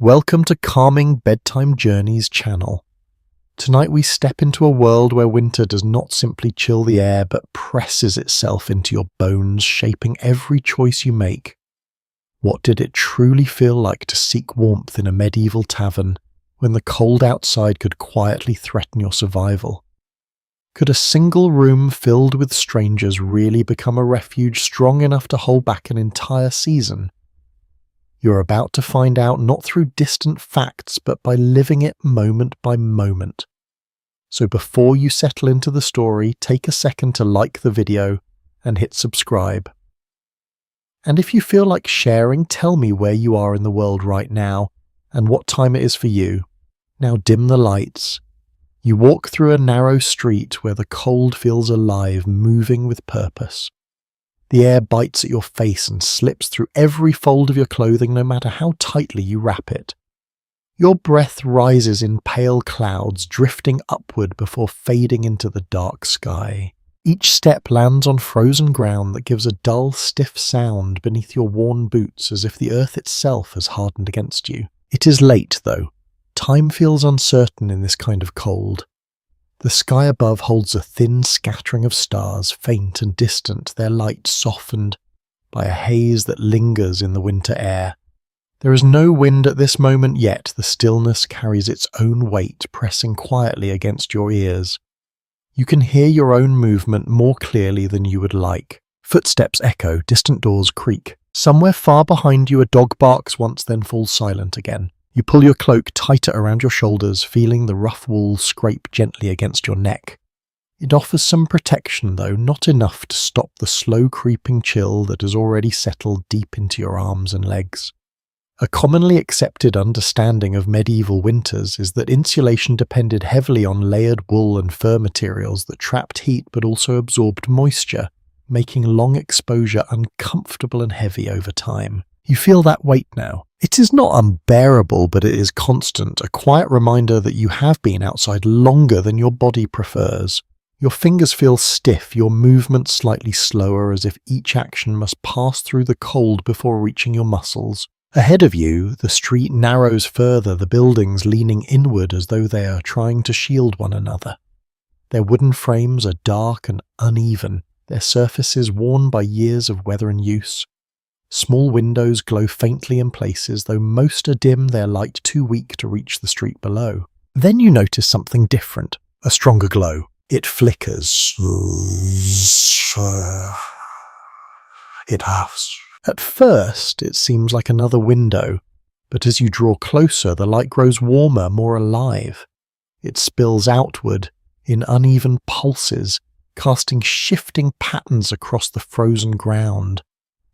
Welcome to Calming Bedtime Journeys channel. Tonight we step into a world where winter does not simply chill the air but presses itself into your bones, shaping every choice you make. What did it truly feel like to seek warmth in a medieval tavern when the cold outside could quietly threaten your survival? Could a single room filled with strangers really become a refuge strong enough to hold back an entire season? You're about to find out not through distant facts, but by living it moment by moment. So before you settle into the story, take a second to like the video and hit subscribe. And if you feel like sharing, tell me where you are in the world right now and what time it is for you. Now dim the lights. You walk through a narrow street where the cold feels alive, moving with purpose. The air bites at your face and slips through every fold of your clothing, no matter how tightly you wrap it. Your breath rises in pale clouds, drifting upward before fading into the dark sky. Each step lands on frozen ground that gives a dull, stiff sound beneath your worn boots, as if the earth itself has hardened against you. It is late, though. Time feels uncertain in this kind of cold. The sky above holds a thin scattering of stars, faint and distant, their light softened by a haze that lingers in the winter air. There is no wind at this moment, yet the stillness carries its own weight, pressing quietly against your ears. You can hear your own movement more clearly than you would like. Footsteps echo, distant doors creak. Somewhere far behind you a dog barks once, then falls silent again. You pull your cloak tighter around your shoulders, feeling the rough wool scrape gently against your neck. It offers some protection, though not enough to stop the slow creeping chill that has already settled deep into your arms and legs. A commonly accepted understanding of medieval winters is that insulation depended heavily on layered wool and fur materials that trapped heat but also absorbed moisture, making long exposure uncomfortable and heavy over time. You feel that weight now. It is not unbearable, but it is constant, a quiet reminder that you have been outside longer than your body prefers. Your fingers feel stiff, your movements slightly slower, as if each action must pass through the cold before reaching your muscles. Ahead of you, the street narrows further, the buildings leaning inward as though they are trying to shield one another. Their wooden frames are dark and uneven, their surfaces worn by years of weather and use. Small windows glow faintly in places, though most are dim, their light too weak to reach the street below. Then you notice something different, a stronger glow. It flickers. It huffs. At first, it seems like another window, but as you draw closer, the light grows warmer, more alive. It spills outward in uneven pulses, casting shifting patterns across the frozen ground.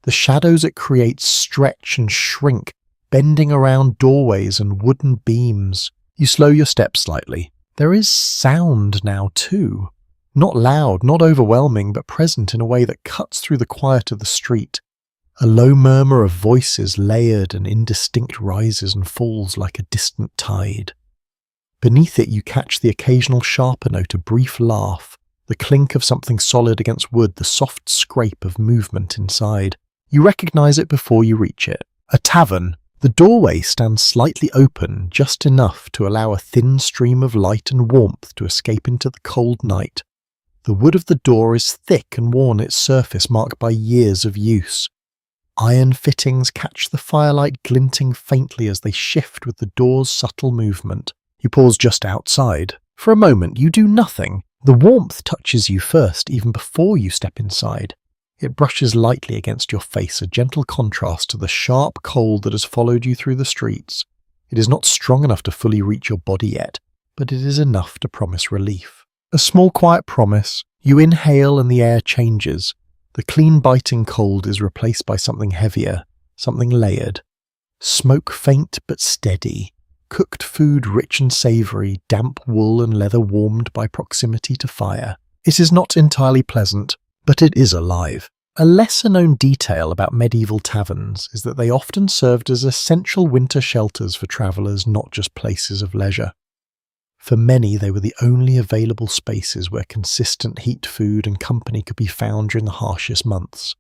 The shadows it creates stretch and shrink, bending around doorways and wooden beams. You slow your steps slightly. There is sound now too. Not loud, not overwhelming, but present in a way that cuts through the quiet of the street. A low murmur of voices, layered and indistinct, rises and falls like a distant tide. Beneath it you catch the occasional sharper note, a brief laugh, the clink of something solid against wood, the soft scrape of movement inside. You recognize it before you reach it. A tavern. The doorway stands slightly open, just enough to allow a thin stream of light and warmth to escape into the cold night. The wood of the door is thick and worn, its surface marked by years of use. Iron fittings catch the firelight, glinting faintly as they shift with the door's subtle movement. You pause just outside. For a moment you do nothing. The warmth touches you first, even before you step inside. It brushes lightly against your face, a gentle contrast to the sharp cold that has followed you through the streets. It is not strong enough to fully reach your body yet, but it is enough to promise relief. A small quiet promise. You inhale and the air changes. The clean biting cold is replaced by something heavier, something layered. Smoke faint but steady. Cooked food rich and savoury, damp wool and leather warmed by proximity to fire. It is not entirely pleasant, but it is alive. A lesser-known detail about medieval taverns is that they often served as essential winter shelters for travellers, not just places of leisure. For many, they were the only available spaces where consistent heat, food and company could be found during the harshest months.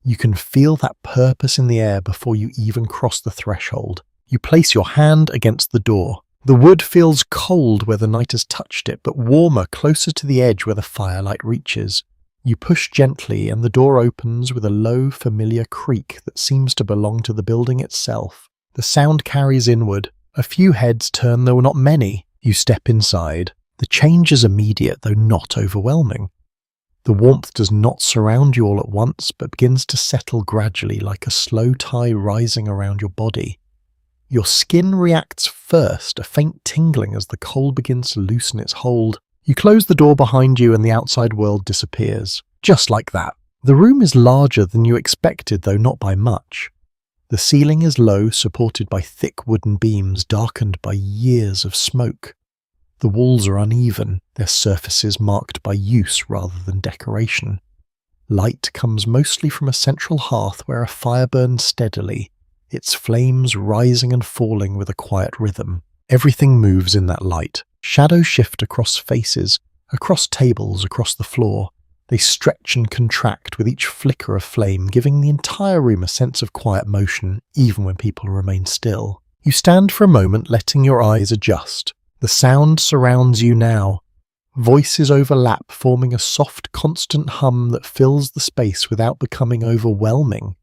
You can feel that purpose in the air before you even cross the threshold. You place your hand against the door. The wood feels cold where the night has touched it, but warmer closer to the edge where the firelight reaches. You push gently and the door opens with a low, familiar creak that seems to belong to the building itself. The sound carries inward. A few heads turn, though not many. You step inside. The change is immediate, though not overwhelming. The warmth does not surround you all at once, but begins to settle gradually like a slow tide rising around your body. Your skin reacts first, a faint tingling as the cold begins to loosen its hold. You close the door behind you and the outside world disappears. Just like that. The room is larger than you expected, though not by much. The ceiling is low, supported by thick wooden beams darkened by years of smoke. The walls are uneven, their surfaces marked by use rather than decoration. Light comes mostly from a central hearth where a fire burns steadily, its flames rising and falling with a quiet rhythm. Everything moves in that light. Shadows shift across faces, across tables, across the floor. They stretch and contract with each flicker of flame, giving the entire room a sense of quiet motion, even when people remain still. You stand for a moment, letting your eyes adjust. The sound surrounds you now. Voices overlap, forming a soft, constant hum that fills the space without becoming overwhelming.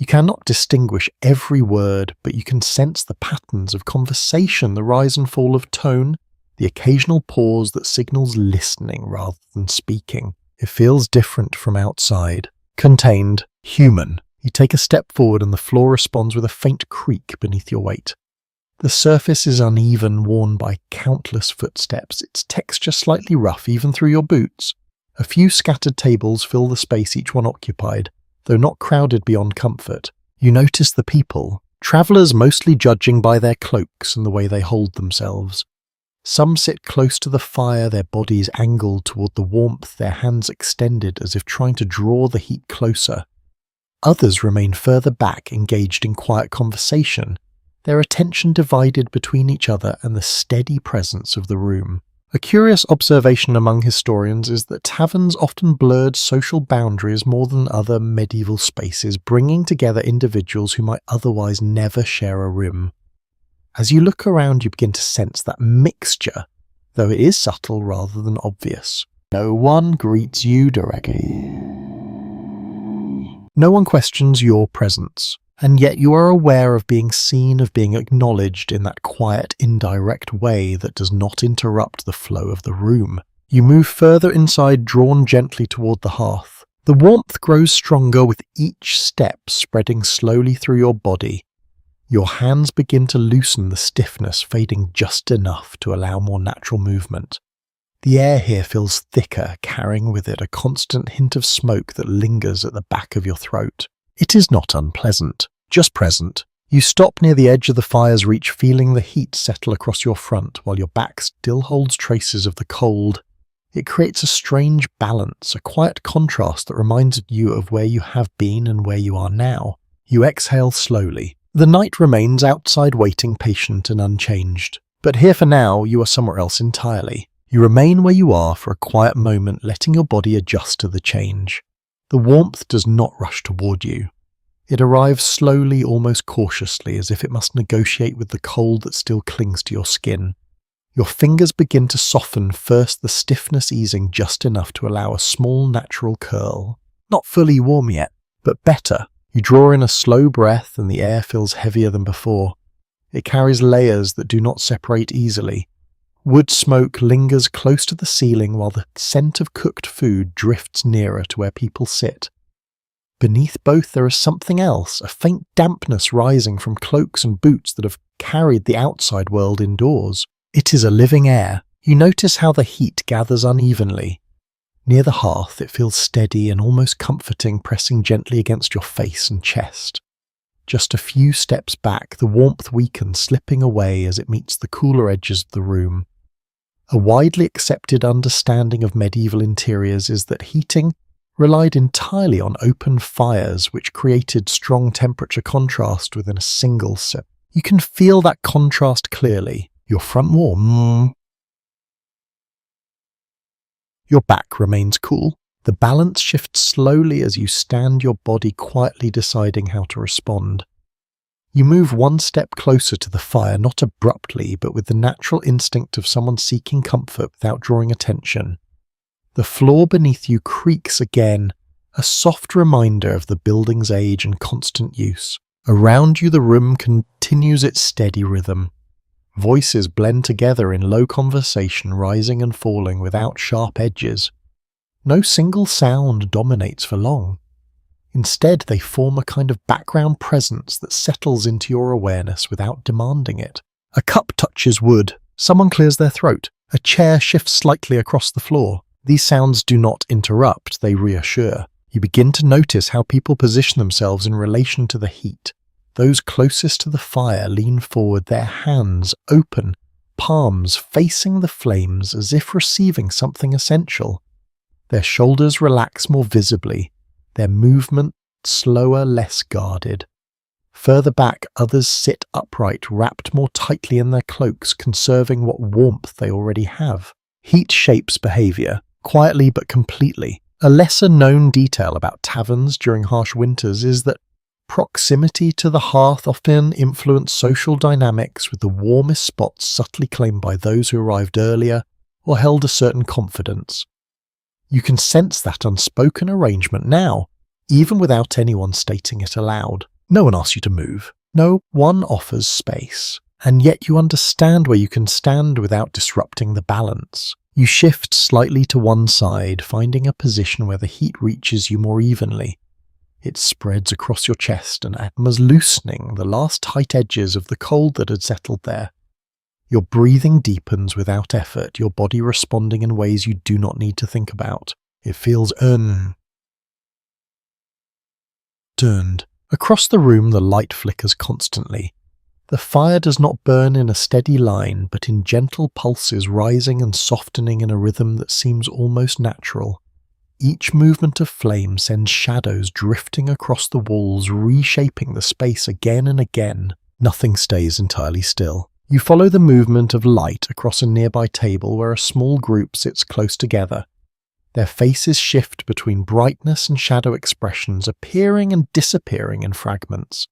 You cannot distinguish every word, but you can sense the patterns of conversation, the rise and fall of tone, the occasional pause that signals listening rather than speaking. It feels different from outside. Contained, human. You take a step forward and the floor responds with a faint creak beneath your weight. The surface is uneven, worn by countless footsteps, its texture slightly rough even through your boots. A few scattered tables fill the space each one occupied, though not crowded beyond comfort. You notice the people, travellers mostly judging by their cloaks and the way they hold themselves. Some sit close to the fire, their bodies angled toward the warmth, their hands extended as if trying to draw the heat closer. Others remain further back, engaged in quiet conversation, their attention divided between each other and the steady presence of the room. A curious observation among historians is that taverns often blurred social boundaries more than other medieval spaces, bringing together individuals who might otherwise never share a room. As you look around, you begin to sense that mixture, though it is subtle rather than obvious. No one greets you directly. No one questions your presence. And yet you are aware of being seen, of being acknowledged in that quiet, indirect way that does not interrupt the flow of the room. You move further inside, drawn gently toward the hearth. The warmth grows stronger with each step, spreading slowly through your body. Your hands begin to loosen, the stiffness fading just enough to allow more natural movement. The air here feels thicker, carrying with it a constant hint of smoke that lingers at the back of your throat. It is not unpleasant, just present. You stop near the edge of the fire's reach, feeling the heat settle across your front while your back still holds traces of the cold. It creates a strange balance, a quiet contrast that reminds you of where you have been and where you are now. You exhale slowly. The night remains outside, waiting, patient and unchanged. But here for now, you are somewhere else entirely. You remain where you are for a quiet moment, letting your body adjust to the change. The warmth does not rush toward you. It arrives slowly, almost cautiously, as if it must negotiate with the cold that still clings to your skin. Your fingers begin to soften, first the stiffness easing just enough to allow a small natural curl. Not fully warm yet, but better. You draw in a slow breath and the air feels heavier than before. It carries layers that do not separate easily. Wood smoke lingers close to the ceiling while the scent of cooked food drifts nearer to where people sit. Beneath both there is something else, a faint dampness rising from cloaks and boots that have carried the outside world indoors. It is a living air. You notice how the heat gathers unevenly. Near the hearth it feels steady and almost comforting, pressing gently against your face and chest. Just a few steps back, the warmth weakens, slipping away as it meets the cooler edges of the room. A widely accepted understanding of medieval interiors is that heating relied entirely on open fires, which created strong temperature contrast within a single sip. You can feel that contrast clearly. Your front warm. Your back remains cool. The balance shifts slowly as you stand, your body quietly deciding how to respond. You move one step closer to the fire, not abruptly, but with the natural instinct of someone seeking comfort without drawing attention. The floor beneath you creaks again, a soft reminder of the building's age and constant use. Around you the room continues its steady rhythm. Voices blend together in low conversation, rising and falling without sharp edges. No single sound dominates for long. Instead, they form a kind of background presence that settles into your awareness without demanding it. A cup touches wood, someone clears their throat, a chair shifts slightly across the floor. These sounds do not interrupt, they reassure. You begin to notice how people position themselves in relation to the heat. Those closest to the fire lean forward, their hands open, palms facing the flames as if receiving something essential. Their shoulders relax more visibly, their movement slower, less guarded. Further back, others sit upright, wrapped more tightly in their cloaks, conserving what warmth they already have. Heat shapes behavior, quietly but completely. A lesser-known detail about taverns during harsh winters is that proximity to the hearth often influenced social dynamics, with the warmest spots subtly claimed by those who arrived earlier or held a certain confidence. You can sense that unspoken arrangement now, even without anyone stating it aloud. No one asks you to move. No one offers space. And yet you understand where you can stand without disrupting the balance. You shift slightly to one side, finding a position where the heat reaches you more evenly. It spreads across your chest and as loosening the last tight edges of the cold that had settled there. Your breathing deepens without effort, your body responding in ways you do not need to think about. It feels turned. Across the room the light flickers constantly. The fire does not burn in a steady line, but in gentle pulses rising and softening in a rhythm that seems almost natural. Each movement of flame sends shadows drifting across the walls, reshaping the space again and again. Nothing stays entirely still. You follow the movement of light across a nearby table where a small group sits close together. Their faces shift between brightness and shadow expressions, appearing and disappearing in fragments.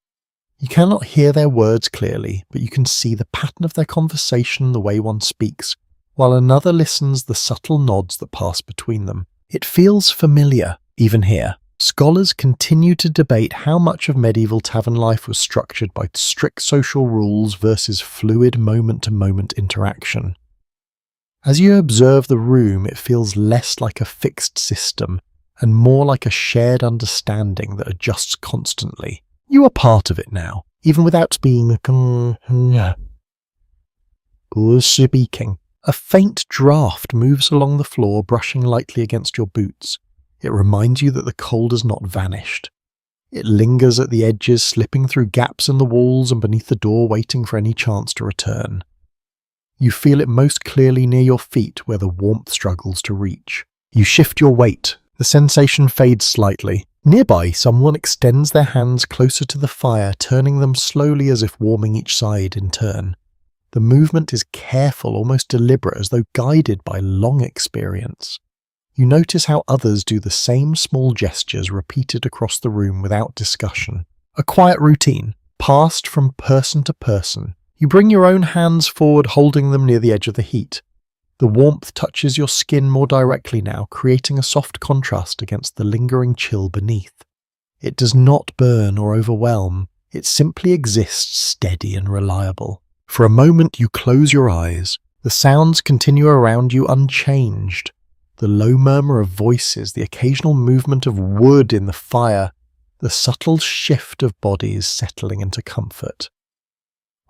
You cannot hear their words clearly, but you can see the pattern of their conversation, the way one speaks, while another listens, the subtle nods that pass between them. It feels familiar, even here. Scholars continue to debate how much of medieval tavern life was structured by strict social rules versus fluid moment-to-moment interaction. As you observe the room, it feels less like a fixed system and more like a shared understanding that adjusts constantly. You are part of it now, even without being speaking. A faint draft moves along the floor, brushing lightly against your boots. It reminds you that the cold has not vanished. It lingers at the edges, slipping through gaps in the walls and beneath the door, waiting for any chance to return. You feel it most clearly near your feet, where the warmth struggles to reach. You shift your weight. The sensation fades slightly. Nearby, someone extends their hands closer to the fire, turning them slowly as if warming each side in turn. The movement is careful, almost deliberate, as though guided by long experience. You notice how others do the same small gestures repeated across the room without discussion. A quiet routine, passed from person to person. You bring your own hands forward, holding them near the edge of the heat. The warmth touches your skin more directly now, creating a soft contrast against the lingering chill beneath. It does not burn or overwhelm, it simply exists steady and reliable. For a moment you close your eyes. The sounds continue around you unchanged. The low murmur of voices, the occasional movement of wood in the fire, the subtle shift of bodies settling into comfort.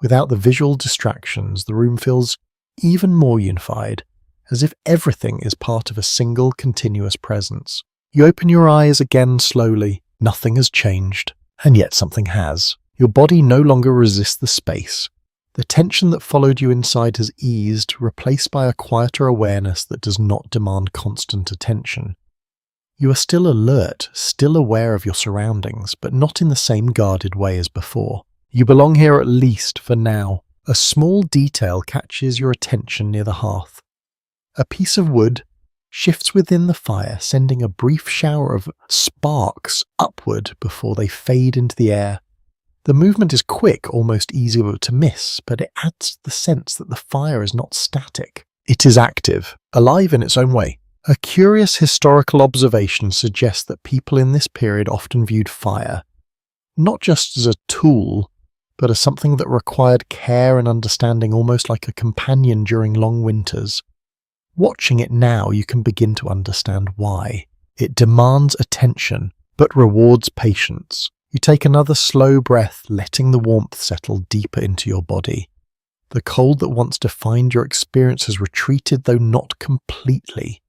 Without the visual distractions, the room feels even more unified, as if everything is part of a single continuous presence. You open your eyes again slowly. Nothing has changed, and yet something has. Your body no longer resists the space. The tension that followed you inside has eased, replaced by a quieter awareness that does not demand constant attention. You are still alert, still aware of your surroundings, but not in the same guarded way as before. You belong here, at least for now. A small detail catches your attention near the hearth. A piece of wood shifts within the fire, sending a brief shower of sparks upward before they fade into the air. The movement is quick, almost easy to miss, but it adds the sense that the fire is not static. It is active, alive in its own way. A curious historical observation suggests that people in this period often viewed fire not just as a tool, but as something that required care and understanding, almost like a companion during long winters. Watching it now, you can begin to understand why. It demands attention, but rewards patience. You take another slow breath, letting the warmth settle deeper into your body. The cold that once defined your experience has retreated, though not completely.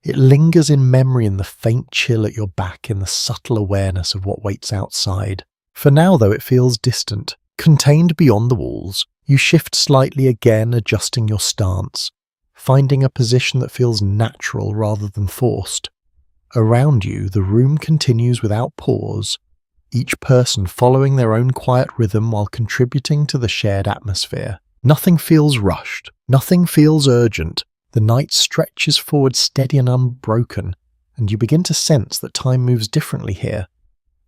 It lingers in memory in the faint chill at your back, in the subtle awareness of what waits outside. For now, though, it feels distant, contained beyond the walls. You shift slightly again, adjusting your stance, finding a position that feels natural rather than forced. Around you, the room continues without pause, each person following their own quiet rhythm while contributing to the shared atmosphere. Nothing feels rushed, nothing feels urgent. The night stretches forward steady and unbroken, and you begin to sense that time moves differently here.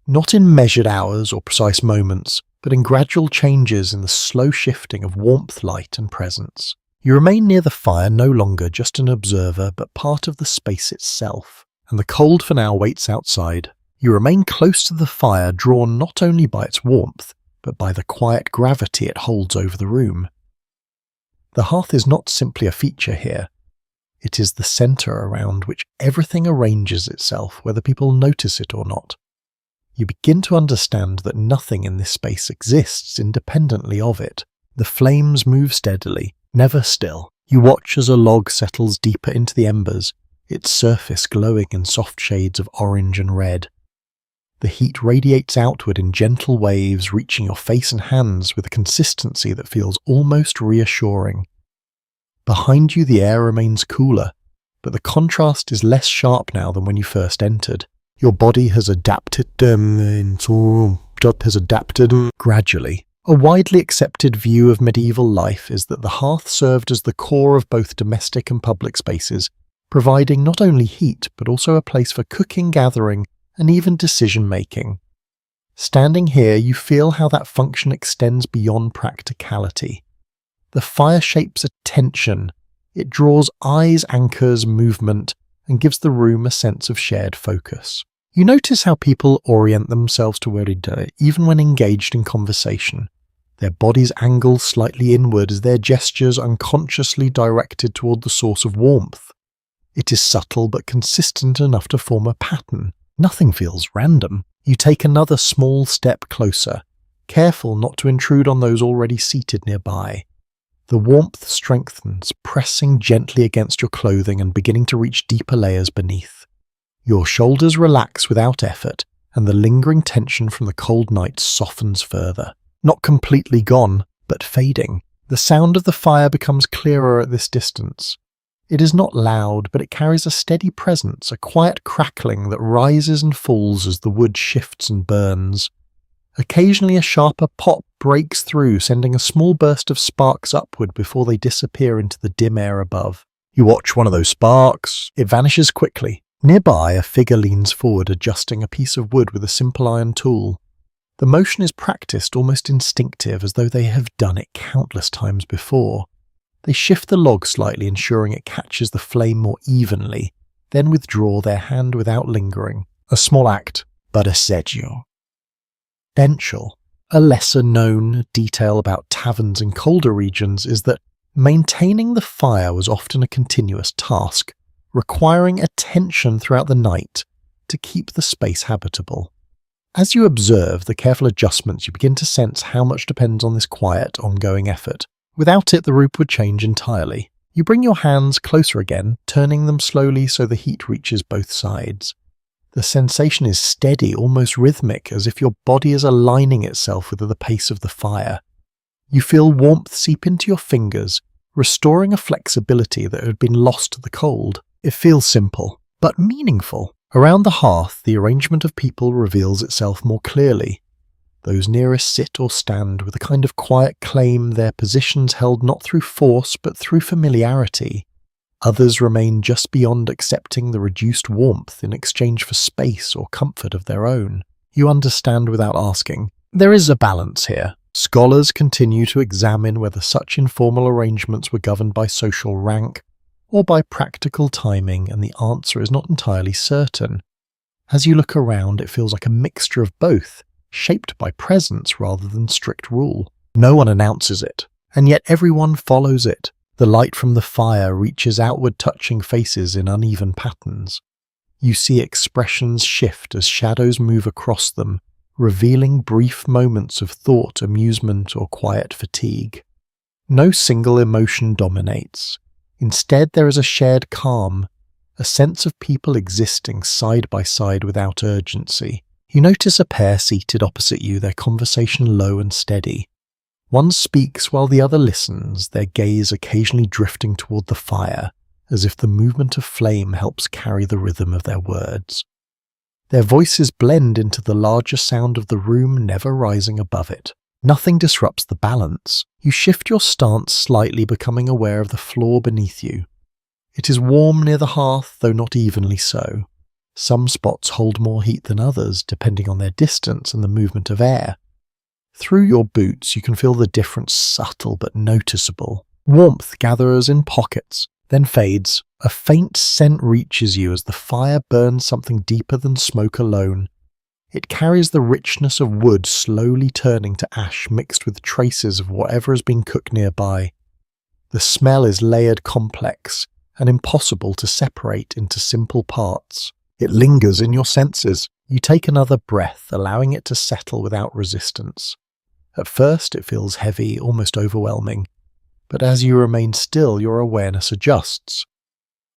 Not in measured hours or precise moments, but in gradual changes in the slow shifting of warmth, light, and presence. You remain near the fire, no longer just an observer, but part of the space itself, and the cold for now waits outside. You remain close to the fire, drawn not only by its warmth, but by the quiet gravity it holds over the room. The hearth is not simply a feature here. It is the centre around which everything arranges itself, whether people notice it or not. You begin to understand that nothing in this space exists independently of it. The flames move steadily, never still. You watch as a log settles deeper into the embers, its surface glowing in soft shades of orange and red. The heat radiates outward in gentle waves, reaching your face and hands with a consistency that feels almost reassuring. Behind you, the air remains cooler, but the contrast is less sharp now than when you first entered. Your body has adapted gradually. A widely accepted view of medieval life is that the hearth served as the core of both domestic and public spaces, providing not only heat but also a place for cooking, gathering, and even decision-making. Standing here, you feel how that function extends beyond practicality. The fire shapes attention. It draws eyes, anchors movement, and gives the room a sense of shared focus. You notice how people orient themselves to where they do, even when engaged in conversation. Their bodies angle slightly inward as their gestures unconsciously directed toward the source of warmth. It is subtle but consistent enough to form a pattern. Nothing feels random. You take another small step closer, careful not to intrude on those already seated nearby. The warmth strengthens, pressing gently against your clothing and beginning to reach deeper layers beneath. Your shoulders relax without effort, and the lingering tension from the cold night softens further. Not completely gone, but fading. The sound of the fire becomes clearer at this distance. It is not loud, but it carries a steady presence, a quiet crackling that rises and falls as the wood shifts and burns. Occasionally a sharper pop breaks through, sending a small burst of sparks upward before they disappear into the dim air above. You watch one of those sparks. It vanishes quickly. Nearby, a figure leans forward, adjusting a piece of wood with a simple iron tool. The motion is practiced, almost instinctive, as though they have done it countless times before. They shift the log slightly, ensuring it catches the flame more evenly, then withdraw their hand without lingering. A small act, but essential. A lesser-known detail about taverns in colder regions is that maintaining the fire was often a continuous task, requiring attention throughout the night to keep the space habitable. As you observe the careful adjustments, you begin to sense how much depends on this quiet, ongoing effort. Without it, the room would change entirely. You bring your hands closer again, turning them slowly so the heat reaches both sides. The sensation is steady, almost rhythmic, as if your body is aligning itself with the pace of the fire. You feel warmth seep into your fingers, restoring a flexibility that had been lost to the cold. It feels simple, but meaningful. Around the hearth, the arrangement of people reveals itself more clearly. Those nearest sit or stand with a kind of quiet claim, their positions held not through force but through familiarity. Others remain just beyond accepting the reduced warmth in exchange for space or comfort of their own. You understand without asking. There is a balance here. Scholars continue to examine whether such informal arrangements were governed by social rank or by practical timing, and the answer is not entirely certain. As you look around, it feels like a mixture of both, shaped by presence rather than strict rule. No one announces it, and yet everyone follows it. The light from the fire reaches outward, touching faces in uneven patterns. You see expressions shift as shadows move across them, revealing brief moments of thought, amusement, or quiet fatigue. No single emotion dominates. Instead, there is a shared calm, a sense of people existing side by side without urgency. You notice a pair seated opposite you, their conversation low and steady. One speaks while the other listens, their gaze occasionally drifting toward the fire, as if the movement of flame helps carry the rhythm of their words. Their voices blend into the larger sound of the room, never rising above it. Nothing disrupts the balance. You shift your stance slightly, becoming aware of the floor beneath you. It is warm near the hearth, though not evenly so. Some spots hold more heat than others, depending on their distance and the movement of air. Through your boots, you can feel the difference, subtle but noticeable. Warmth gathers in pockets, then fades. A faint scent reaches you as the fire burns something deeper than smoke alone. It carries the richness of wood slowly turning to ash mixed with traces of whatever has been cooked nearby. The smell is layered, complex, and impossible to separate into simple parts. It lingers in your senses. You take another breath, allowing it to settle without resistance. At first it feels heavy, almost overwhelming, but as you remain still, your awareness adjusts.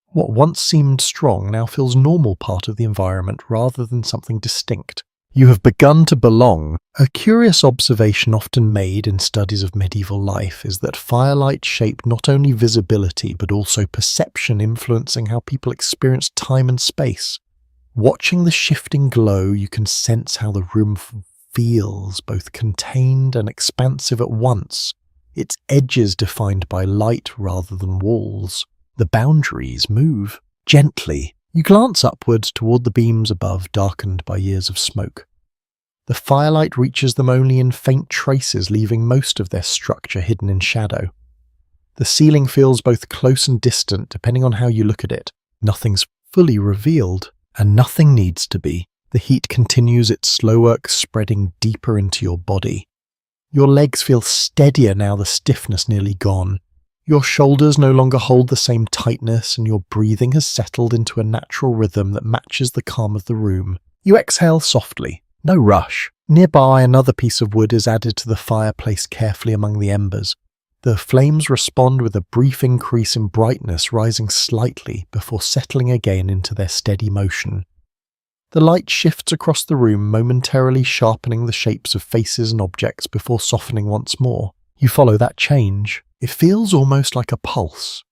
What once seemed strong now feels normal, part of the environment rather than something distinct. You have begun to belong. A curious observation often made in studies of medieval life is that firelight shaped not only visibility but also perception, influencing how people experience time and space. Watching the shifting glow, you can sense how the room feels, both contained and expansive at once, its edges defined by light rather than walls. The boundaries move gently. You glance upwards toward the beams above, darkened by years of smoke. The firelight reaches them only in faint traces, leaving most of their structure hidden in shadow. The ceiling feels both close and distant, depending on how you look at it. Nothing's fully revealed, and nothing needs to be. The heat continues its slow work, spreading deeper into your body. Your legs feel steadier now, the stiffness nearly gone. Your shoulders no longer hold the same tightness, and your breathing has settled into a natural rhythm that matches the calm of the room. You exhale softly, no rush. Nearby, another piece of wood is added to the fire, placed carefully among the embers. The flames respond with a brief increase in brightness, rising slightly before settling again into their steady motion. The light shifts across the room, momentarily sharpening the shapes of faces and objects before softening once more. You follow that change. It feels almost like a pulse.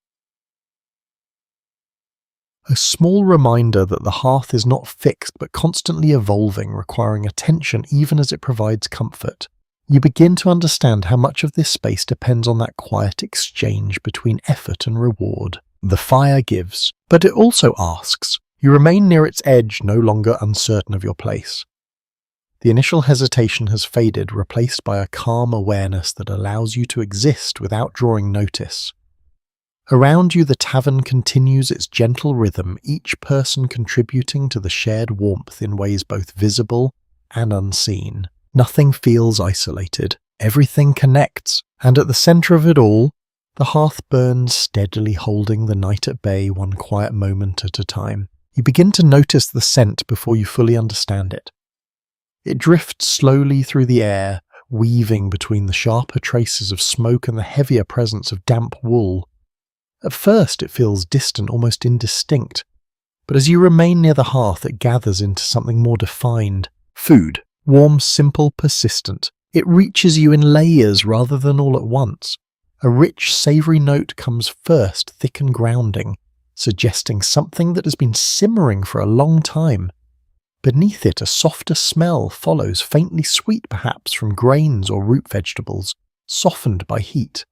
A small reminder that the hearth is not fixed but constantly evolving, requiring attention even as it provides comfort. You begin to understand how much of this space depends on that quiet exchange between effort and reward. The fire gives, but it also asks. You remain near its edge, no longer uncertain of your place. The initial hesitation has faded, replaced by a calm awareness that allows you to exist without drawing notice. Around you, the tavern continues its gentle rhythm, each person contributing to the shared warmth in ways both visible and unseen. Nothing feels isolated. Everything connects, and at the center of it all, the hearth burns steadily, holding the night at bay, one quiet moment at a time. You begin to notice the scent before you fully understand it. It drifts slowly through the air, weaving between the sharper traces of smoke and the heavier presence of damp wool. At first it feels distant, almost indistinct, but as you remain near the hearth it gathers into something more defined. Food. Warm, simple, persistent. It reaches you in layers rather than all at once. A rich, savoury note comes first, thick and grounding, suggesting something that has been simmering for a long time. Beneath it, a softer smell follows, faintly sweet perhaps from grains or root vegetables, softened by heat.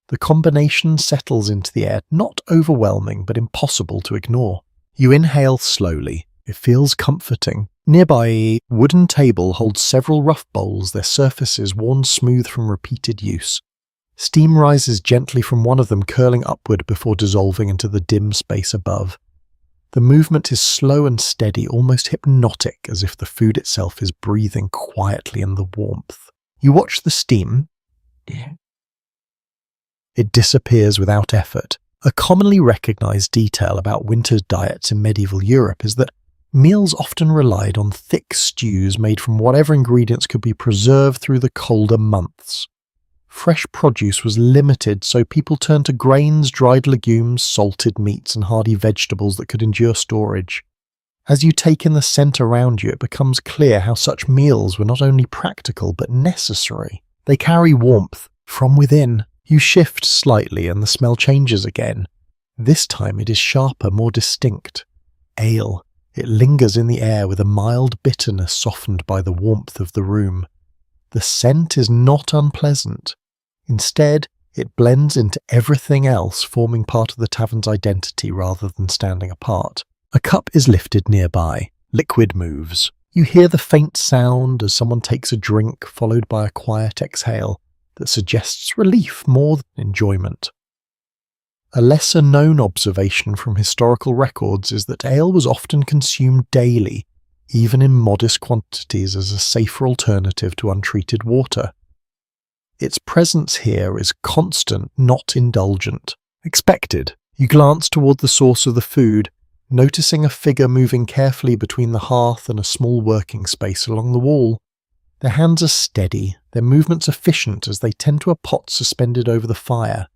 The combination settles into the air, not overwhelming but impossible to ignore. You inhale slowly, It feels comforting. Nearby, a wooden table holds several rough bowls, their surfaces worn smooth from repeated use. Steam rises gently from one of them, curling upward before dissolving into the dim space above. The movement is slow and steady, almost hypnotic, as if the food itself is breathing quietly in the warmth. You watch the steam. It disappears without effort. A commonly recognized detail about winter diets in medieval Europe is that meals often relied on thick stews made from whatever ingredients could be preserved through the colder months. Fresh produce was limited, so people turned to grains, dried legumes, salted meats, and hardy vegetables that could endure storage. As you take in the scent around you, it becomes clear how such meals were not only practical but necessary. They carry warmth from within. You shift slightly and the smell changes again. This time it is sharper, more distinct. Ale. It lingers in the air with a mild bitterness softened by the warmth of the room. The scent is not unpleasant. Instead, it blends into everything else, forming part of the tavern's identity rather than standing apart. A cup is lifted nearby. Liquid moves. You hear the faint sound as someone takes a drink, followed by a quiet exhale that suggests relief more than enjoyment. A lesser-known observation from historical records is that ale was often consumed daily, even in modest quantities, as a safer alternative to untreated water. Its presence here is constant, not indulgent. Expected. You glance toward the source of the food, noticing a figure moving carefully between the hearth and a small working space along the wall. Their hands are steady, their movements efficient as they tend to a pot suspended over the fire.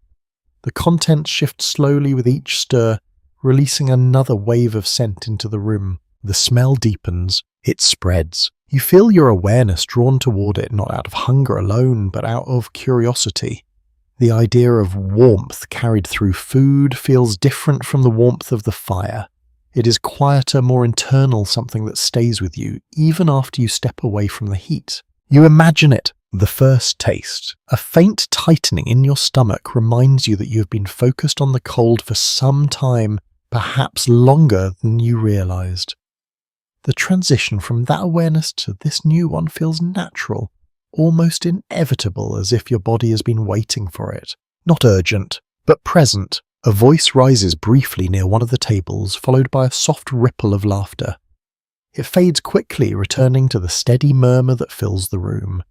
The contents shift slowly with each stir, releasing another wave of scent into the room. The smell deepens. It spreads. You feel your awareness drawn toward it, not out of hunger alone, but out of curiosity. The idea of warmth carried through food feels different from the warmth of the fire. It is quieter, more internal, something that stays with you, even after you step away from the heat. You imagine it. The first taste. A faint tightening in your stomach reminds you that you have been focused on the cold for some time, perhaps longer than you realized. The transition from that awareness to this new one feels natural, almost inevitable, as if your body has been waiting for it. Not urgent, but present. A voice rises briefly near one of the tables, followed by a soft ripple of laughter. It fades quickly, returning to the steady murmur that fills the room.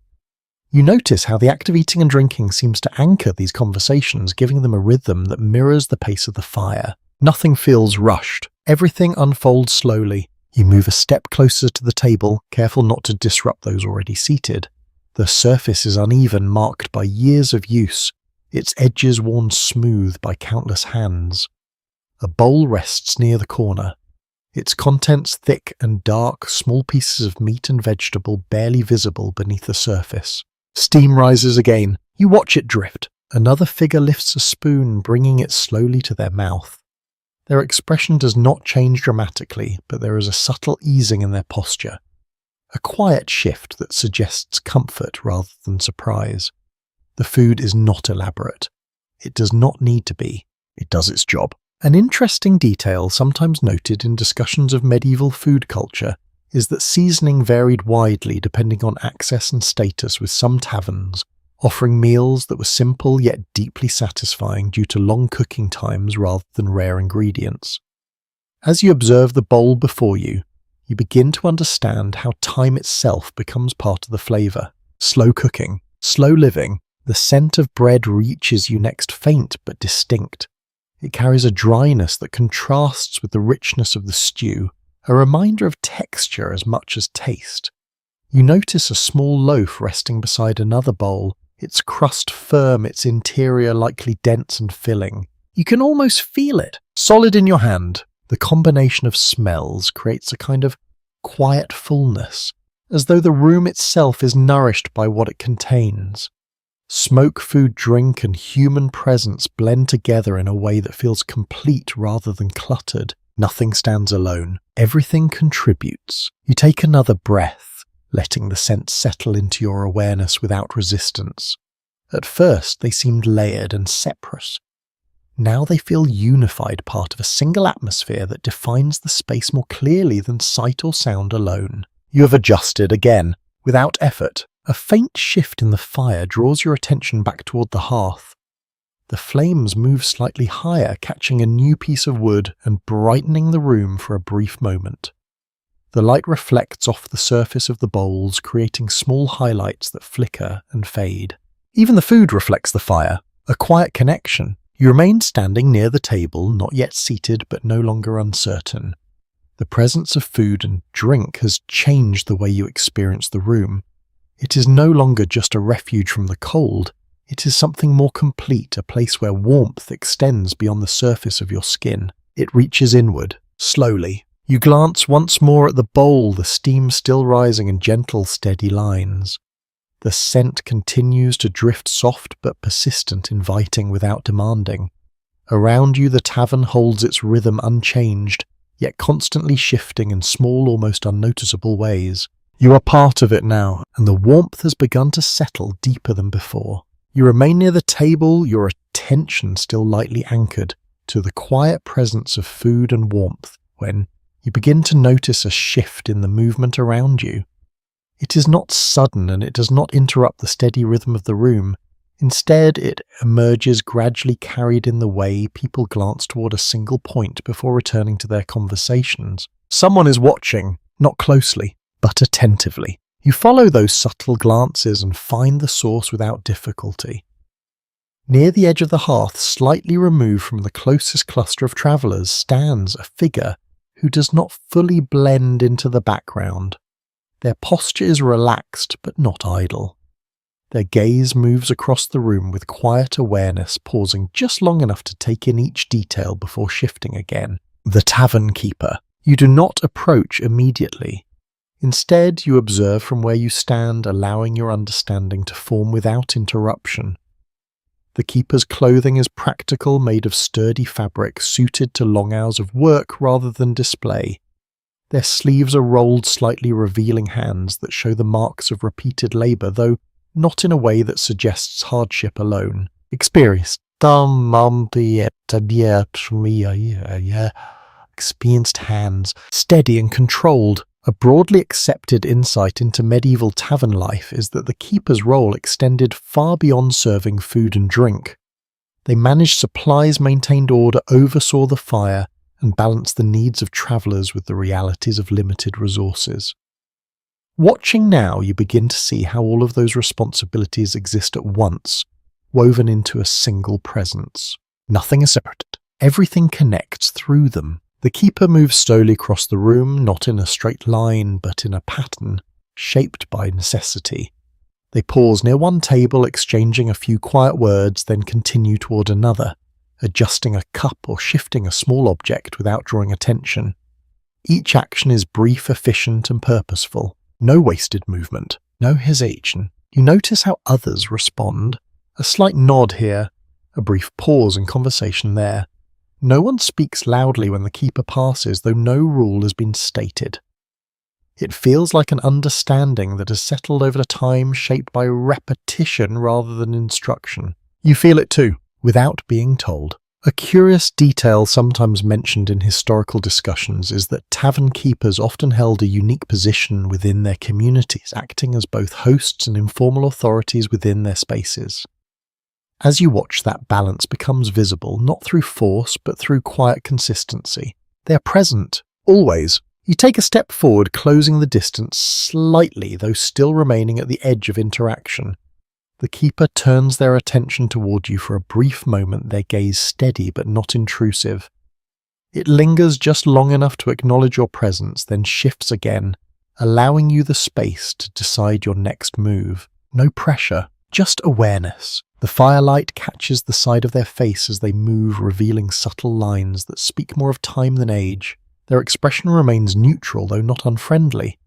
You notice how the act of eating and drinking seems to anchor these conversations, giving them a rhythm that mirrors the pace of the fire. Nothing feels rushed. Everything unfolds slowly. You move a step closer to the table, careful not to disrupt those already seated. The surface is uneven, marked by years of use, its edges worn smooth by countless hands. A bowl rests near the corner, its contents thick and dark, small pieces of meat and vegetable barely visible beneath the surface. Steam rises again. You watch it drift. Another figure lifts a spoon, bringing it slowly to their mouth. Their expression does not change dramatically, but there is a subtle easing in their posture. A quiet shift that suggests comfort rather than surprise. The food is not elaborate. It does not need to be. It does its job. An interesting detail sometimes noted in discussions of medieval food culture is that seasoning varied widely depending on access and status, with some taverns offering meals that were simple yet deeply satisfying due to long cooking times rather than rare ingredients. As you observe the bowl before you, you begin to understand how time itself becomes part of the flavour. Slow cooking, slow living, the scent of bread reaches you next, faint but distinct. It carries a dryness that contrasts with the richness of the stew, a reminder of texture as much as taste. You notice a small loaf resting beside another bowl, its crust firm, its interior likely dense and filling. You can almost feel it, solid in your hand. The combination of smells creates a kind of quiet fullness, as though the room itself is nourished by what it contains. Smoke, food, drink, and human presence blend together in a way that feels complete rather than cluttered. Nothing stands alone. Everything contributes. You take another breath, letting the scents settle into your awareness without resistance. At first, they seemed layered and separate. Now they feel unified, part of a single atmosphere that defines the space more clearly than sight or sound alone. You have adjusted again, without effort. A faint shift in the fire draws your attention back toward the hearth. The flames move slightly higher, catching a new piece of wood and brightening the room for a brief moment. The light reflects off the surface of the bowls, creating small highlights that flicker and fade. Even the food reflects the fire, a quiet connection. You remain standing near the table, not yet seated but no longer uncertain. The presence of food and drink has changed the way you experience the room. It is no longer just a refuge from the cold. It is something more complete, a place where warmth extends beyond the surface of your skin. It reaches inward, slowly. You glance once more at the bowl, the steam still rising in gentle, steady lines. The scent continues to drift, soft but persistent, inviting without demanding. Around you the tavern holds its rhythm unchanged, yet constantly shifting in small, almost unnoticeable ways. You are part of it now, and the warmth has begun to settle deeper than before. You remain near the table, your attention still lightly anchored to the quiet presence of food and warmth, when you begin to notice a shift in the movement around you. It is not sudden, and it does not interrupt the steady rhythm of the room. Instead, it emerges, gradually carried in the way people glance toward a single point before returning to their conversations. Someone is watching, not closely, but attentively. You follow those subtle glances and find the source without difficulty. Near the edge of the hearth, slightly removed from the closest cluster of travellers, stands a figure who does not fully blend into the background. Their posture is relaxed but not idle. Their gaze moves across the room with quiet awareness, pausing just long enough to take in each detail before shifting again. The tavern keeper. You do not approach immediately. Instead, you observe from where you stand, allowing your understanding to form without interruption. The keeper's clothing is practical, made of sturdy fabric, suited to long hours of work rather than display. Their sleeves are rolled, slightly revealing hands that show the marks of repeated labour, though not in a way that suggests hardship alone. Experienced hands, steady and controlled. A broadly accepted insight into medieval tavern life is that the keeper's role extended far beyond serving food and drink. They managed supplies, maintained order, oversaw the fire, and balanced the needs of travellers with the realities of limited resources. Watching now, you begin to see how all of those responsibilities exist at once, woven into a single presence. Nothing is separated. Everything connects through them. The keeper moves slowly across the room, not in a straight line, but in a pattern, shaped by necessity. They pause near one table, exchanging a few quiet words, then continue toward another, adjusting a cup or shifting a small object without drawing attention. Each action is brief, efficient, and purposeful. No wasted movement, no hesitation. You notice how others respond. A slight nod here, a brief pause in conversation there. No one speaks loudly when the keeper passes, though no rule has been stated. It feels like an understanding that has settled over time, shaped by repetition rather than instruction. You feel it too, without being told. A curious detail sometimes mentioned in historical discussions is that tavern keepers often held a unique position within their communities, acting as both hosts and informal authorities within their spaces. As you watch, that balance becomes visible, not through force, but through quiet consistency. They are present, always. You take a step forward, closing the distance slightly, though still remaining at the edge of interaction. The keeper turns their attention toward you for a brief moment, their gaze steady but not intrusive. It lingers just long enough to acknowledge your presence, then shifts again, allowing you the space to decide your next move. No pressure, just awareness. The firelight catches the side of their face as they move, revealing subtle lines that speak more of time than age. Their expression remains neutral, though not unfriendly.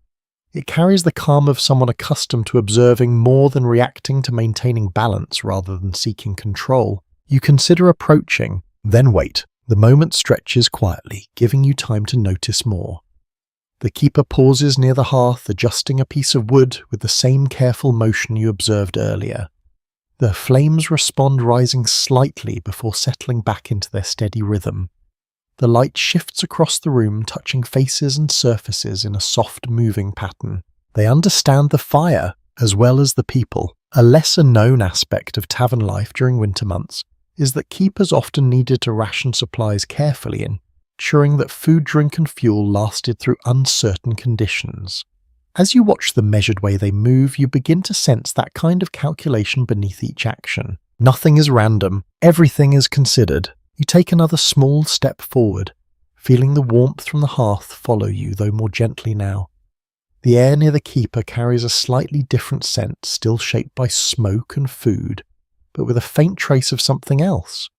It carries the calm of someone accustomed to observing more than reacting, to maintaining balance rather than seeking control. You consider approaching, then wait. The moment stretches quietly, giving you time to notice more. The keeper pauses near the hearth, adjusting a piece of wood with the same careful motion you observed earlier. The flames respond, rising slightly before settling back into their steady rhythm. The light shifts across the room, touching faces and surfaces in a soft moving pattern. They understand the fire as well as the people. A lesser-known aspect of tavern life during winter months is that keepers often needed to ration supplies carefully, ensuring that food, drink and fuel lasted through uncertain conditions. As you watch the measured way they move, you begin to sense that kind of calculation beneath each action. Nothing is random, everything is considered. You take another small step forward, feeling the warmth from the hearth follow you, though more gently now. The air near the keeper carries a slightly different scent, still shaped by smoke and food, but with a faint trace of something else.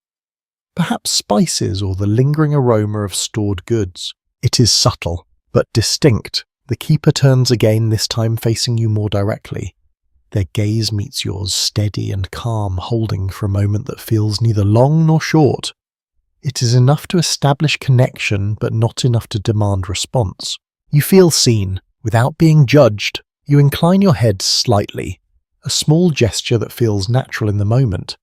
Perhaps spices or the lingering aroma of stored goods. It is subtle, but distinct. The keeper turns again, this time facing you more directly. Their gaze meets yours, steady and calm, holding for a moment that feels neither long nor short. It is enough to establish connection, but not enough to demand response. You feel seen, without being judged. You incline your head slightly, a small gesture that feels natural in the moment.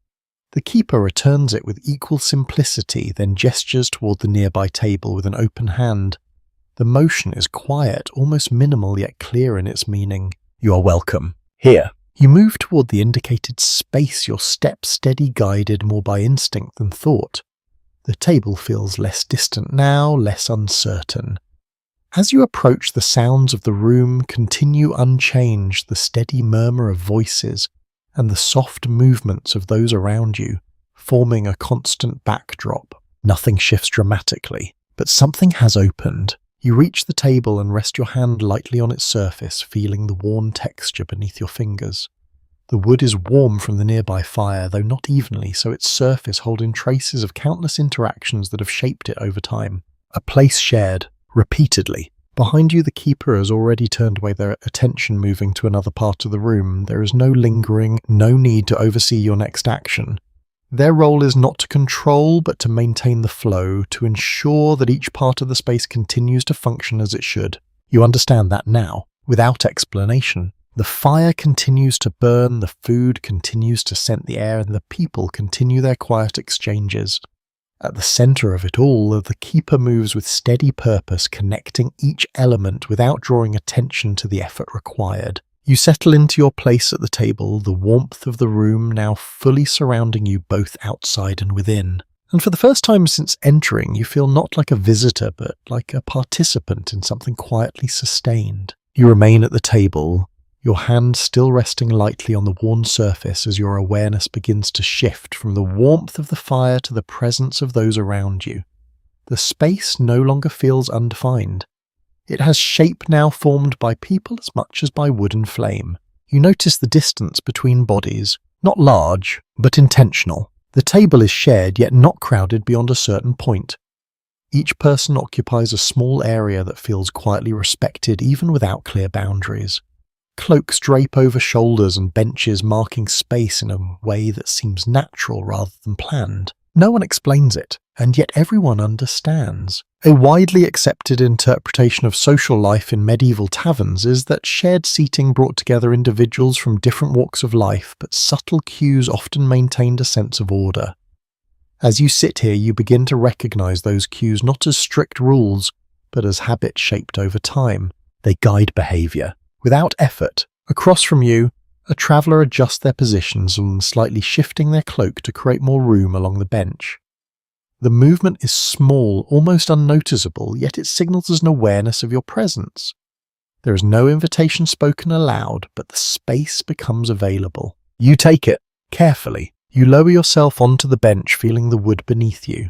The keeper returns it with equal simplicity, then gestures toward the nearby table with an open hand. The motion is quiet, almost minimal, yet clear in its meaning. You are welcome. Here. You move toward the indicated space, your steps steady, guided more by instinct than thought. The table feels less distant now, less uncertain. As you approach, the sounds of the room continue unchanged, the steady murmur of voices and the soft movements of those around you, forming a constant backdrop. Nothing shifts dramatically, but something has opened. You reach the table and rest your hand lightly on its surface, feeling the worn texture beneath your fingers. The wood is warm from the nearby fire, though not evenly, so its surface holding traces of countless interactions that have shaped it over time. A place shared, repeatedly. Behind you, the keeper has already turned away, their attention moving to another part of the room. There is no lingering, no need to oversee your next action. Their role is not to control, but to maintain the flow, to ensure that each part of the space continues to function as it should. You understand that now, without explanation. The fire continues to burn, the food continues to scent the air, and the people continue their quiet exchanges. At the center of it all, the keeper moves with steady purpose, connecting each element without drawing attention to the effort required. You settle into your place at the table, the warmth of the room now fully surrounding you both outside and within. And for the first time since entering, you feel not like a visitor, but like a participant in something quietly sustained. You remain at the table, your hand still resting lightly on the worn surface as your awareness begins to shift from the warmth of the fire to the presence of those around you. The space no longer feels undefined. It has shape now formed by people as much as by wood and flame. You notice the distance between bodies, not large, but intentional. The table is shared, yet not crowded beyond a certain point. Each person occupies a small area that feels quietly respected even without clear boundaries. Cloaks drape over shoulders and benches, marking space in a way that seems natural rather than planned. No one explains it, and yet everyone understands. A widely accepted interpretation of social life in medieval taverns is that shared seating brought together individuals from different walks of life, but subtle cues often maintained a sense of order. As you sit here, you begin to recognize those cues not as strict rules, but as habits shaped over time. They guide behavior. Without effort, across from you, a traveller adjusts their positions and slightly shifting their cloak to create more room along the bench. The movement is small, almost unnoticeable, yet it signals an awareness of your presence. There is no invitation spoken aloud, but the space becomes available. You take it, carefully. You lower yourself onto the bench, feeling the wood beneath you.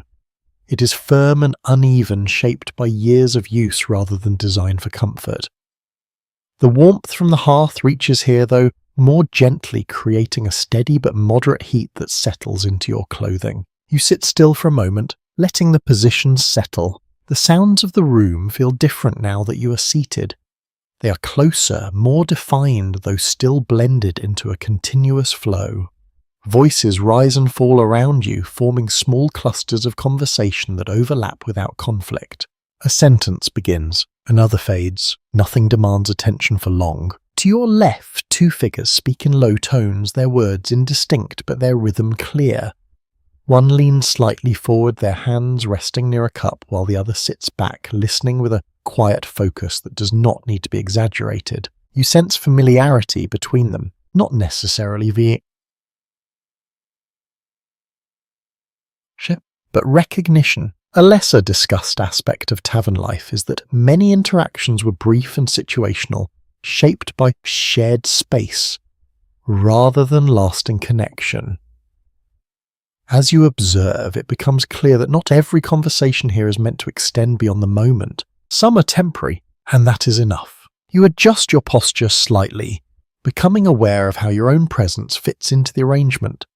It is firm and uneven, shaped by years of use rather than designed for comfort. The warmth from the hearth reaches here, though, more gently, creating a steady but moderate heat that settles into your clothing. You sit still for a moment, letting the positions settle. The sounds of the room feel different now that you are seated. They are closer, more defined, though still blended into a continuous flow. Voices rise and fall around you, forming small clusters of conversation that overlap without conflict. A sentence begins, another fades. Nothing demands attention for long. To your left, two figures speak in low tones, their words indistinct but their rhythm clear. One leans slightly forward, their hands resting near a cup, while the other sits back, listening with a quiet focus that does not need to be exaggerated. You sense familiarity between them, not necessarily but recognition. A lesser discussed aspect of tavern life is that many interactions were brief and situational, shaped by shared space, rather than lasting connection. As you observe, it becomes clear that not every conversation here is meant to extend beyond the moment. Some are temporary, and that is enough. You adjust your posture slightly, becoming aware of how your own presence fits into the arrangement.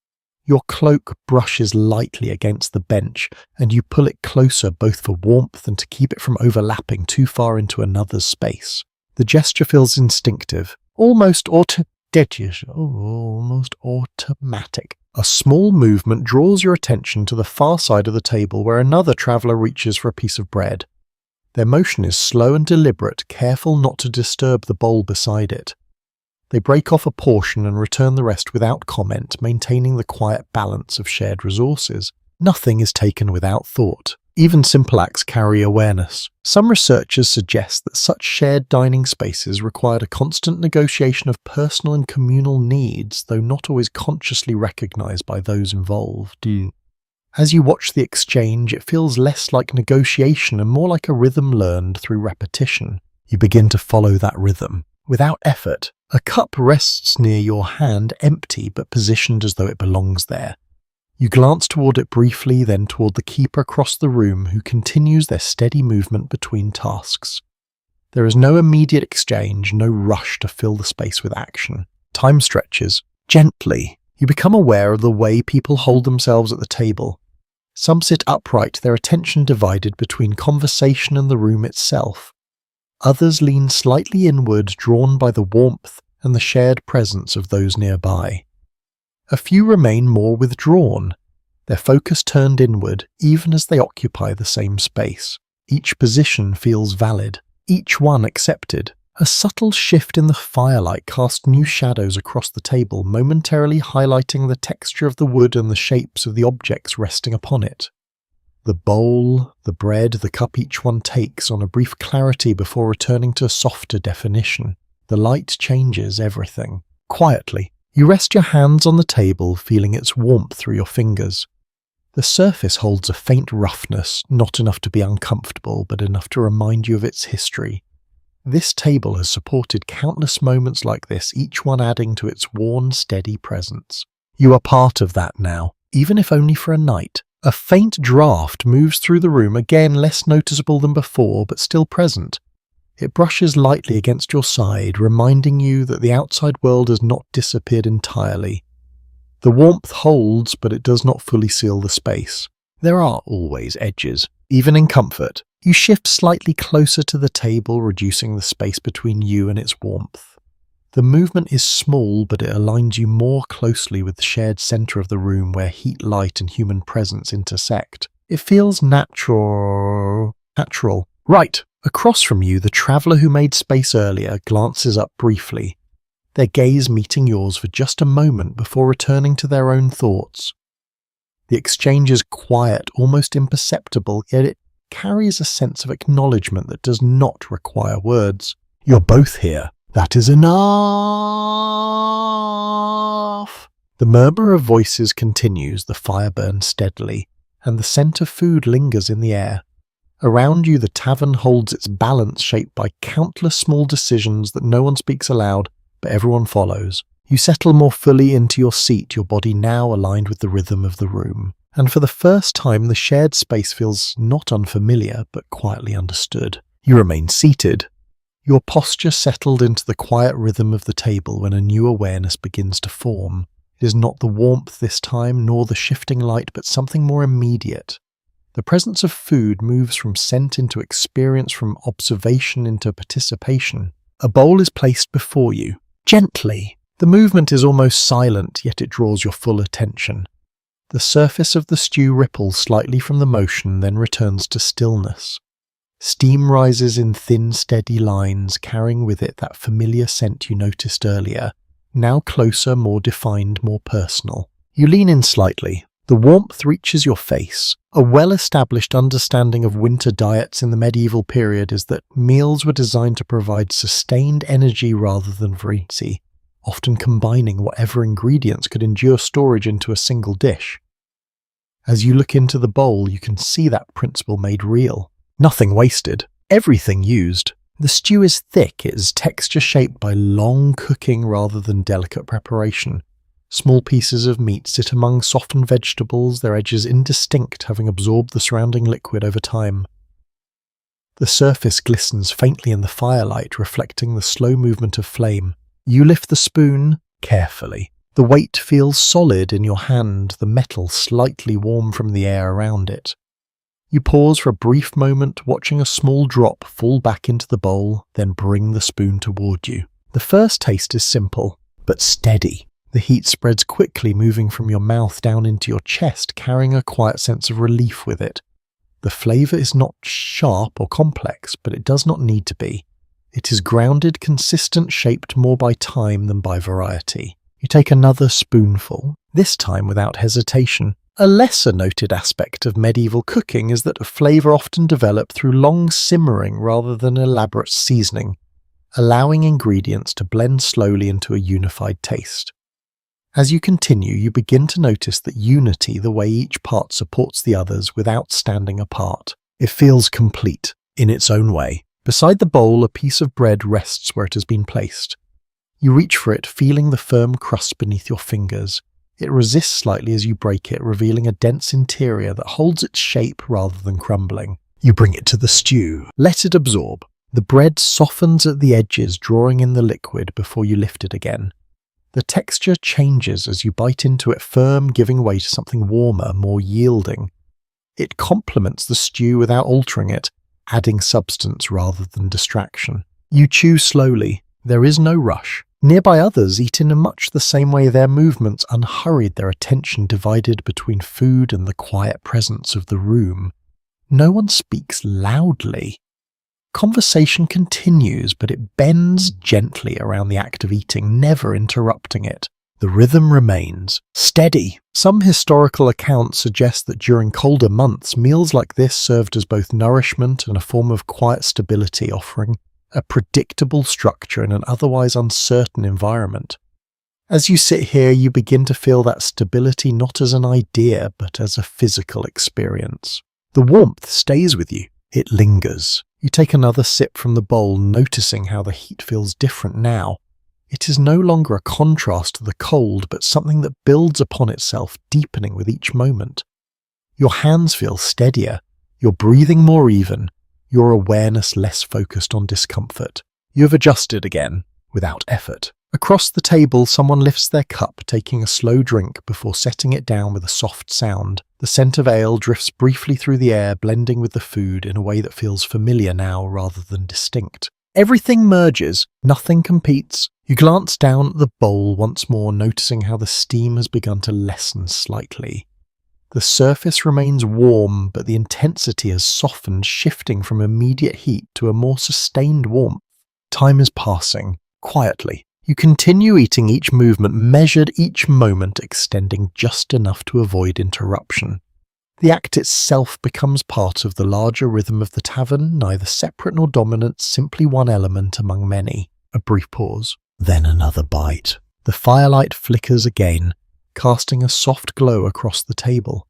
Your cloak brushes lightly against the bench, and you pull it closer both for warmth and to keep it from overlapping too far into another's space. The gesture feels instinctive, almost automatic. A small movement draws your attention to the far side of the table where another traveller reaches for a piece of bread. Their motion is slow and deliberate, careful not to disturb the bowl beside it. They break off a portion and return the rest without comment, maintaining the quiet balance of shared resources. Nothing is taken without thought. Even simple acts carry awareness. Some researchers suggest that such shared dining spaces required a constant negotiation of personal and communal needs, though not always consciously recognized by those involved. As you watch the exchange, it feels less like negotiation and more like a rhythm learned through repetition. You begin to follow that rhythm. Without effort, a cup rests near your hand, empty but positioned as though it belongs there. You glance toward it briefly, then toward the keeper across the room, who continues their steady movement between tasks. There is no immediate exchange, no rush to fill the space with action. Time stretches. Gently, you become aware of the way people hold themselves at the table. Some sit upright, their attention divided between conversation and the room itself. Others lean slightly inward, drawn by the warmth and the shared presence of those nearby. A few remain more withdrawn, their focus turned inward even as they occupy the same space. Each position feels valid, each one accepted. A subtle shift in the firelight casts new shadows across the table, momentarily highlighting the texture of the wood and the shapes of the objects resting upon it. The bowl, the bread, the cup each one takes on a brief clarity before returning to a softer definition. The light changes everything. Quietly, you rest your hands on the table, feeling its warmth through your fingers. The surface holds a faint roughness, not enough to be uncomfortable, but enough to remind you of its history. This table has supported countless moments like this, each one adding to its worn, steady presence. You are part of that now, even if only for a night. A faint draft moves through the room, again less noticeable than before, but still present. It brushes lightly against your side, reminding you that the outside world has not disappeared entirely. The warmth holds, but it does not fully seal the space. There are always edges, even in comfort. You shift slightly closer to the table, reducing the space between you and its warmth. The movement is small, but it aligns you more closely with the shared center of the room where heat, light, and human presence intersect. It feels natural. Right. Across from you, the traveller who made space earlier glances up briefly, their gaze meeting yours for just a moment before returning to their own thoughts. The exchange is quiet, almost imperceptible, yet it carries a sense of acknowledgement that does not require words. You're both here. That is enough. The murmur of voices continues, the fire burns steadily, and the scent of food lingers in the air. Around you, the tavern holds its balance shaped by countless small decisions that no one speaks aloud, but everyone follows. You settle more fully into your seat, your body now aligned with the rhythm of the room. And for the first time, the shared space feels not unfamiliar, but quietly understood. You remain seated, your posture settled into the quiet rhythm of the table when a new awareness begins to form. It is not the warmth this time, nor the shifting light, but something more immediate. The presence of food moves from scent into experience, from observation into participation. A bowl is placed before you. Gently. The movement is almost silent, yet it draws your full attention. The surface of the stew ripples slightly from the motion, then returns to stillness. Steam rises in thin, steady lines, carrying with it that familiar scent you noticed earlier, now closer, more defined, more personal. You lean in slightly. The warmth reaches your face. A well-established understanding of winter diets in the medieval period is that meals were designed to provide sustained energy rather than variety, often combining whatever ingredients could endure storage into a single dish. As you look into the bowl, you can see that principle made real. Nothing wasted, everything used. The stew is thick, its texture shaped by long cooking rather than delicate preparation. Small pieces of meat sit among softened vegetables, their edges indistinct, having absorbed the surrounding liquid over time. The surface glistens faintly in the firelight, reflecting the slow movement of flame. You lift the spoon carefully. The weight feels solid in your hand, the metal slightly warm from the air around it. You pause for a brief moment, watching a small drop fall back into the bowl, then bring the spoon toward you. The first taste is simple, but steady. The heat spreads quickly, moving from your mouth down into your chest, carrying a quiet sense of relief with it. The flavour is not sharp or complex, but it does not need to be. It is grounded, consistent, shaped more by time than by variety. You take another spoonful, this time without hesitation. A lesser noted aspect of medieval cooking is that a flavour often developed through long simmering rather than elaborate seasoning, allowing ingredients to blend slowly into a unified taste. As you continue, you begin to notice that unity, the way each part supports the others without standing apart. It feels complete, in its own way. Beside the bowl, a piece of bread rests where it has been placed. You reach for it, feeling the firm crust beneath your fingers. It resists slightly as you break it, revealing a dense interior that holds its shape rather than crumbling. You bring it to the stew. Let it absorb. The bread softens at the edges, drawing in the liquid before you lift it again. The texture changes as you bite into it, firm, giving way to something warmer, more yielding. It complements the stew without altering it, adding substance rather than distraction. You chew slowly. There is no rush. Nearby others eat in much the same way, their movements unhurried, their attention divided between food and the quiet presence of the room. No one speaks loudly. Conversation continues, but it bends gently around the act of eating, never interrupting it. The rhythm remains steady. Some historical accounts suggest that during colder months, meals like this served as both nourishment and a form of quiet stability, offering a predictable structure in an otherwise uncertain environment. As you sit here, you begin to feel that stability not as an idea, but as a physical experience. The warmth stays with you. It lingers. You take another sip from the bowl, noticing how the heat feels different now. It is no longer a contrast to the cold, but something that builds upon itself, deepening with each moment. Your hands feel steadier, your breathing more even, your awareness less focused on discomfort. You have adjusted again, without effort. Across the table, someone lifts their cup, taking a slow drink before setting it down with a soft sound. The scent of ale drifts briefly through the air, blending with the food in a way that feels familiar now rather than distinct. Everything merges, nothing competes. You glance down at the bowl once more, noticing how the steam has begun to lessen slightly. The surface remains warm, but the intensity has softened, shifting from immediate heat to a more sustained warmth. Time is passing, quietly. You continue eating, each movement measured, each moment extending just enough to avoid interruption. The act itself becomes part of the larger rhythm of the tavern, neither separate nor dominant, simply one element among many. A brief pause, then another bite. The firelight flickers again, casting a soft glow across the table.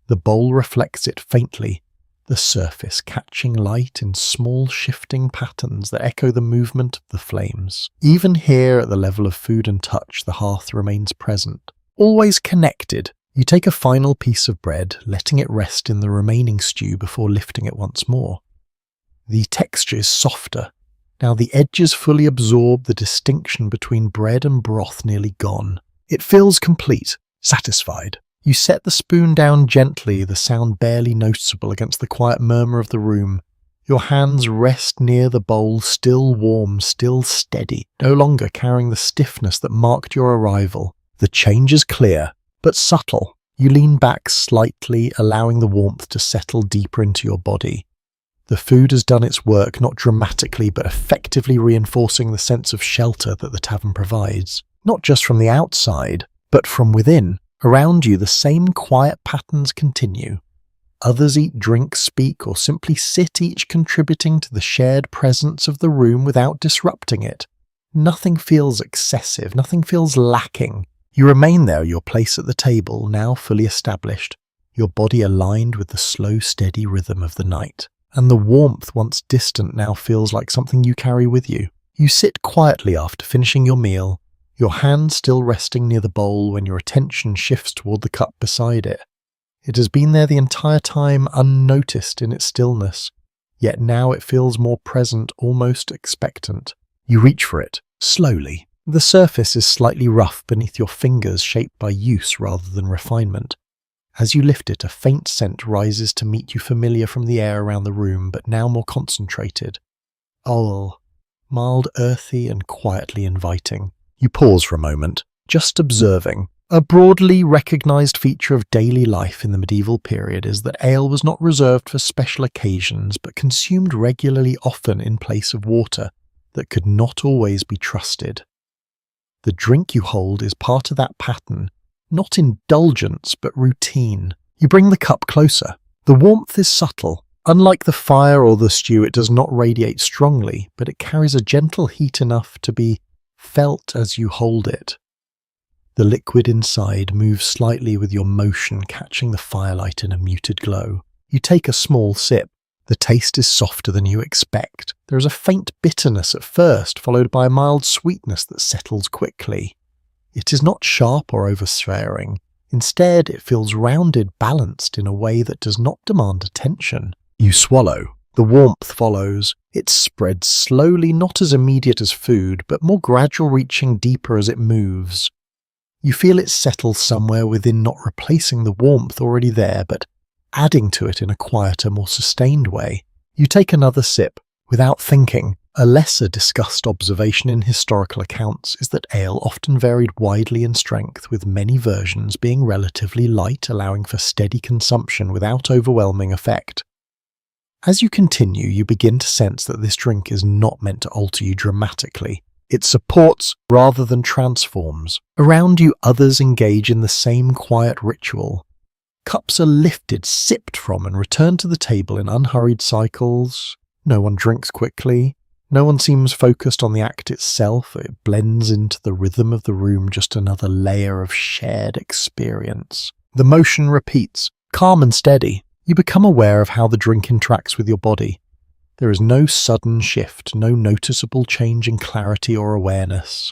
The bowl reflects it faintly, the surface catching light in small shifting patterns that echo the movement of the flames. Even here, at the level of food and touch, the hearth remains present. Always connected, you take a final piece of bread, letting it rest in the remaining stew before lifting it once more. The texture is softer. Now the edges fully absorb, the distinction between bread and broth nearly gone. It feels complete, satisfied. You set the spoon down gently, the sound barely noticeable against the quiet murmur of the room. Your hands rest near the bowl, still warm, still steady, no longer carrying the stiffness that marked your arrival. The change is clear, but subtle. You lean back slightly, allowing the warmth to settle deeper into your body. The food has done its work, not dramatically but effectively reinforcing the sense of shelter that the tavern provides, not just from the outside, but from within. Around you, the same quiet patterns continue. Others eat, drink, speak, or simply sit, each contributing to the shared presence of the room without disrupting it. Nothing feels excessive, nothing feels lacking. You remain there, your place at the table, now fully established, your body aligned with the slow, steady rhythm of the night. And the warmth, once distant, now feels like something you carry with you. You sit quietly after finishing your meal, your hand still resting near the bowl when your attention shifts toward the cup beside it. It has been there the entire time, unnoticed in its stillness, yet now it feels more present, almost expectant. You reach for it, slowly. The surface is slightly rough beneath your fingers, shaped by use rather than refinement. As you lift it, a faint scent rises to meet you, familiar from the air around the room, but now more concentrated. Oil, mild, earthy, and quietly inviting. You pause for a moment, just observing. A broadly recognised feature of daily life in the medieval period is that ale was not reserved for special occasions, but consumed regularly, often in place of water, that could not always be trusted. The drink you hold is part of that pattern, not indulgence, but routine. You bring the cup closer. The warmth is subtle. Unlike the fire or the stew, it does not radiate strongly, but it carries a gentle heat enough to be felt as you hold it. The liquid inside moves slightly with your motion, catching the firelight in a muted glow. You take a small sip. The taste is softer than you expect. There is a faint bitterness at first, followed by a mild sweetness that settles quickly. It is not sharp or overbearing. Instead, it feels rounded, balanced in a way that does not demand attention. You swallow. The warmth follows. It spreads slowly, not as immediate as food, but more gradual, reaching deeper as it moves. You feel it settle somewhere within, not replacing the warmth already there, but adding to it in a quieter, more sustained way. You take another sip, without thinking. A lesser discussed observation in historical accounts is that ale often varied widely in strength, with many versions being relatively light, allowing for steady consumption without overwhelming effect. As you continue, you begin to sense that this drink is not meant to alter you dramatically. It supports rather than transforms. Around you, others engage in the same quiet ritual. Cups are lifted, sipped from, and returned to the table in unhurried cycles. No one drinks quickly. No one seems focused on the act itself. It blends into the rhythm of the room, just another layer of shared experience. The motion repeats, calm and steady. You become aware of how the drink interacts with your body. There is no sudden shift, no noticeable change in clarity or awareness.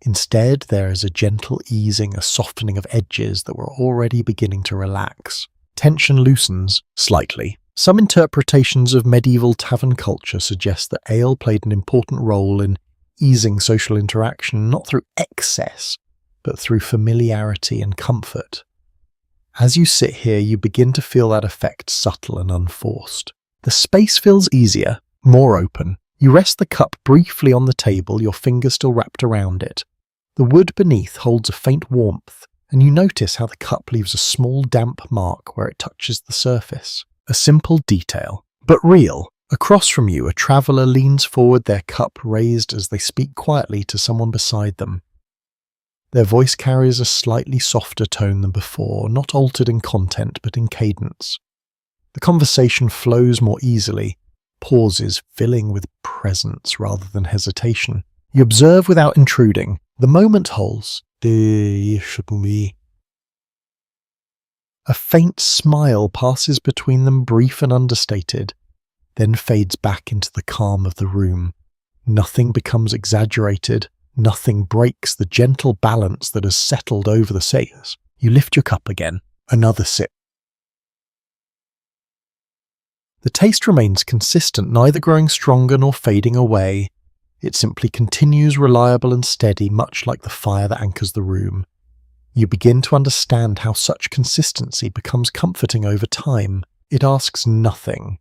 Instead, there is a gentle easing, a softening of edges that were already beginning to relax. Tension loosens, slightly. Some interpretations of medieval tavern culture suggest that ale played an important role in easing social interaction, not through excess, but through familiarity and comfort. As you sit here, you begin to feel that effect, subtle and unforced. The space feels easier, more open. You rest the cup briefly on the table, your fingers still wrapped around it. The wood beneath holds a faint warmth, and you notice how the cup leaves a small damp mark where it touches the surface. A simple detail, but real. Across from you, a traveller leans forward, their cup raised as they speak quietly to someone beside them. Their voice carries a slightly softer tone than before, not altered in content but in cadence. The conversation flows more easily, pauses filling with presence rather than hesitation. You observe without intruding. The moment holds. A faint smile passes between them, brief and understated, then fades back into the calm of the room. Nothing becomes exaggerated. Nothing breaks the gentle balance that has settled over the sails. You lift your cup again. Another sip. The taste remains consistent, neither growing stronger nor fading away. It simply continues, reliable and steady, much like the fire that anchors the room. You begin to understand how such consistency becomes comforting over time. It asks nothing.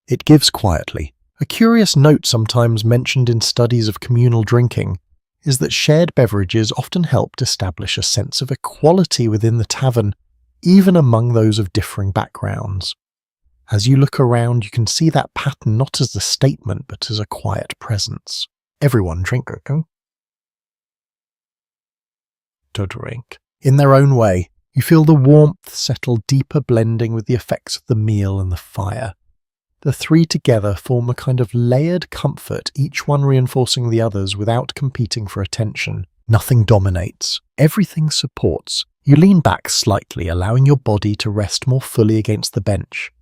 It gives quietly. A curious note sometimes mentioned in studies of communal drinking is that shared beverages often helped establish a sense of equality within the tavern, even among those of differing backgrounds. As you look around, you can see that pattern not as a statement, but as a quiet presence. Everyone drink. To drink. In their own way, you feel the warmth settle deeper, blending with the effects of the meal and the fire. The three together form a kind of layered comfort, each one reinforcing the others without competing for attention. Nothing dominates. Everything supports. You lean back slightly, allowing your body to rest more fully against the bench.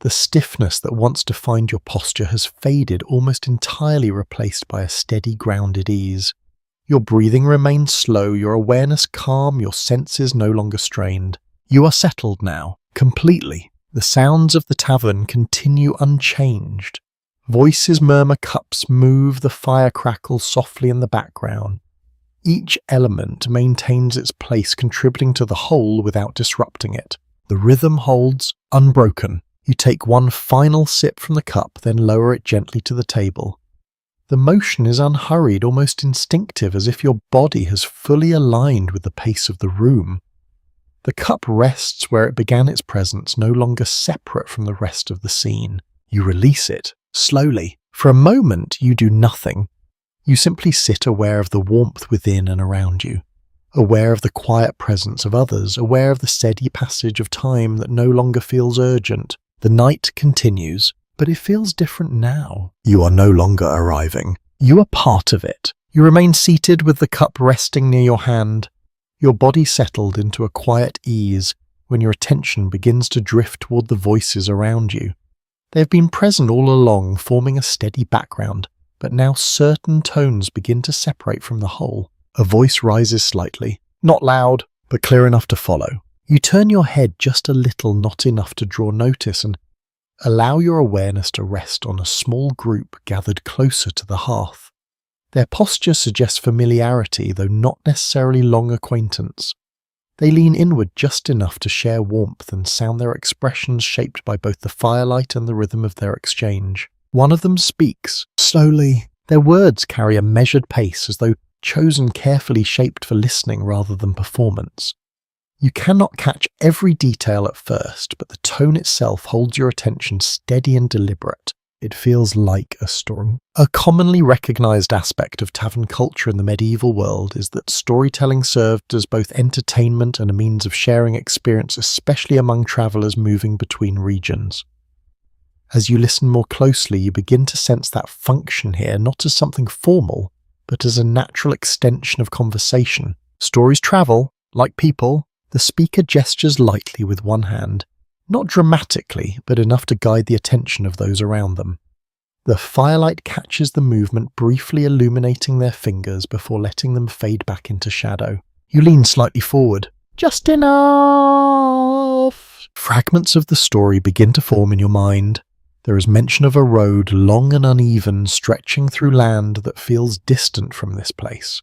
The stiffness that once defined your posture has faded, almost entirely replaced by a steady, grounded ease. Your breathing remains slow, your awareness calm, your senses no longer strained. You are settled now, completely. The sounds of the tavern continue unchanged. Voices murmur, cups move, the fire crackles softly in the background. Each element maintains its place, contributing to the whole without disrupting it. The rhythm holds, unbroken. You take one final sip from the cup, then lower it gently to the table. The motion is unhurried, almost instinctive, as if your body has fully aligned with the pace of the room. The cup rests where it began its presence, no longer separate from the rest of the scene. You release it, slowly. For a moment, you do nothing. You simply sit aware of the warmth within and around you, aware of the quiet presence of others, aware of the steady passage of time that no longer feels urgent. The night continues, but it feels different now. You are no longer arriving. You are part of it. You remain seated with the cup resting near your hand, your body settled into a quiet ease when your attention begins to drift toward the voices around you. They have been present all along, forming a steady background, but now certain tones begin to separate from the whole. A voice rises slightly, not loud, but clear enough to follow. You turn your head just a little, not enough to draw notice, and allow your awareness to rest on a small group gathered closer to the hearth. Their posture suggests familiarity, though not necessarily long acquaintance. They lean inward just enough to share warmth and sound their expressions shaped by both the firelight and the rhythm of their exchange. One of them speaks, slowly. Their words carry a measured pace, as though chosen carefully shaped for listening rather than performance. You cannot catch every detail at first, but the tone itself holds your attention steady and deliberate. It feels like a story. A commonly recognized aspect of tavern culture in the medieval world is that storytelling served as both entertainment and a means of sharing experience, especially among travelers moving between regions. As you listen more closely, you begin to sense that function here, not as something formal, but as a natural extension of conversation. Stories travel, like people. The speaker gestures lightly with one hand, not dramatically, but enough to guide the attention of those around them. The firelight catches the movement, briefly illuminating their fingers before letting them fade back into shadow. You lean slightly forward. Just enough! Fragments of the story begin to form in your mind. There is mention of a road, long and uneven, stretching through land that feels distant from this place.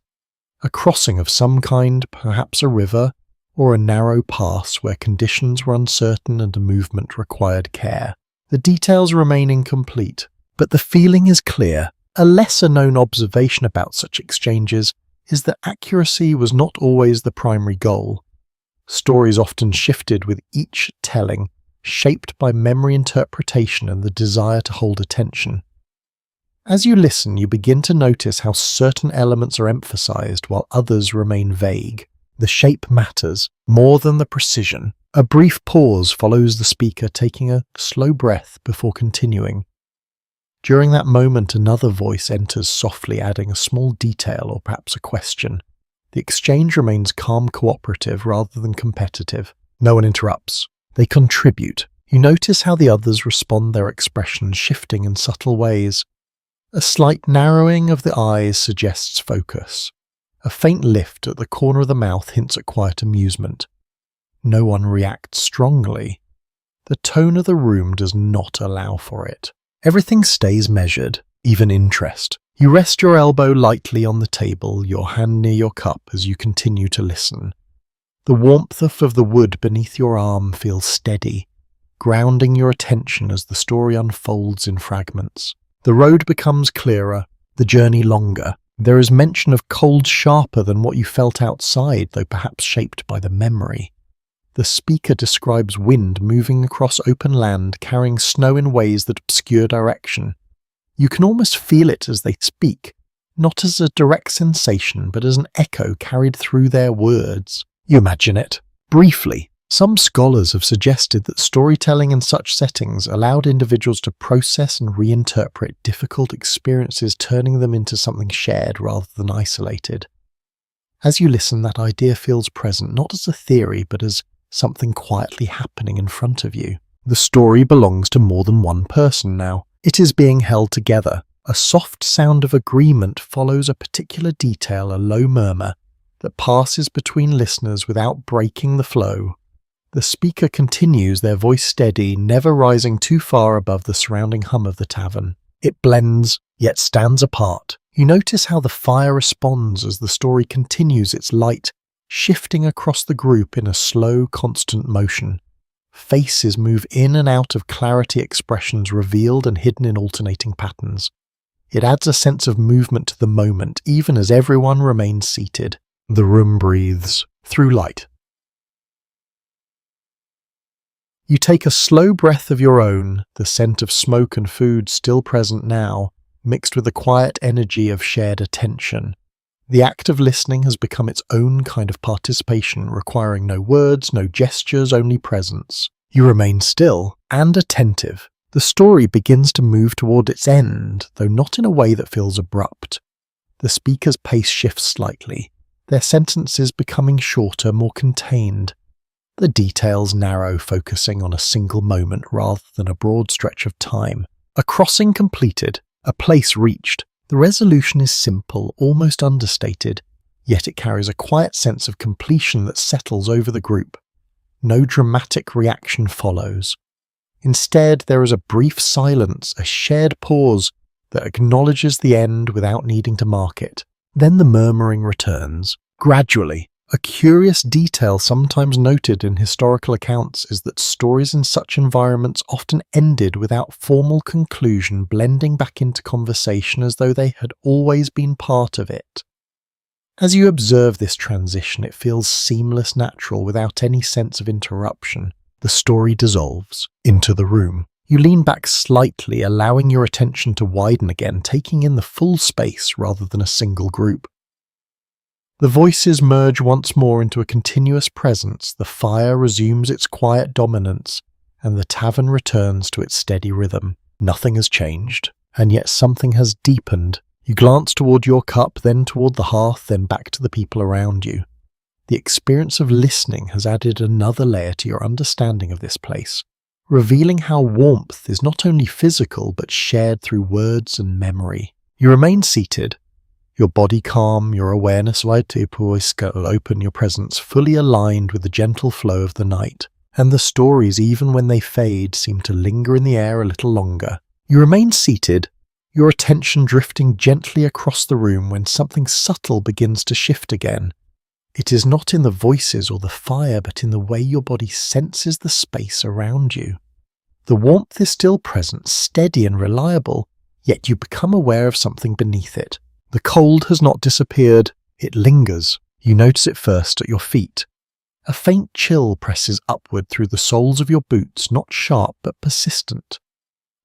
A crossing of some kind, perhaps a river, or a narrow pass where conditions were uncertain and a movement required care. The details remain incomplete, but the feeling is clear. A lesser-known observation about such exchanges is that accuracy was not always the primary goal. Stories often shifted with each telling, shaped by memory interpretation and the desire to hold attention. As you listen, you begin to notice how certain elements are emphasized while others remain vague. The shape matters, more than the precision. A brief pause follows the speaker, taking a slow breath before continuing. During that moment, another voice enters softly, adding a small detail or perhaps a question. The exchange remains calm, cooperative, rather than competitive. No one interrupts. They contribute. You notice how the others respond, their expressions shifting in subtle ways. A slight narrowing of the eyes suggests focus. A faint lift at the corner of the mouth hints at quiet amusement. No one reacts strongly. The tone of the room does not allow for it. Everything stays measured, even interest. You rest your elbow lightly on the table, your hand near your cup as you continue to listen. The warmth of the wood beneath your arm feels steady, grounding your attention as the story unfolds in fragments. The road becomes clearer, the journey longer. There is mention of cold sharper than what you felt outside, though perhaps shaped by the memory. The speaker describes wind moving across open land, carrying snow in ways that obscure direction. You can almost feel it as they speak, not as a direct sensation, but as an echo carried through their words. You imagine it. Briefly, some scholars have suggested that storytelling in such settings allowed individuals to process and reinterpret difficult experiences, turning them into something shared rather than isolated. As you listen, that idea feels present, not as a theory, but as something quietly happening in front of you. The story belongs to more than one person now. It is being held together. A soft sound of agreement follows a particular detail, a low murmur, that passes between listeners without breaking the flow. The speaker continues, their voice steady, never rising too far above the surrounding hum of the tavern. It blends, yet stands apart. You notice how the fire responds as the story continues, its light shifting across the group in a slow, constant motion. Faces move in and out of clarity, expressions revealed and hidden in alternating patterns. It adds a sense of movement to the moment, even as everyone remains seated. The room breathes through light. You take a slow breath of your own, the scent of smoke and food still present now, mixed with the quiet energy of shared attention. The act of listening has become its own kind of participation, requiring no words, no gestures, only presence. You remain still and attentive. The story begins to move toward its end, though not in a way that feels abrupt. The speaker's pace shifts slightly, their sentences becoming shorter, more contained. The details narrow, focusing on a single moment rather than a broad stretch of time. A crossing completed, a place reached. The resolution is simple, almost understated, yet it carries a quiet sense of completion that settles over the group. No dramatic reaction follows. Instead, there is a brief silence, a shared pause that acknowledges the end without needing to mark it. Then the murmuring returns. Gradually, a curious detail sometimes noted in historical accounts is that stories in such environments often ended without formal conclusion, blending back into conversation as though they had always been part of it. As you observe this transition, it feels seamless, natural, without any sense of interruption. The story dissolves into the room. You lean back slightly, allowing your attention to widen again, taking in the full space rather than a single group. The voices merge once more into a continuous presence, the fire resumes its quiet dominance, and the tavern returns to its steady rhythm. Nothing has changed, and yet something has deepened. You glance toward your cup, then toward the hearth, then back to the people around you. The experience of listening has added another layer to your understanding of this place, revealing how warmth is not only physical but shared through words and memory. You remain seated, your body calm, your awareness wide open, your presence fully aligned with the gentle flow of the night, and the stories, even when they fade, seem to linger in the air a little longer. You remain seated, your attention drifting gently across the room when something subtle begins to shift again. It is not in the voices or the fire, but in the way your body senses the space around you. The warmth is still present, steady and reliable, yet you become aware of something beneath it. The cold has not disappeared, it lingers. You notice it first at your feet. A faint chill presses upward through the soles of your boots, not sharp but persistent.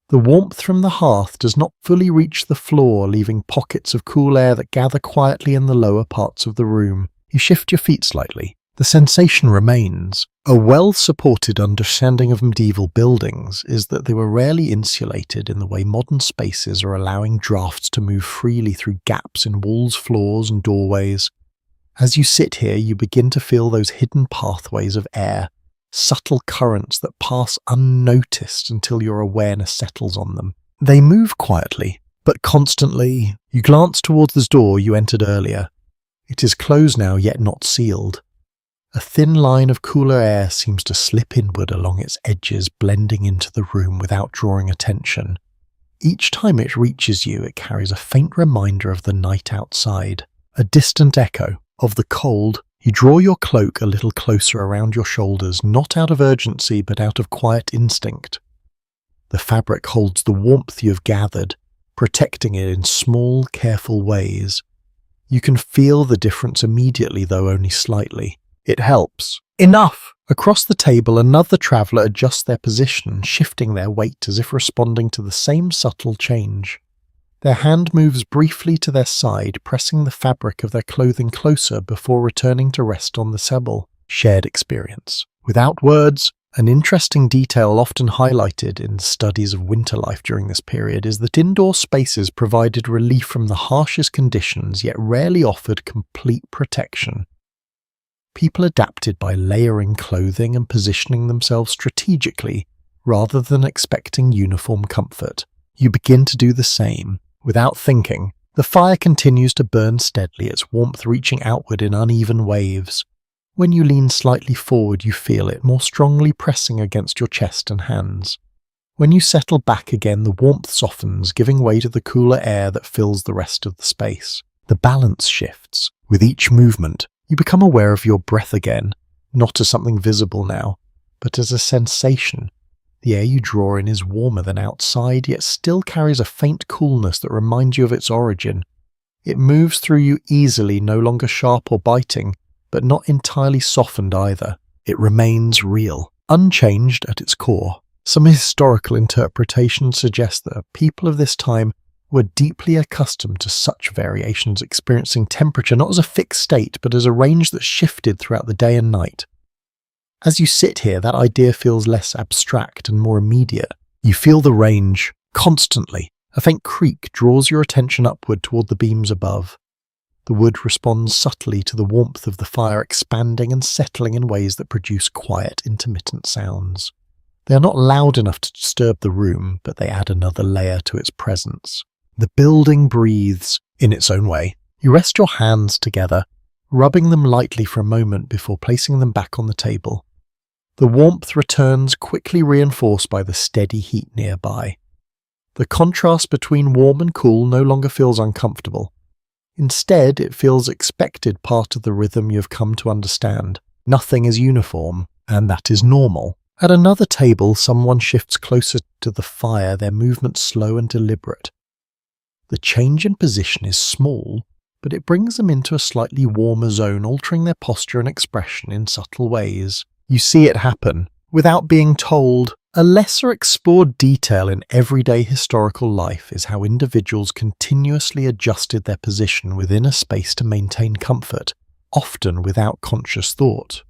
The warmth from the hearth does not fully reach the floor, leaving pockets of cool air that gather quietly in the lower parts of the room. You shift your feet slightly. The sensation remains. A well-supported understanding of medieval buildings is that they were rarely insulated in the way modern spaces are, allowing drafts to move freely through gaps in walls, floors, and doorways. As you sit here, you begin to feel those hidden pathways of air, subtle currents that pass unnoticed until your awareness settles on them. They move quietly, but constantly. You glance towards the door you entered earlier. It is closed now, yet not sealed. A thin line of cooler air seems to slip inward along its edges, blending into the room without drawing attention. Each time it reaches you, it carries a faint reminder of the night outside, a distant echo of the cold. You draw your cloak a little closer around your shoulders, not out of urgency, but out of quiet instinct. The fabric holds the warmth you have gathered, protecting it in small, careful ways. You can feel the difference immediately, though only slightly. It helps. Enough! Across the table, another traveller adjusts their position, shifting their weight as if responding to the same subtle change. Their hand moves briefly to their side, pressing the fabric of their clothing closer before returning to rest on the table. Shared experience. Without words, an interesting detail often highlighted in studies of winter life during this period is that indoor spaces provided relief from the harshest conditions yet rarely offered complete protection. People adapted by layering clothing and positioning themselves strategically rather than expecting uniform comfort. You begin to do the same. Without thinking, the fire continues to burn steadily, its warmth reaching outward in uneven waves. When you lean slightly forward, you feel it more strongly pressing against your chest and hands. When you settle back again, the warmth softens, giving way to the cooler air that fills the rest of the space. The balance shifts. With each movement, you become aware of your breath again, not as something visible now, but as a sensation. The air you draw in is warmer than outside, yet still carries a faint coolness that reminds you of its origin. It moves through you easily, no longer sharp or biting, but not entirely softened either. It remains real, unchanged at its core. Some historical interpretations suggest that people of this time were deeply accustomed to such variations, experiencing temperature not as a fixed state, but as a range that shifted throughout the day and night. As you sit here, that idea feels less abstract and more immediate. You feel the range, constantly. A faint creak draws your attention upward toward the beams above. The wood responds subtly to the warmth of the fire, expanding and settling in ways that produce quiet, intermittent sounds. They are not loud enough to disturb the room, but they add another layer to its presence. The building breathes in its own way. You rest your hands together, rubbing them lightly for a moment before placing them back on the table. The warmth returns, quickly reinforced by the steady heat nearby. The contrast between warm and cool no longer feels uncomfortable. Instead, it feels expected, part of the rhythm you have come to understand. Nothing is uniform, and that is normal. At another table, someone shifts closer to the fire, their movement slow and deliberate. The change in position is small, but it brings them into a slightly warmer zone, altering their posture and expression in subtle ways. You see it happen, without being told. A lesser explored detail in everyday historical life is how individuals continuously adjusted their position within a space to maintain comfort, often without conscious thought.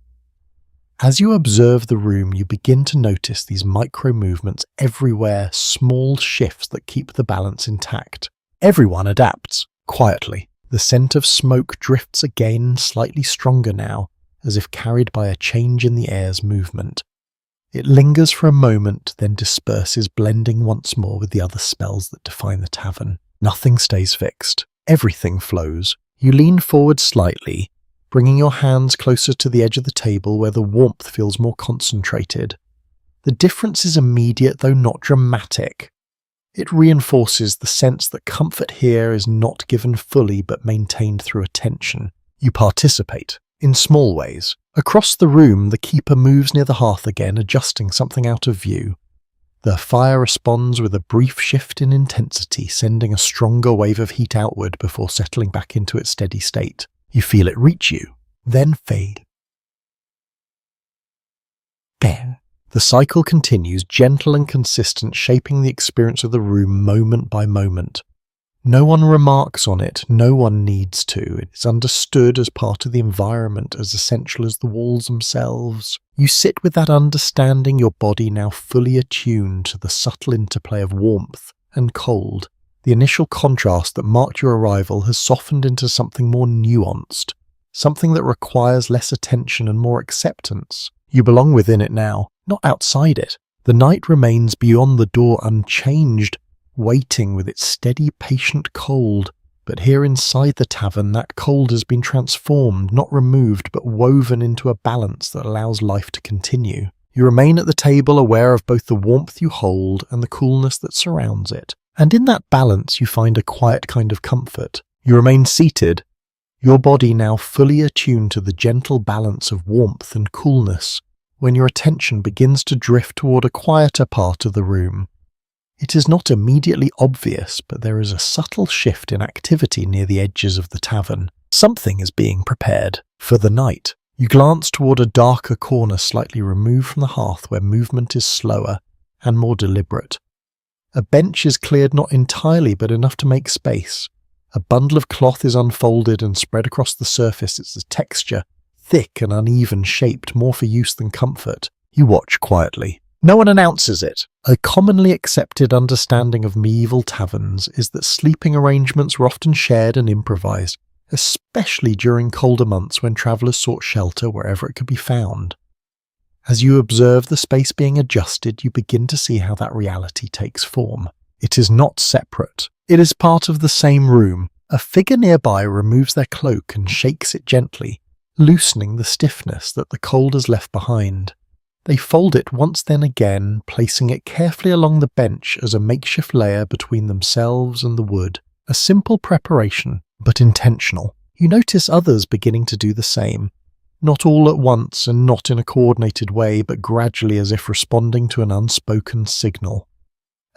As you observe the room, you begin to notice these micro-movements everywhere, small shifts that keep the balance intact. Everyone adapts, quietly. The scent of smoke drifts again, slightly stronger now, as if carried by a change in the air's movement. It lingers for a moment, then disperses, blending once more with the other spells that define the tavern. Nothing stays fixed. Everything flows. You lean forward slightly, bringing your hands closer to the edge of the table where the warmth feels more concentrated. The difference is immediate, though not dramatic. It reinforces the sense that comfort here is not given fully but maintained through attention. You participate, in small ways. Across the room, the keeper moves near the hearth again, adjusting something out of view. The fire responds with a brief shift in intensity, sending a stronger wave of heat outward before settling back into its steady state. You feel it reach you, then fade. There. The cycle continues, gentle and consistent, shaping the experience of the room moment by moment. No one remarks on it, no one needs to. It is understood as part of the environment, as essential as the walls themselves. You sit with that understanding, your body now fully attuned to the subtle interplay of warmth and cold. The initial contrast that marked your arrival has softened into something more nuanced, something that requires less attention and more acceptance. You belong within it now, not outside it. The night remains beyond the door unchanged, waiting with its steady, patient cold. But here inside the tavern, that cold has been transformed, not removed, but woven into a balance that allows life to continue. You remain at the table, aware of both the warmth you hold and the coolness that surrounds it. And in that balance, you find a quiet kind of comfort. You remain seated, your body now fully attuned to the gentle balance of warmth and coolness, when your attention begins to drift toward a quieter part of the room. It is not immediately obvious, but there is a subtle shift in activity near the edges of the tavern. Something is being prepared for the night. You glance toward a darker corner slightly removed from the hearth where movement is slower and more deliberate. A bench is cleared not entirely but enough to make space. A bundle of cloth is unfolded and spread across the surface, its texture thick and uneven, shaped more for use than comfort. You watch quietly. No one announces it. A commonly accepted understanding of medieval taverns is that sleeping arrangements were often shared and improvised, especially during colder months when travellers sought shelter wherever it could be found. As you observe the space being adjusted, you begin to see how that reality takes form. It is not separate. It is part of the same room. A figure nearby removes their cloak and shakes it gently, loosening the stiffness that the cold has left behind. They fold it once then again, placing it carefully along the bench as a makeshift layer between themselves and the wood. A simple preparation, but intentional. You notice others beginning to do the same. Not all at once and not in a coordinated way, but gradually as if responding to an unspoken signal.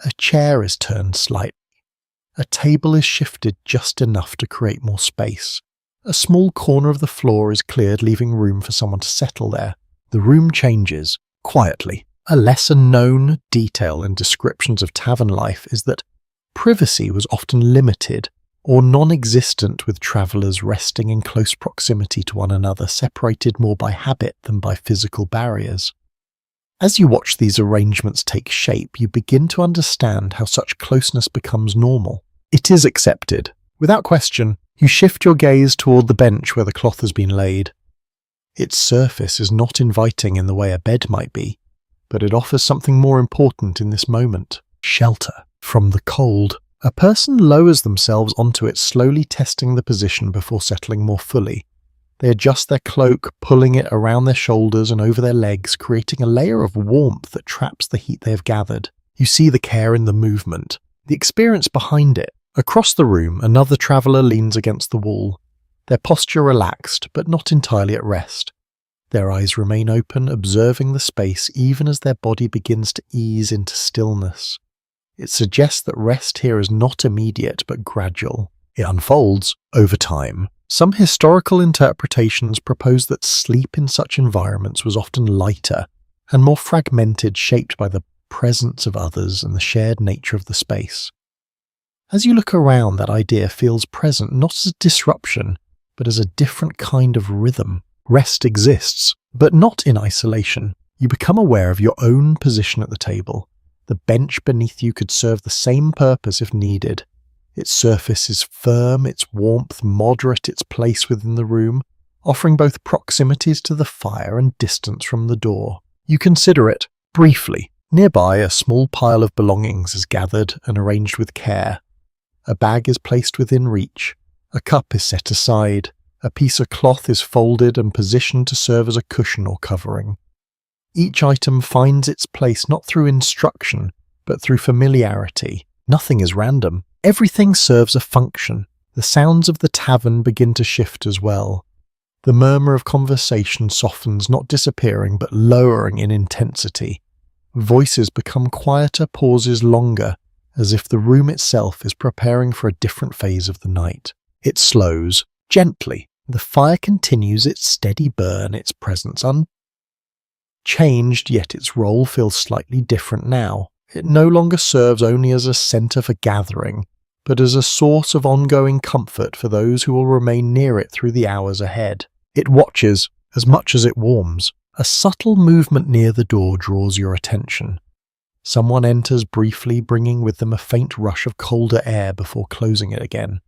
A chair is turned slightly. A table is shifted just enough to create more space. A small corner of the floor is cleared, leaving room for someone to settle there. The room changes, quietly. A lesser-known detail in descriptions of tavern life is that privacy was often limited or non-existent, with travellers resting in close proximity to one another, separated more by habit than by physical barriers. As you watch these arrangements take shape, you begin to understand how such closeness becomes normal. It is accepted. Without question, you shift your gaze toward the bench where the cloth has been laid. Its surface is not inviting in the way a bed might be, but it offers something more important in this moment: shelter from the cold. A person lowers themselves onto it, slowly testing the position before settling more fully. They adjust their cloak, pulling it around their shoulders and over their legs, creating a layer of warmth that traps the heat they have gathered. You see the care in the movement, the experience behind it. Across the room, another traveller leans against the wall, their posture relaxed, but not entirely at rest. Their eyes remain open, observing the space even as their body begins to ease into stillness. It suggests that rest here is not immediate but gradual. It unfolds over time. Some historical interpretations propose that sleep in such environments was often lighter and more fragmented, shaped by the presence of others and the shared nature of the space. As you look around, that idea feels present not as a disruption, but as a different kind of rhythm. Rest exists, but not in isolation. You become aware of your own position at the table. The bench beneath you could serve the same purpose if needed. Its surface is firm, its warmth moderate, its place within the room, offering both proximities to the fire and distance from the door. You consider it briefly. Nearby, a small pile of belongings is gathered and arranged with care. A bag is placed within reach. A cup is set aside. A piece of cloth is folded and positioned to serve as a cushion or covering. Each item finds its place not through instruction, but through familiarity. Nothing is random. Everything serves a function. The sounds of the tavern begin to shift as well. The murmur of conversation softens, not disappearing, but lowering in intensity. Voices become quieter, pauses longer, as if the room itself is preparing for a different phase of the night. It slows, gently. The fire continues its steady burn, its presence unchanged, yet its role feels slightly different now. It no longer serves only as a centre for gathering, but as a source of ongoing comfort for those who will remain near it through the hours ahead. It watches as much as it warms. A subtle movement near the door draws your attention. Someone enters briefly, bringing with them a faint rush of colder air before closing it again.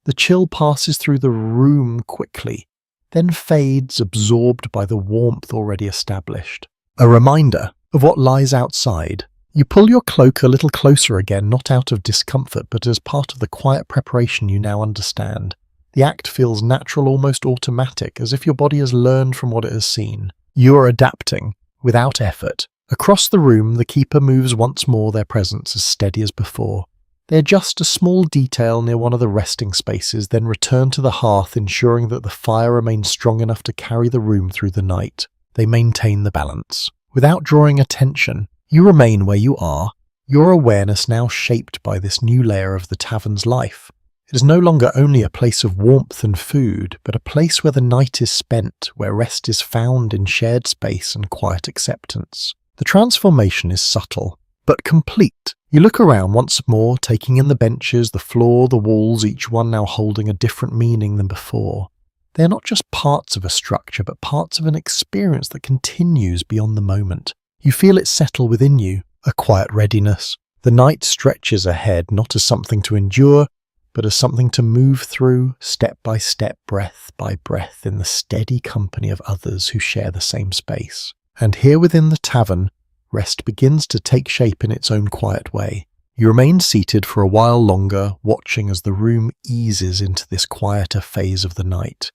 The chill passes through the room quickly, then fades, absorbed by the warmth already established. A reminder of what lies outside. You pull your cloak a little closer again, not out of discomfort, but as part of the quiet preparation you now understand. The act feels natural, almost automatic, as if your body has learned from what it has seen. You are adapting, without effort. Across the room, the keeper moves once more, their presence as steady as before. They adjust a small detail near one of the resting spaces, then return to the hearth, ensuring that the fire remains strong enough to carry the room through the night. They maintain the balance. Without drawing attention, you remain where you are, your awareness now shaped by this new layer of the tavern's life. It is no longer only a place of warmth and food, but a place where the night is spent, where rest is found in shared space and quiet acceptance. The transformation is subtle, but complete. You look around once more, taking in the benches, the floor, the walls, each one now holding a different meaning than before. They are not just parts of a structure, but parts of an experience that continues beyond the moment. You feel it settle within you, a quiet readiness. The night stretches ahead, not as something to endure, but as something to move through, step by step, breath by breath, in the steady company of others who share the same space. And here within the tavern, rest begins to take shape in its own quiet way. You remain seated for a while longer, watching as the room eases into this quieter phase of the night.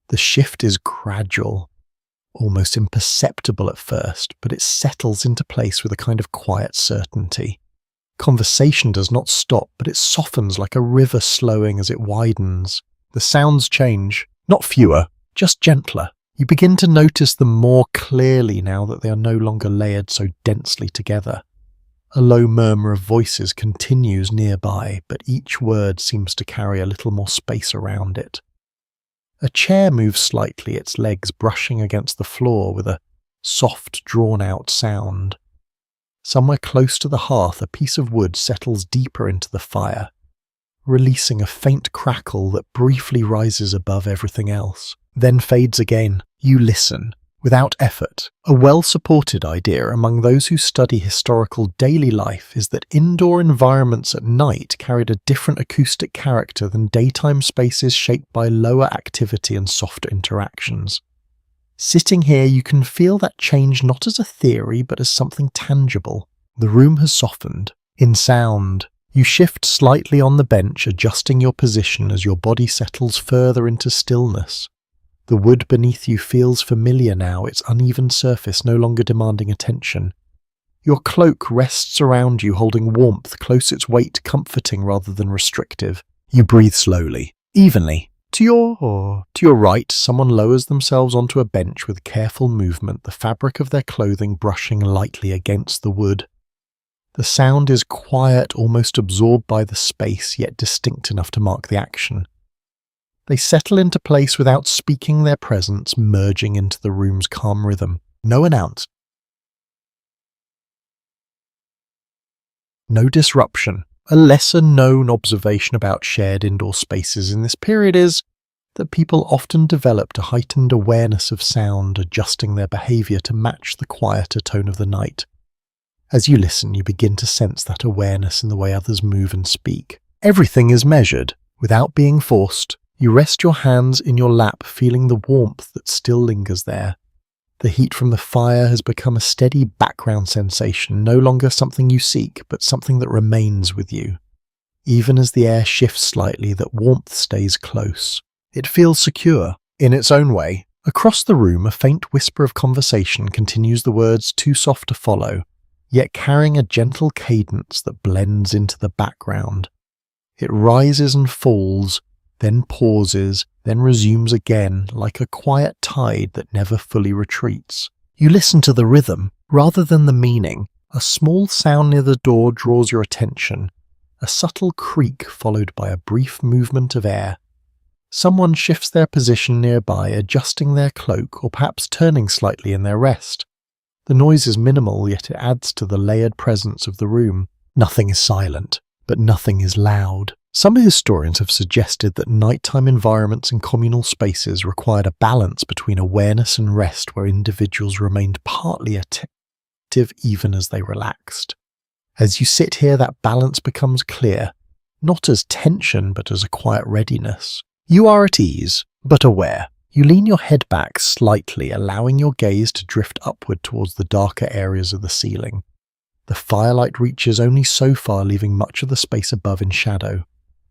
The shift is gradual, almost imperceptible at first, but it settles into place with a kind of quiet certainty. Conversation does not stop, but it softens like a river slowing as it widens. The sounds change, not fewer, just gentler. You begin to notice them more clearly now that they are no longer layered so densely together. A low murmur of voices continues nearby, but each word seems to carry a little more space around it. A chair moves slightly, its legs brushing against the floor with a soft, drawn-out sound. Somewhere close to the hearth, a piece of wood settles deeper into the fire, releasing a faint crackle that briefly rises above everything else, then fades again. You listen, without effort. A well-supported idea among those who study historical daily life is that indoor environments at night carried a different acoustic character than daytime spaces shaped by lower activity and softer interactions. Sitting here, you can feel that change not as a theory, but as something tangible. The room has softened. In sound, you shift slightly on the bench, adjusting your position as your body settles further into stillness. The wood beneath you feels familiar now, its uneven surface no longer demanding attention. Your cloak rests around you, holding warmth, close its weight comforting rather than restrictive. You breathe slowly, evenly. To your right, someone lowers themselves onto a bench with careful movement, the fabric of their clothing brushing lightly against the wood. The sound is quiet, almost absorbed by the space, yet distinct enough to mark the action. They settle into place without speaking their presence, merging into the room's calm rhythm. No announcement. No disruption. A lesser-known observation about shared indoor spaces in this period is that people often developed a heightened awareness of sound, adjusting their behavior to match the quieter tone of the night. As you listen, you begin to sense that awareness in the way others move and speak. Everything is measured, without being forced. You rest your hands in your lap, feeling the warmth that still lingers there. The heat from the fire has become a steady background sensation, no longer something you seek, but something that remains with you. Even as the air shifts slightly, that warmth stays close. It feels secure, in its own way. Across the room, a faint whisper of conversation continues the words too soft to follow, yet carrying a gentle cadence that blends into the background. It rises and falls, then pauses, then resumes again, like a quiet tide that never fully retreats. You listen to the rhythm, rather than the meaning. A small sound near the door draws your attention, a subtle creak followed by a brief movement of air. Someone shifts their position nearby, adjusting their cloak or perhaps turning slightly in their rest. The noise is minimal, yet it adds to the layered presence of the room. Nothing is silent, but nothing is loud. Some historians have suggested that nighttime environments and communal spaces required a balance between awareness and rest, where individuals remained partly attentive even as they relaxed. As you sit here, that balance becomes clear, not as tension but as a quiet readiness. You are at ease, but aware. You lean your head back slightly, allowing your gaze to drift upward towards the darker areas of the ceiling. The firelight reaches only so far, leaving much of the space above in shadow.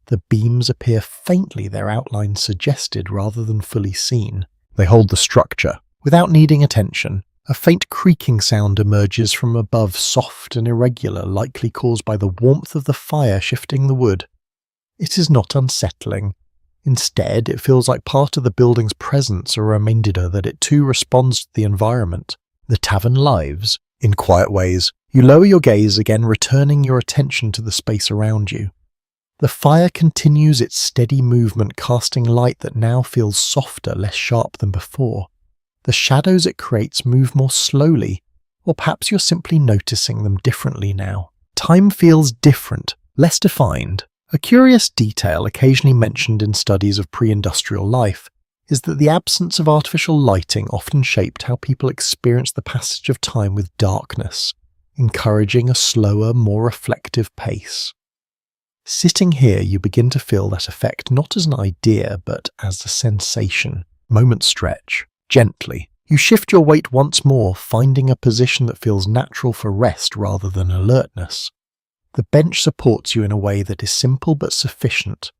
The beams appear faintly, their outlines suggested rather than fully seen. They hold the structure, without needing attention. A faint creaking sound emerges from above, soft and irregular, likely caused by the warmth of the fire shifting the wood. It is not unsettling. Instead, it feels like part of the building's presence, a reminder that it too responds to the environment. The tavern lives, in quiet ways. You lower your gaze again, returning your attention to the space around you. The fire continues its steady movement, casting light that now feels softer, less sharp than before. The shadows it creates move more slowly, or perhaps you're simply noticing them differently now. Time feels different, less defined. A curious detail occasionally mentioned in studies of pre-industrial life is that the absence of artificial lighting often shaped how people experienced the passage of time with darkness, encouraging a slower, more reflective pace. Sitting here, you begin to feel that effect not as an idea, but as a sensation. Moments stretch, gently. You shift your weight once more, finding a position that feels natural for rest rather than alertness. The bench supports you in a way that is simple but sufficient.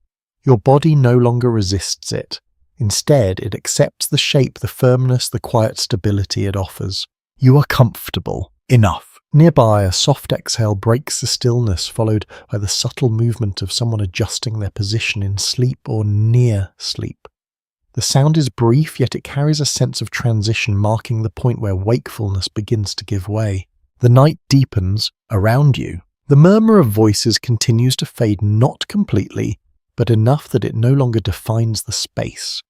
Your body no longer resists it. Instead, it accepts the shape, the firmness, the quiet stability it offers. You are comfortable. Enough. Nearby, a soft exhale breaks the stillness, followed by the subtle movement of someone adjusting their position in sleep or near sleep. The sound is brief, yet it carries a sense of transition, marking the point where wakefulness begins to give way. The night deepens around you. The murmur of voices continues to fade, not completely, but enough that it no longer defines the space.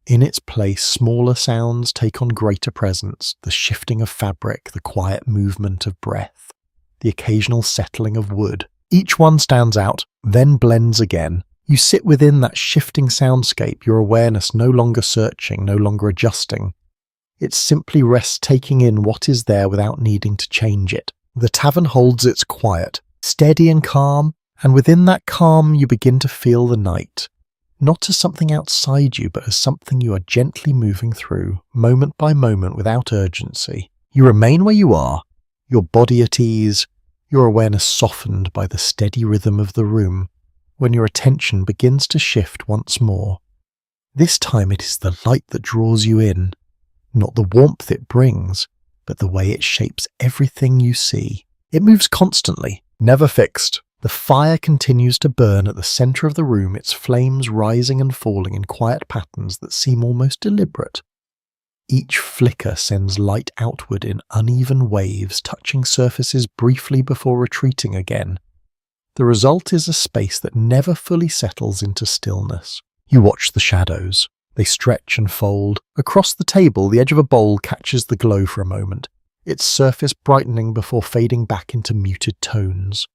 In its place, smaller sounds take on greater presence, the shifting of fabric, the quiet movement of breath, the occasional settling of wood. Each one stands out, then blends again. You sit within that shifting soundscape, your awareness no longer searching, no longer adjusting. It simply rests, taking in what is there without needing to change it. The tavern holds its quiet, steady and calm, and within that calm you begin to feel the night. Not as something outside you, but as something you are gently moving through, moment by moment without urgency. You remain where you are, your body at ease, your awareness softened by the steady rhythm of the room, when your attention begins to shift once more. This time it is the light that draws you in, not the warmth it brings, but the way it shapes everything you see. It moves constantly, never fixed. The fire continues to burn at the center of the room, its flames rising and falling in quiet patterns that seem almost deliberate. Each flicker sends light outward in uneven waves, touching surfaces briefly before retreating again. The result is a space that never fully settles into stillness. You watch the shadows. They stretch and fold. Across the table, the edge of a bowl catches the glow for a moment, its surface brightening before fading back into muted tones.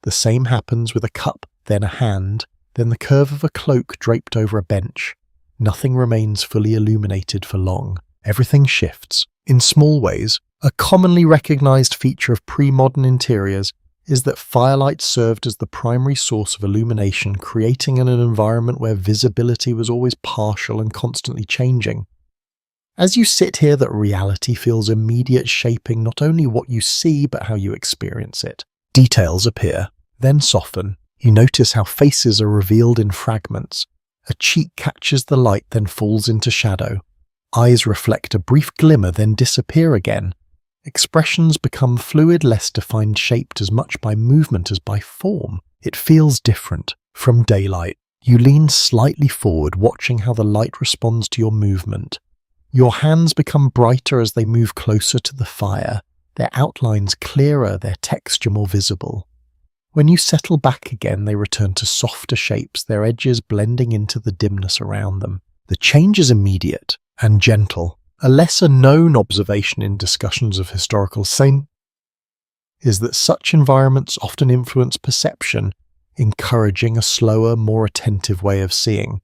The same happens with a cup, then a hand, then the curve of a cloak draped over a bench. Nothing remains fully illuminated for long. Everything shifts. In small ways, a commonly recognized feature of pre-modern interiors is that firelight served as the primary source of illumination, creating an environment where visibility was always partial and constantly changing. As you sit here, that reality feels immediate, shaping not only what you see but how you experience it. Details appear, then soften. You notice how faces are revealed in fragments. A cheek catches the light, then falls into shadow. Eyes reflect a brief glimmer, then disappear again. Expressions become fluid, less defined, shaped as much by movement as by form. It feels different from daylight. You lean slightly forward, watching how the light responds to your movement. Your hands become brighter as they move closer to the fire, their outlines clearer, their texture more visible. When you settle back again, they return to softer shapes, their edges blending into the dimness around them. The change is immediate and gentle. A lesser-known observation in discussions of historical scene is that such environments often influence perception, encouraging a slower, more attentive way of seeing.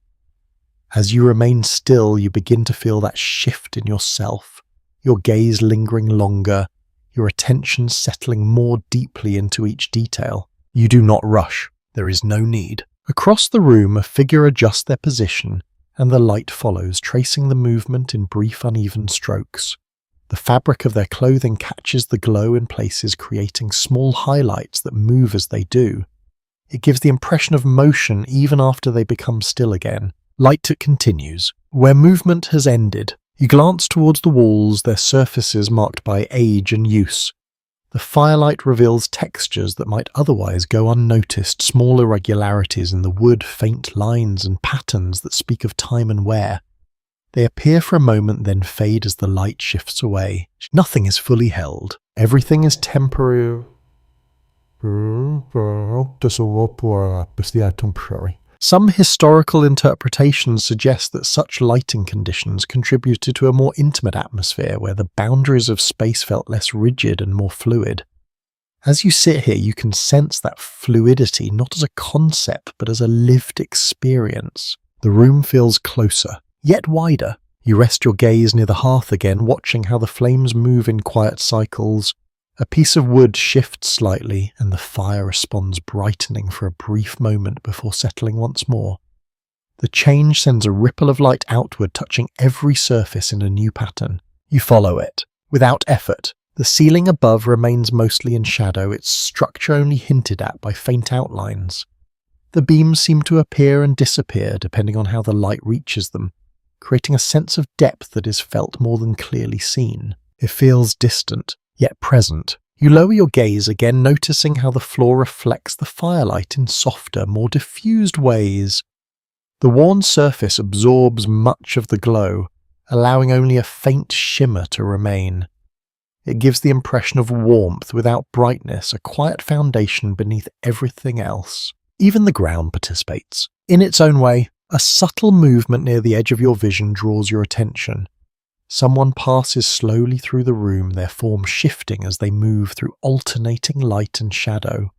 As you remain still, you begin to feel that shift in yourself, your gaze lingering longer, your attention settling more deeply into each detail. You do not rush. There is no need. Across the room, a figure adjusts their position, and the light follows, tracing the movement in brief, uneven strokes. The fabric of their clothing catches the glow in places, creating small highlights that move as they do. It gives the impression of motion even after they become still again. Light continues. Where movement has ended, you glance towards the walls, their surfaces marked by age and use. The firelight reveals textures that might otherwise go unnoticed, small irregularities in the wood, faint lines and patterns that speak of time and wear. They appear for a moment, then fade as the light shifts away. Nothing is fully held. Everything is temporary. Some historical interpretations suggest that such lighting conditions contributed to a more intimate atmosphere where the boundaries of space felt less rigid and more fluid. As you sit here, you can sense that fluidity not as a concept but as a lived experience. The room feels closer, yet wider. You rest your gaze near the hearth again, watching how the flames move in quiet cycles. A piece of wood shifts slightly, and the fire responds, brightening for a brief moment before settling once more. The change sends a ripple of light outward, touching every surface in a new pattern. You follow it, without effort. The ceiling above remains mostly in shadow, its structure only hinted at by faint outlines. The beams seem to appear and disappear depending on how the light reaches them, creating a sense of depth that is felt more than clearly seen. It feels distant, yet present. You lower your gaze again, noticing how the floor reflects the firelight in softer, more diffused ways. The worn surface absorbs much of the glow, allowing only a faint shimmer to remain. It gives the impression of warmth without brightness, a quiet foundation beneath everything else. Even the ground participates. In its own way, a subtle movement near the edge of your vision draws your attention. Someone passes slowly through the room, their form shifting as they move through alternating light and shadow.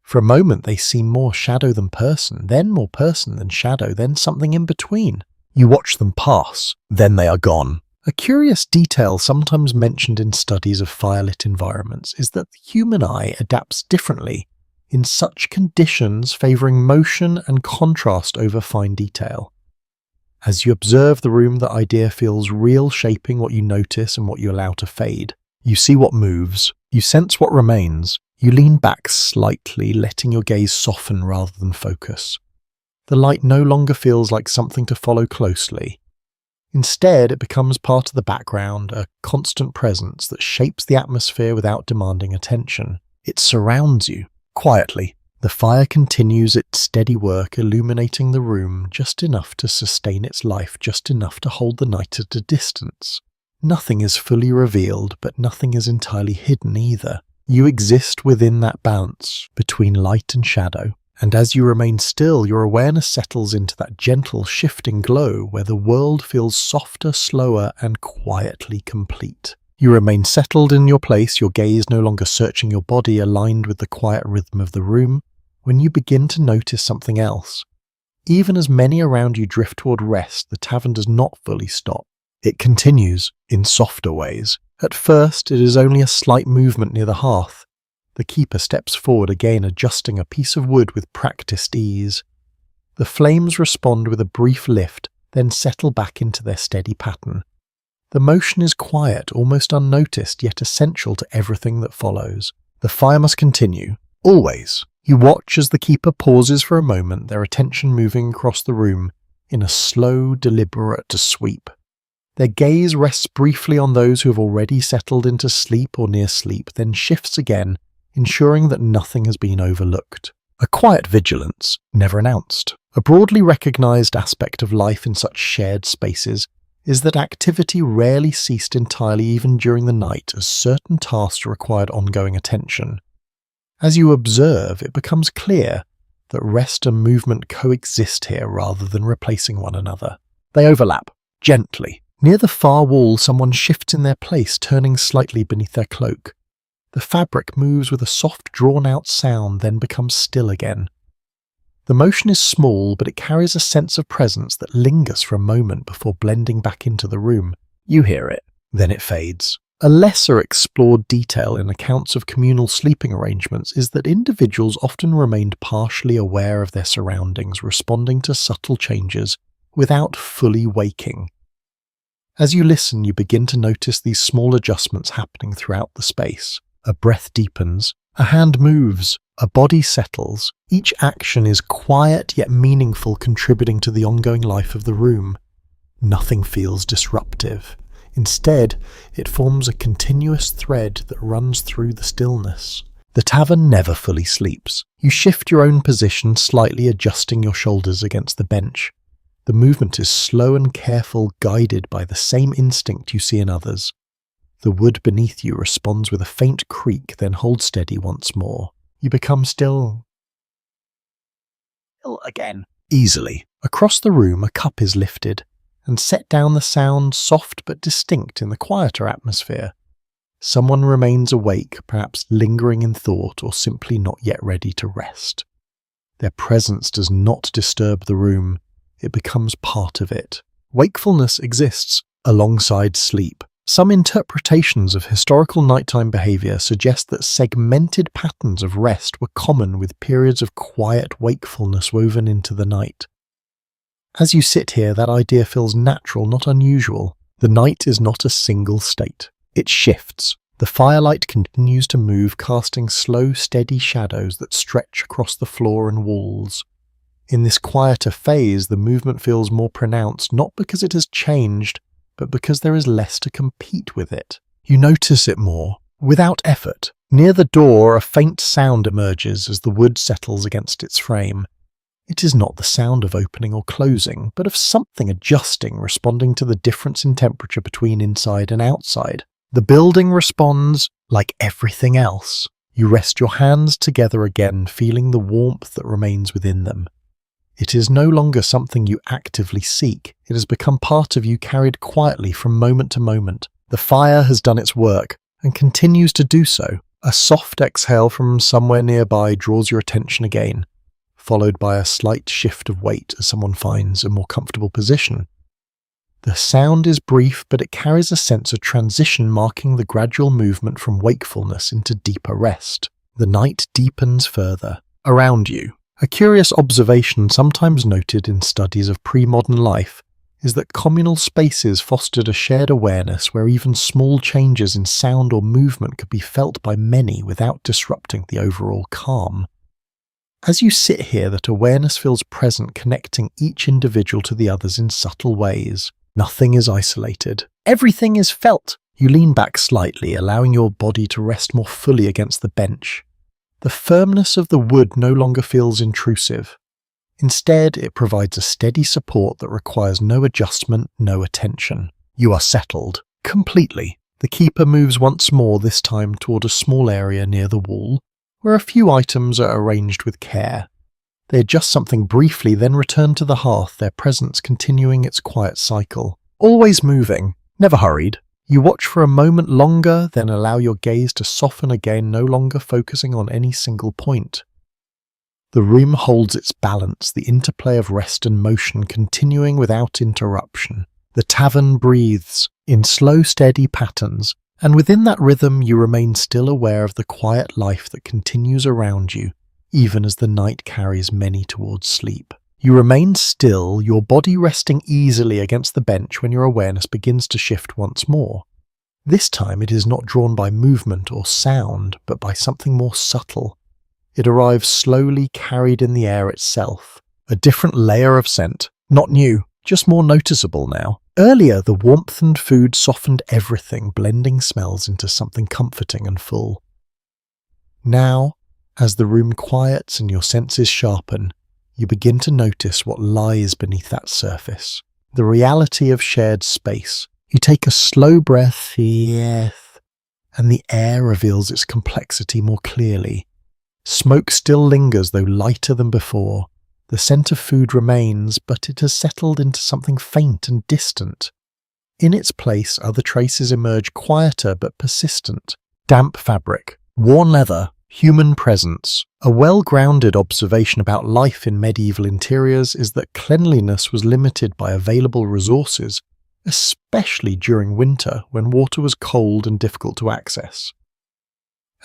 For a moment they seem more shadow than person, then more person than shadow, then something in between. You watch them pass, then they are gone. A curious detail sometimes mentioned in studies of firelit environments is that the human eye adapts differently in such conditions, favouring motion and contrast over fine detail. As you observe the room, the idea feels real, shaping what you notice and what you allow to fade. You see what moves, you sense what remains, you lean back slightly, letting your gaze soften rather than focus. The light no longer feels like something to follow closely. Instead, it becomes part of the background, a constant presence that shapes the atmosphere without demanding attention. It surrounds you, quietly. The fire continues its steady work, illuminating the room just enough to sustain its life, just enough to hold the night at a distance. Nothing is fully revealed, but nothing is entirely hidden either. You exist within that balance between light and shadow, and as you remain still, your awareness settles into that gentle, shifting glow where the world feels softer, slower, and quietly complete. You remain settled in your place, your gaze no longer searching your body, aligned with the quiet rhythm of the room, when you begin to notice something else. Even as many around you drift toward rest, the tavern does not fully stop. It continues, in softer ways. At first, it is only a slight movement near the hearth. The keeper steps forward again, adjusting a piece of wood with practiced ease. The flames respond with a brief lift, then settle back into their steady pattern. The motion is quiet, almost unnoticed, yet essential to everything that follows. The fire must continue, always. You watch as the keeper pauses for a moment, their attention moving across the room in a slow, deliberate sweep. Their gaze rests briefly on those who have already settled into sleep or near sleep, then shifts again, ensuring that nothing has been overlooked. A quiet vigilance, never announced. A broadly recognized aspect of life in such shared spaces is that activity rarely ceased entirely even during the night, as certain tasks required ongoing attention. As you observe, it becomes clear that rest and movement coexist here rather than replacing one another. They overlap, gently. Near the far wall, someone shifts in their place, turning slightly beneath their cloak. The fabric moves with a soft, drawn-out sound, then becomes still again. The motion is small, but it carries a sense of presence that lingers for a moment before blending back into the room. You hear it, then it fades. A lesser explored detail in accounts of communal sleeping arrangements is that individuals often remained partially aware of their surroundings, responding to subtle changes without fully waking. As you listen, you begin to notice these small adjustments happening throughout the space. A breath deepens, a hand moves, a body settles. Each action is quiet yet meaningful, contributing to the ongoing life of the room. Nothing feels disruptive. Instead, it forms a continuous thread that runs through the stillness. The tavern never fully sleeps. You shift your own position, slightly adjusting your shoulders against the bench. The movement is slow and careful, guided by the same instinct you see in others. The wood beneath you responds with a faint creak, then holds steady once more. You become still again. Easily. Across the room, a cup is lifted and set down the sound soft but distinct in the quieter atmosphere. Someone remains awake, perhaps lingering in thought or simply not yet ready to rest. Their presence does not disturb the room, it becomes part of it. Wakefulness exists alongside sleep. Some interpretations of historical nighttime behavior suggest that segmented patterns of rest were common with periods of quiet wakefulness woven into the night. As you sit here, that idea feels natural, not unusual. The night is not a single state. It shifts. The firelight continues to move, casting slow, steady shadows that stretch across the floor and walls. In this quieter phase, the movement feels more pronounced, not because it has changed, but because there is less to compete with it. You notice it more, without effort. Near the door, a faint sound emerges as the wood settles against its frame. It is not the sound of opening or closing, but of something adjusting, responding to the difference in temperature between inside and outside. The building responds like everything else. You rest your hands together again, feeling the warmth that remains within them. It is no longer something you actively seek. It has become part of you, carried quietly from moment to moment. The fire has done its work and continues to do so. A soft exhale from somewhere nearby draws your attention again, followed by a slight shift of weight as someone finds a more comfortable position. The sound is brief, but it carries a sense of transition, marking the gradual movement from wakefulness into deeper rest. The night deepens further. Around you, a curious observation sometimes noted in studies of pre-modern life is that communal spaces fostered a shared awareness where even small changes in sound or movement could be felt by many without disrupting the overall calm. As you sit here, that awareness feels present, connecting each individual to the others in subtle ways. Nothing is isolated. Everything is felt. You lean back slightly, allowing your body to rest more fully against the bench. The firmness of the wood no longer feels intrusive. Instead, it provides a steady support that requires no adjustment, no attention. You are settled. Completely. The keeper moves once more, this time toward a small area near the wall, where a few items are arranged with care. They adjust something briefly, then return to the hearth, their presence continuing its quiet cycle. Always moving, never hurried. You watch for a moment longer, then allow your gaze to soften again, no longer focusing on any single point. The room holds its balance, the interplay of rest and motion continuing without interruption. The tavern breathes in slow, steady patterns, and within that rhythm you remain still aware of the quiet life that continues around you, even as the night carries many towards sleep. You remain still, your body resting easily against the bench when your awareness begins to shift once more. This time it is not drawn by movement or sound, but by something more subtle. It arrives slowly, carried in the air itself. A different layer of scent, not new, just more noticeable now. Earlier, the warmth and food softened everything, blending smells into something comforting and full. Now, as the room quiets and your senses sharpen, you begin to notice what lies beneath that surface. The reality of shared space. You take a slow breath, yes, and the air reveals its complexity more clearly. Smoke still lingers, though lighter than before. The scent of food remains, but it has settled into something faint and distant. In its place, other traces emerge, quieter but persistent. Damp fabric, worn leather, human presence. A well-grounded observation about life in medieval interiors is that cleanliness was limited by available resources, especially during winter when water was cold and difficult to access.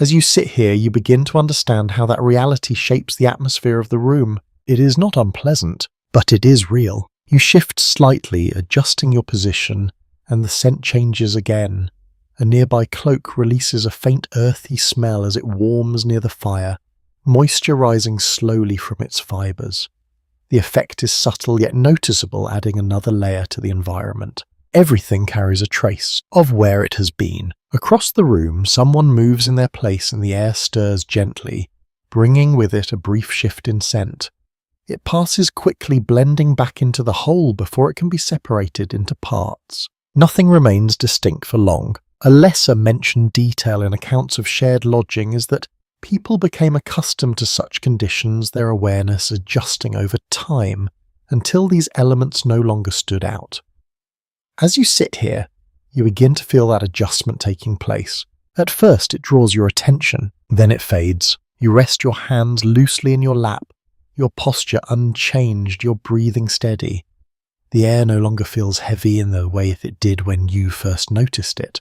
As you sit here, you begin to understand how that reality shapes the atmosphere of the room. It is not unpleasant, but it is real. You shift slightly, adjusting your position, and the scent changes again. A nearby cloak releases a faint earthy smell as it warms near the fire, moisture rising slowly from its fibres. The effect is subtle yet noticeable, adding another layer to the environment. Everything carries a trace of where it has been. Across the room, someone moves in their place and the air stirs gently, bringing with it a brief shift in scent. It passes quickly, blending back into the whole before it can be separated into parts. Nothing remains distinct for long. A lesser mentioned detail in accounts of shared lodging is that People became accustomed to such conditions, their awareness adjusting over time until these elements no longer stood out. As you sit here, you begin to feel that adjustment taking place. At first, it draws your attention, then it fades. You rest your hands loosely in your lap, your posture unchanged, your breathing steady. The air no longer feels heavy in the way it did when you first noticed it.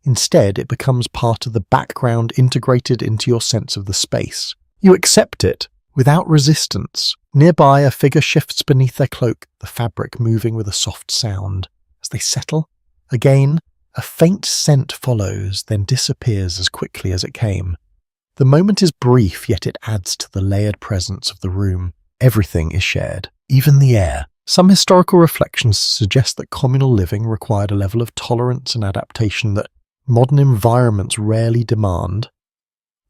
Instead, it becomes part of the background integrated into your sense of the space. You accept it without resistance. Nearby, a figure shifts beneath their cloak, the fabric moving with a soft sound. As they settle, again, a faint scent follows, then disappears as quickly as it came. The moment is brief, yet it adds to the layered presence of the room. Everything is shared, even the air. Some historical reflections suggest that communal living required a level of tolerance and adaptation that modern environments rarely demand.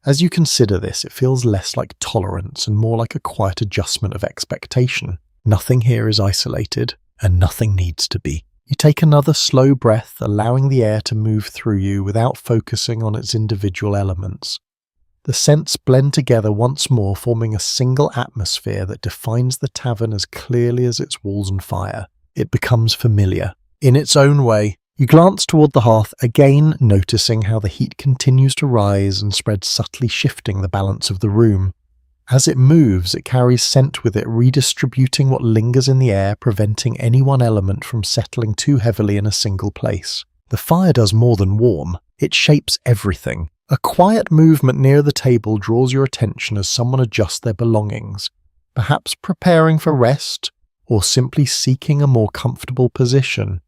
As you consider this, it feels less like tolerance and more like a quiet adjustment of expectation. Nothing here is isolated, and nothing needs to be. You take another slow breath, allowing the air to move through you without focusing on its individual elements. The scents blend together once more, forming a single atmosphere that defines the tavern as clearly as its walls and fire. It becomes familiar. In its own way, you glance toward the hearth, again noticing how the heat continues to rise and spread, subtly shifting the balance of the room. As it moves, it carries scent with it, redistributing what lingers in the air, preventing any one element from settling too heavily in a single place. The fire does more than warm. It shapes everything. A quiet movement near the table draws your attention as someone adjusts their belongings, perhaps preparing for rest or simply seeking a more comfortable position.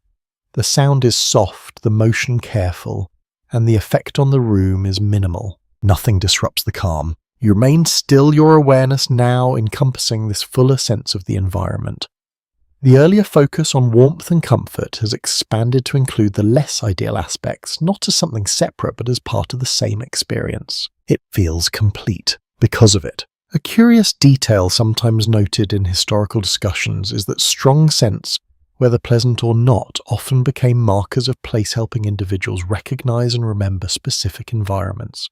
The sound is soft, the motion careful, and the effect on the room is minimal. Nothing disrupts the calm. You remain still, your awareness now encompassing this fuller sense of the environment. The earlier focus on warmth and comfort has expanded to include the less ideal aspects, not as something separate but as part of the same experience. It feels complete because of it. A curious detail sometimes noted in historical discussions is that strong scents, whether pleasant or not, often became markers of place, helping individuals recognize and remember specific environments.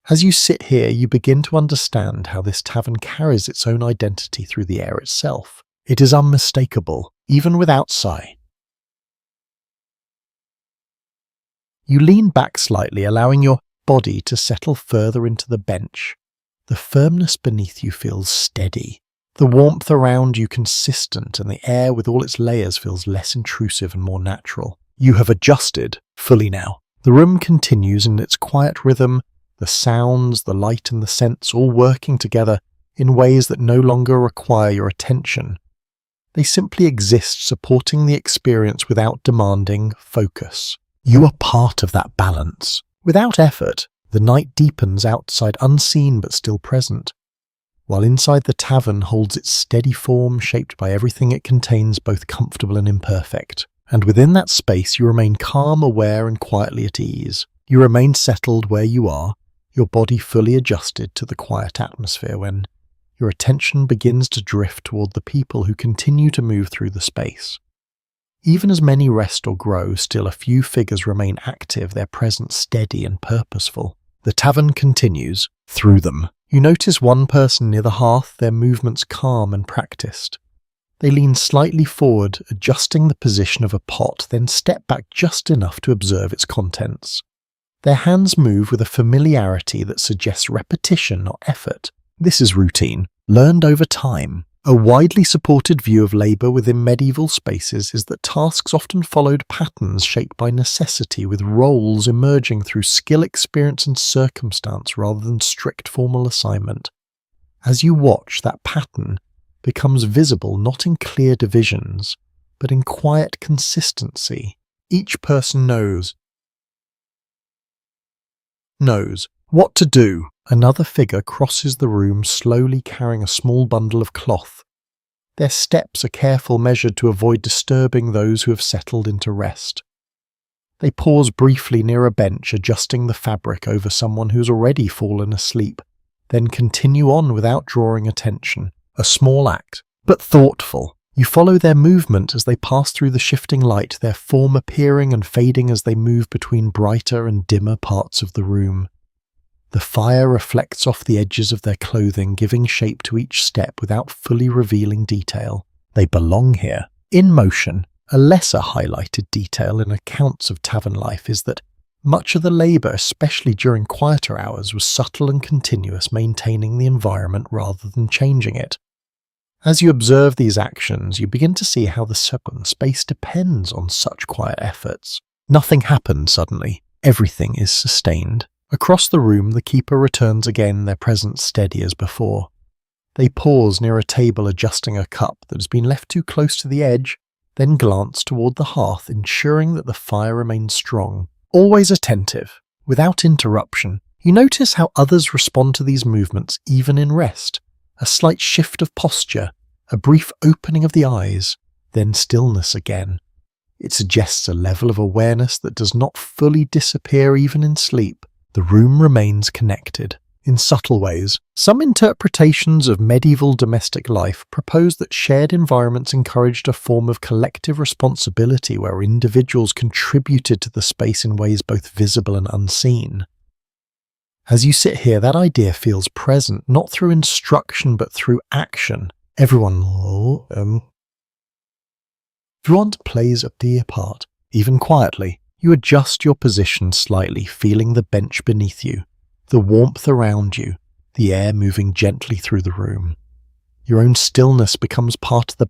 As you sit here, you begin to understand how this tavern carries its own identity through the air itself. It is unmistakable, even without sight. You lean back slightly, allowing your body to settle further into the bench. The firmness beneath you feels steady. The warmth around you consistent, and the air with all its layers feels less intrusive and more natural. You have adjusted fully now. The room continues in its quiet rhythm, the sounds, the light and the scents all working together in ways that no longer require your attention. They simply exist, supporting the experience without demanding focus. You are part of that balance. Without effort, the night deepens outside, unseen but still present, while inside the tavern holds its steady form shaped by everything it contains, both comfortable and imperfect. And within that space you remain calm, aware and quietly at ease. You remain settled where you are, your body fully adjusted to the quiet atmosphere, when your attention begins to drift toward the people who continue to move through the space. Even as many rest or grow, still a few figures remain active, their presence steady and purposeful. The tavern continues. Through them, you notice one person near the hearth, their movements calm and practiced. They lean slightly forward, adjusting the position of a pot, then step back just enough to observe its contents. Their hands move with a familiarity that suggests repetition or effort. This is routine, learned over time. A widely supported view of labour within medieval spaces is that tasks often followed patterns shaped by necessity, with roles emerging through skill, experience and circumstance rather than strict formal assignment. As you watch, that pattern becomes visible not in clear divisions, but in quiet consistency. Each person knows what to do. Another figure crosses the room, slowly carrying a small bundle of cloth. Their steps are careful, measured to avoid disturbing those who have settled into rest. They pause briefly near a bench, adjusting the fabric over someone who's already fallen asleep, then continue on without drawing attention. A small act, but thoughtful. You follow their movement as they pass through the shifting light, their form appearing and fading as they move between brighter and dimmer parts of the room. The fire reflects off the edges of their clothing, giving shape to each step without fully revealing detail. They belong here, in motion. A lesser highlighted detail in accounts of tavern life is that much of the labour, especially during quieter hours, was subtle and continuous, maintaining the environment rather than changing it. As you observe these actions, you begin to see how the space depends on such quiet efforts. Nothing happens suddenly. Everything is sustained. Across the room, the keeper returns again, their presence steady as before. They pause near a table adjusting a cup that has been left too close to the edge, then glance toward the hearth, ensuring that the fire remains strong. Always attentive, without interruption, you notice how others respond to these movements even in rest. A slight shift of posture, a brief opening of the eyes, then stillness again. It suggests a level of awareness that does not fully disappear even in sleep. The room remains connected. In subtle ways, some interpretations of medieval domestic life propose that shared environments encouraged a form of collective responsibility where individuals contributed to the space in ways both visible and unseen. As you sit here, that idea feels present, not through instruction but through action. Everyone plays a dear part. Even quietly, you adjust your position slightly, feeling the bench beneath you, the warmth around you, the air moving gently through the room. Your own stillness becomes part of the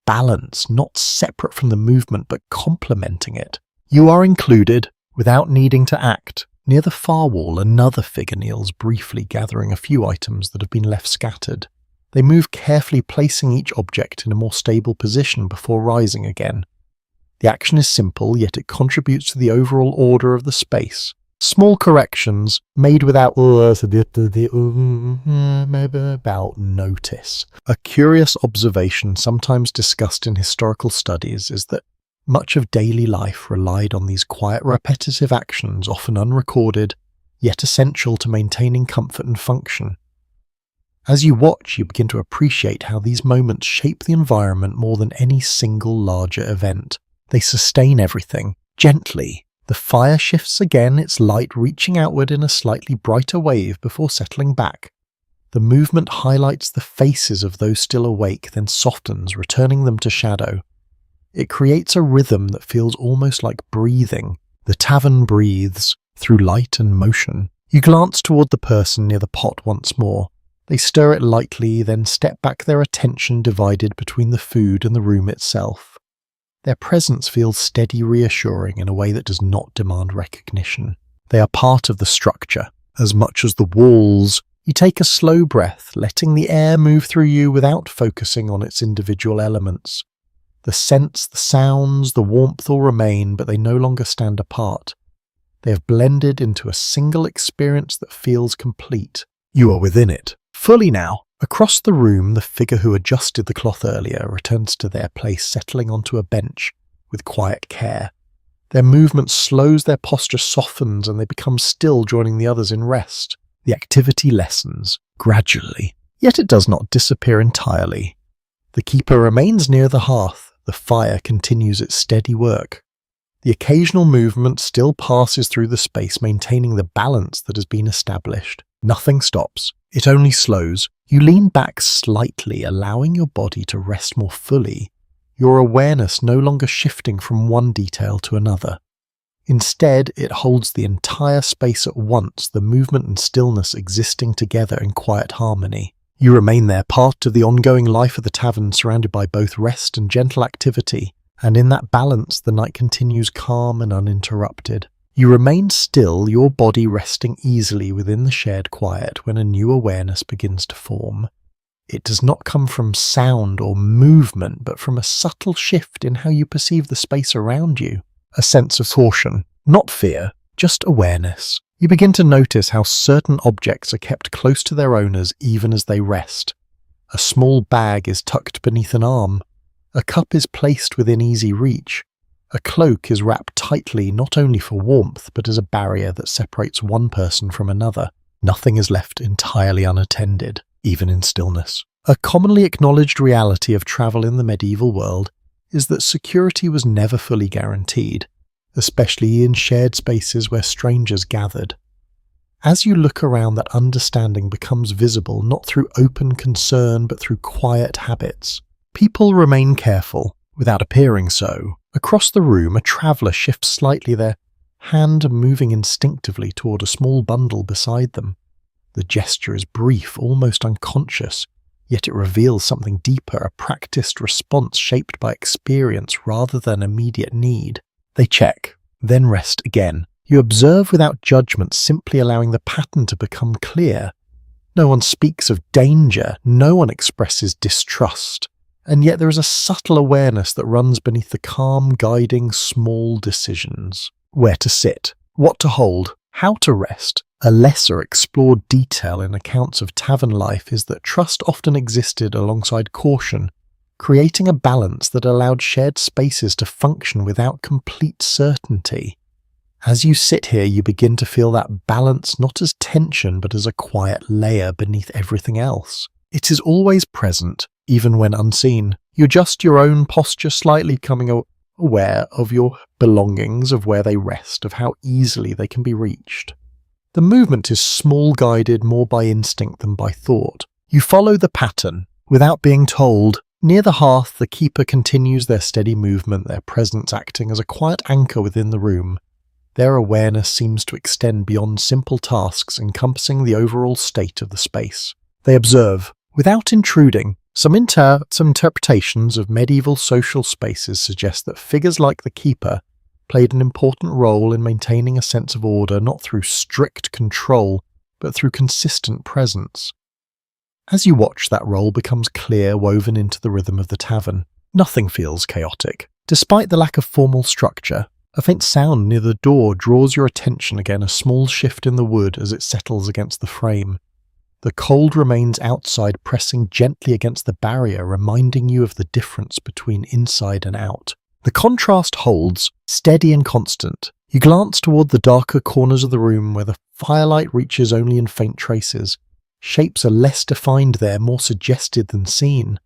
balance, not separate from the movement but complementing it. You are included without needing to act. Near the far wall, another figure kneels briefly, gathering a few items that have been left scattered. They move carefully, placing each object in a more stable position before rising again. The action is simple, yet it contributes to the overall order of the space. Small corrections made without notice. A curious observation sometimes discussed in historical studies is that much of daily life relied on these quiet, repetitive actions, often unrecorded, yet essential to maintaining comfort and function. As you watch, you begin to appreciate how these moments shape the environment more than any single larger event. They sustain everything, gently. The fire shifts again, its light reaching outward in a slightly brighter wave before settling back. The movement highlights the faces of those still awake, then softens, returning them to shadow. It creates a rhythm that feels almost like breathing. The tavern breathes through light and motion. You glance toward the person near the pot once more. They stir it lightly, then step back, their attention divided between the food and the room itself. Their presence feels steady, reassuring in a way that does not demand recognition. They are part of the structure, as much as the walls. You take a slow breath, letting the air move through you without focusing on its individual elements. The scents, the sounds, the warmth all remain, but they no longer stand apart. They have blended into a single experience that feels complete. You are within it, fully now. Across the room, the figure who adjusted the cloth earlier returns to their place, settling onto a bench with quiet care. Their movement slows, their posture softens, and they become still, joining the others in rest. The activity lessens, gradually, yet it does not disappear entirely. The keeper remains near the hearth. The fire continues its steady work. The occasional movement still passes through the space, maintaining the balance that has been established. Nothing stops. It only slows. You lean back slightly, allowing your body to rest more fully, your awareness no longer shifting from one detail to another. Instead, it holds the entire space at once, the movement and stillness existing together in quiet harmony. You remain there, part of the ongoing life of the tavern, surrounded by both rest and gentle activity, and in that balance the night continues calm and uninterrupted. You remain still, your body resting easily within the shared quiet, when a new awareness begins to form. It does not come from sound or movement, but from a subtle shift in how you perceive the space around you. A sense of caution, not fear, just awareness. You begin to notice how certain objects are kept close to their owners even as they rest. A small bag is tucked beneath an arm. A cup is placed within easy reach. A cloak is wrapped tightly, not only for warmth, but as a barrier that separates one person from another. Nothing is left entirely unattended, even in stillness. A commonly acknowledged reality of travel in the medieval world is that security was never fully guaranteed, especially in shared spaces where strangers gathered. As you look around, that understanding becomes visible not through open concern but through quiet habits. People remain careful, without appearing so. Across the room, a traveller shifts slightly, their hand moving instinctively toward a small bundle beside them. The gesture is brief, almost unconscious, yet it reveals something deeper, a practiced response shaped by experience rather than immediate need. They check, then rest again. You observe without judgment, simply allowing the pattern to become clear. No one speaks of danger, no one expresses distrust, and yet there is a subtle awareness that runs beneath the calm, guiding small decisions. Where to sit, what to hold, how to rest. A lesser explored detail in accounts of tavern life is that trust often existed alongside caution, creating a balance that allowed shared spaces to function without complete certainty. As you sit here, you begin to feel that balance not as tension but as a quiet layer beneath everything else. It is always present, even when unseen. You adjust your own posture slightly, becoming aware of your belongings, of where they rest, of how easily they can be reached. The movement is small, guided more by instinct than by thought. You follow the pattern, without being told. Near the hearth, the keeper continues their steady movement, their presence acting as a quiet anchor within the room. Their awareness seems to extend beyond simple tasks, encompassing the overall state of the space. They observe, without intruding. Some interpretations of medieval social spaces suggest that figures like the keeper played an important role in maintaining a sense of order, not through strict control, but through consistent presence. As you watch, that role becomes clear, woven into the rhythm of the tavern. Nothing feels chaotic. Despite the lack of formal structure, a faint sound near the door draws your attention again, a small shift in the wood as it settles against the frame. The cold remains outside, pressing gently against the barrier, reminding you of the difference between inside and out. The contrast holds, steady and constant. You glance toward the darker corners of the room where the firelight reaches only in faint traces. Shapes are less defined there, more suggested than seen.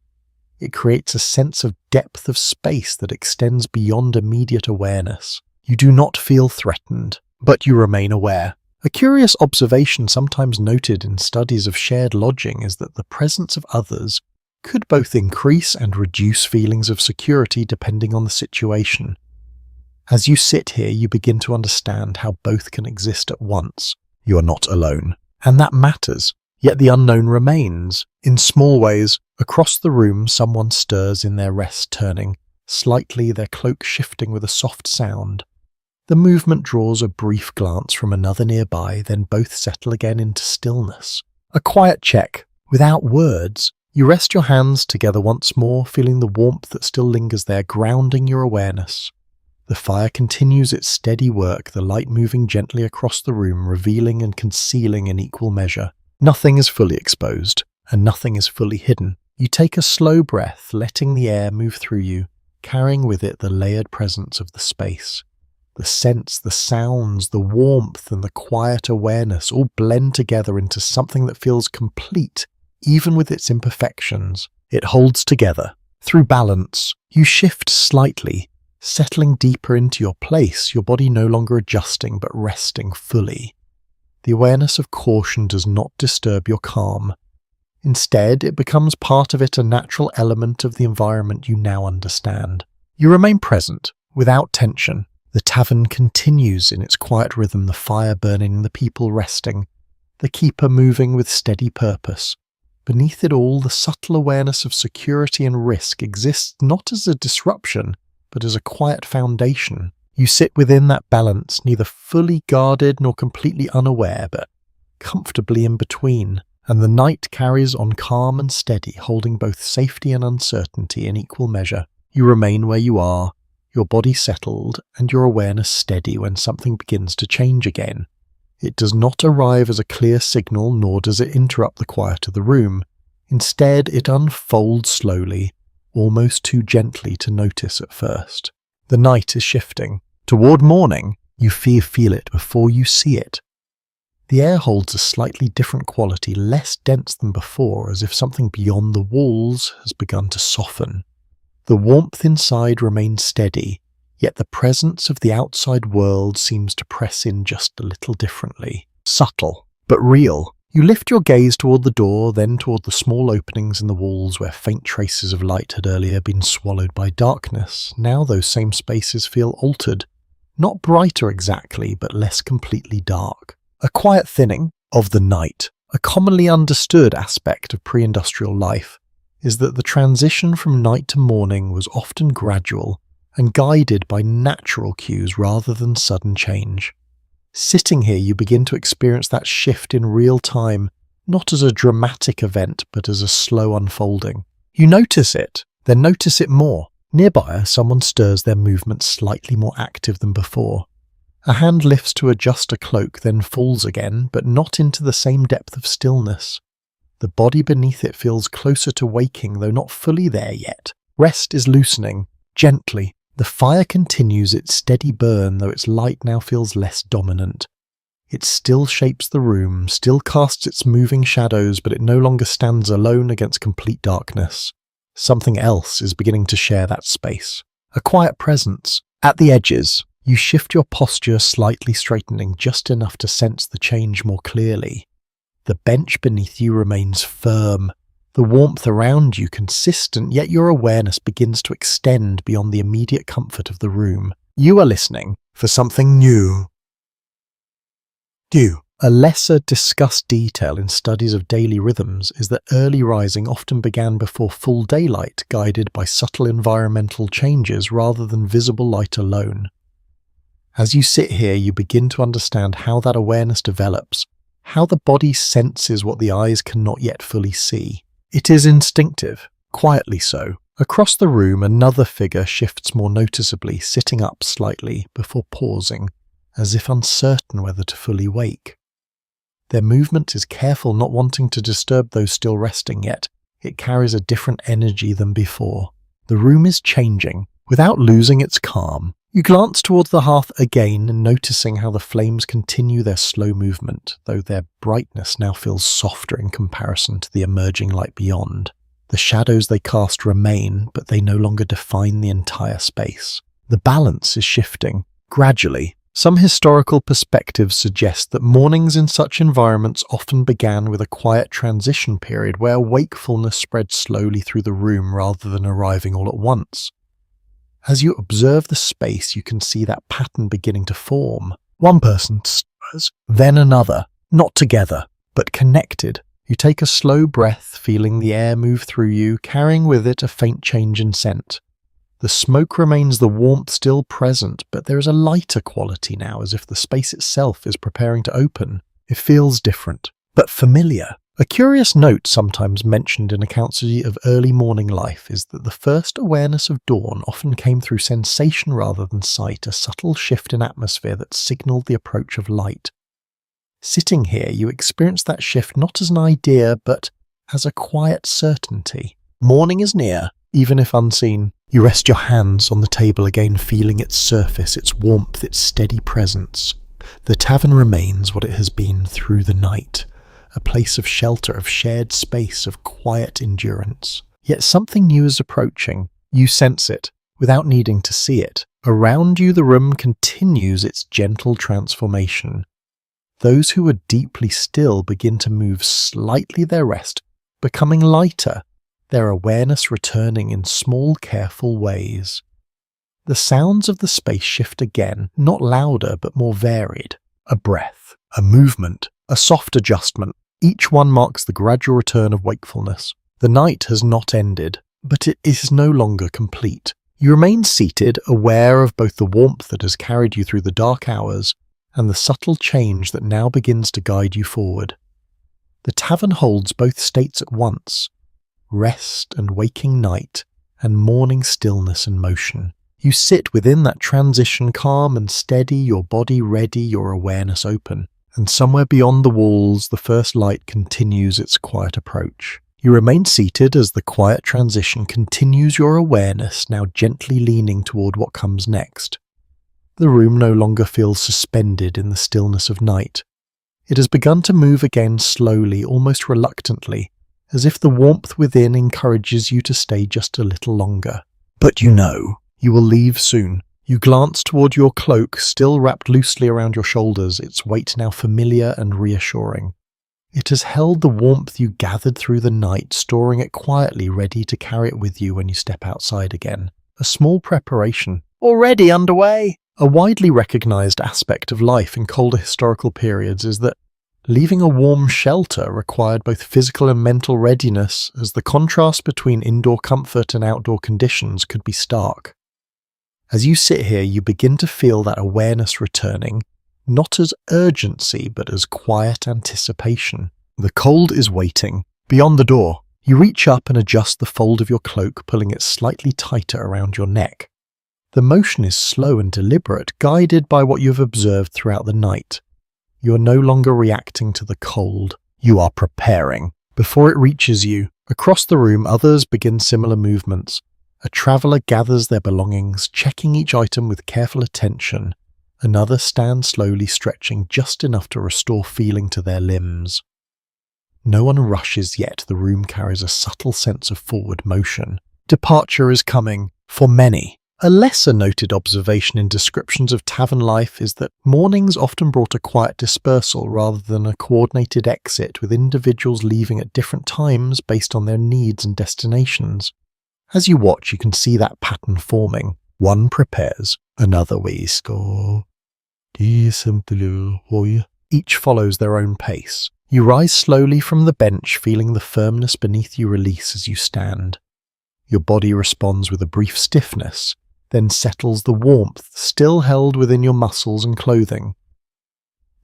It creates a sense of depth of space that extends beyond immediate awareness. You do not feel threatened, but you remain aware. A curious observation sometimes noted in studies of shared lodging is that the presence of others could both increase and reduce feelings of security depending on the situation. As you sit here, you begin to understand how both can exist at once. You are not alone, and that matters. Yet the unknown remains. In small ways, across the room someone stirs in their rest, turning slightly, their cloak shifting with a soft sound. The movement draws a brief glance from another nearby, then both settle again into stillness. A quiet check. Without words, you rest your hands together once more, feeling the warmth that still lingers there, grounding your awareness. The fire continues its steady work, the light moving gently across the room, revealing and concealing in equal measure. Nothing is fully exposed, and nothing is fully hidden. You take a slow breath, letting the air move through you, carrying with it the layered presence of the space. The scents, the sounds, the warmth, and the quiet awareness all blend together into something that feels complete, even with its imperfections. It holds together. Through balance, you shift slightly, settling deeper into your place, your body no longer adjusting but resting fully. The awareness of caution does not disturb your calm. Instead, it becomes part of it, a natural element of the environment you now understand. You remain present, without tension. The tavern continues in its quiet rhythm, the fire burning, the people resting, the keeper moving with steady purpose. Beneath it all, the subtle awareness of security and risk exists not as a disruption, but as a quiet foundation. You sit within that balance, neither fully guarded nor completely unaware, but comfortably in between, and the night carries on calm and steady, holding both safety and uncertainty in equal measure. You remain where you are, your body settled and your awareness steady when something begins to change again. It does not arrive as a clear signal, nor does it interrupt the quiet of the room. Instead, it unfolds slowly, almost too gently to notice at first. The night is shifting. Toward morning, you feel it before you see it. The air holds a slightly different quality, less dense than before, as if something beyond the walls has begun to soften. The warmth inside remains steady, yet the presence of the outside world seems to press in just a little differently. subtle, but real. You lift your gaze toward the door, then toward the small openings in the walls where faint traces of light had earlier been swallowed by darkness. Now those same spaces feel altered. Not brighter exactly, but less completely dark. A quiet thinning of the night. A commonly understood aspect of pre-industrial life is that the transition from night to morning was often gradual and guided by natural cues rather than sudden change. Sitting here, you begin to experience that shift in real time, not as a dramatic event, but as a slow unfolding. You notice it, then notice it more. Nearby, someone stirs, their movement slightly more active than before. A hand lifts to adjust a cloak, then falls again, but not into the same depth of stillness. The body beneath it feels closer to waking, though not fully there yet. Rest is loosening, gently. The fire continues its steady burn, though its light now feels less dominant. It still shapes the room, still casts its moving shadows, but it no longer stands alone against complete darkness. Something else is beginning to share that space. A quiet presence. At the edges, you shift your posture, slightly straightening just enough to sense the change more clearly. The bench beneath you remains firm, the warmth around you consistent, yet your awareness begins to extend beyond the immediate comfort of the room. You are listening for something new. A lesser discussed detail in studies of daily rhythms is that early rising often began before full daylight, guided by subtle environmental changes rather than visible light alone. As you sit here, you begin to understand how that awareness develops, how the body senses what the eyes cannot yet fully see. It is instinctive, quietly so. Across the room, another figure shifts more noticeably, sitting up slightly before pausing, as if uncertain whether to fully wake. Their movement is careful, not wanting to disturb those still resting, yet it carries a different energy than before. The room is changing, without losing its calm. You glance towards the hearth again, noticing how the flames continue their slow movement, though their brightness now feels softer in comparison to the emerging light beyond. The shadows they cast remain, but they no longer define the entire space. The balance is shifting, gradually. Some historical perspectives suggest that mornings in such environments often began with a quiet transition period where wakefulness spread slowly through the room rather than arriving all at once. As you observe the space, you can see that pattern beginning to form. One person stirs, then another, not together, but connected. You take a slow breath, feeling the air move through you, carrying with it a faint change in scent. The smoke remains, the warmth still present, but there is a lighter quality now, as if the space itself is preparing to open. It feels different, but familiar. A curious note sometimes mentioned in accounts of early morning life is that the first awareness of dawn often came through sensation rather than sight, a subtle shift in atmosphere that signaled the approach of light. Sitting here, you experience that shift not as an idea, but as a quiet certainty. Morning is near, even if unseen. You rest your hands on the table again, feeling its surface, its warmth, its steady presence. The tavern remains what it has been through the night. A place of shelter, of shared space, of quiet endurance. Yet something new is approaching. You sense it, without needing to see it. Around you, the room continues its gentle transformation. Those who are deeply still begin to move slightly their rest, becoming lighter, their awareness returning in small, careful ways. The sounds of the space shift again, not louder but more varied. A breath, a movement, a soft adjustment. Each one marks the gradual return of wakefulness. The night has not ended, but it is no longer complete. You remain seated, aware of both the warmth that has carried you through the dark hours and the subtle change that now begins to guide you forward. The tavern holds both states at once, rest and waking night, and morning stillness and motion. You sit within that transition, calm and steady, your body ready, your awareness open. And somewhere beyond the walls, the first light continues its quiet approach. You remain seated as the quiet transition continues, your awareness now gently leaning toward what comes next. The room no longer feels suspended in the stillness of night. It has begun to move again slowly, almost reluctantly, as if the warmth within encourages you to stay just a little longer. But you know, you will leave soon. You glance toward your cloak, still wrapped loosely around your shoulders, its weight now familiar and reassuring. It has held the warmth you gathered through the night, storing it quietly, ready to carry it with you when you step outside again. A small preparation, already underway. A widely recognized aspect of life in colder historical periods is that leaving a warm shelter required both physical and mental readiness, as the contrast between indoor comfort and outdoor conditions could be stark. As you sit here, you begin to feel that awareness returning, not as urgency, but as quiet anticipation. The cold is waiting. Beyond the door, you reach up and adjust the fold of your cloak, pulling it slightly tighter around your neck. The motion is slow and deliberate, guided by what you have observed throughout the night. You are no longer reacting to the cold. You are preparing. Before it reaches you, across the room, others begin similar movements. A traveller gathers their belongings, checking each item with careful attention. Another stands slowly, stretching just enough to restore feeling to their limbs. No one rushes yet. The room carries a subtle sense of forward motion. Departure is coming, for many. A lesser noted observation in descriptions of tavern life is that mornings often brought a quiet dispersal rather than a coordinated exit, with individuals leaving at different times based on their needs and destinations. As you watch, you can see that pattern forming. One prepares, another waits. Each follows their own pace. You rise slowly from the bench, feeling the firmness beneath you release as you stand. Your body responds with a brief stiffness, then settles the warmth still held within your muscles and clothing.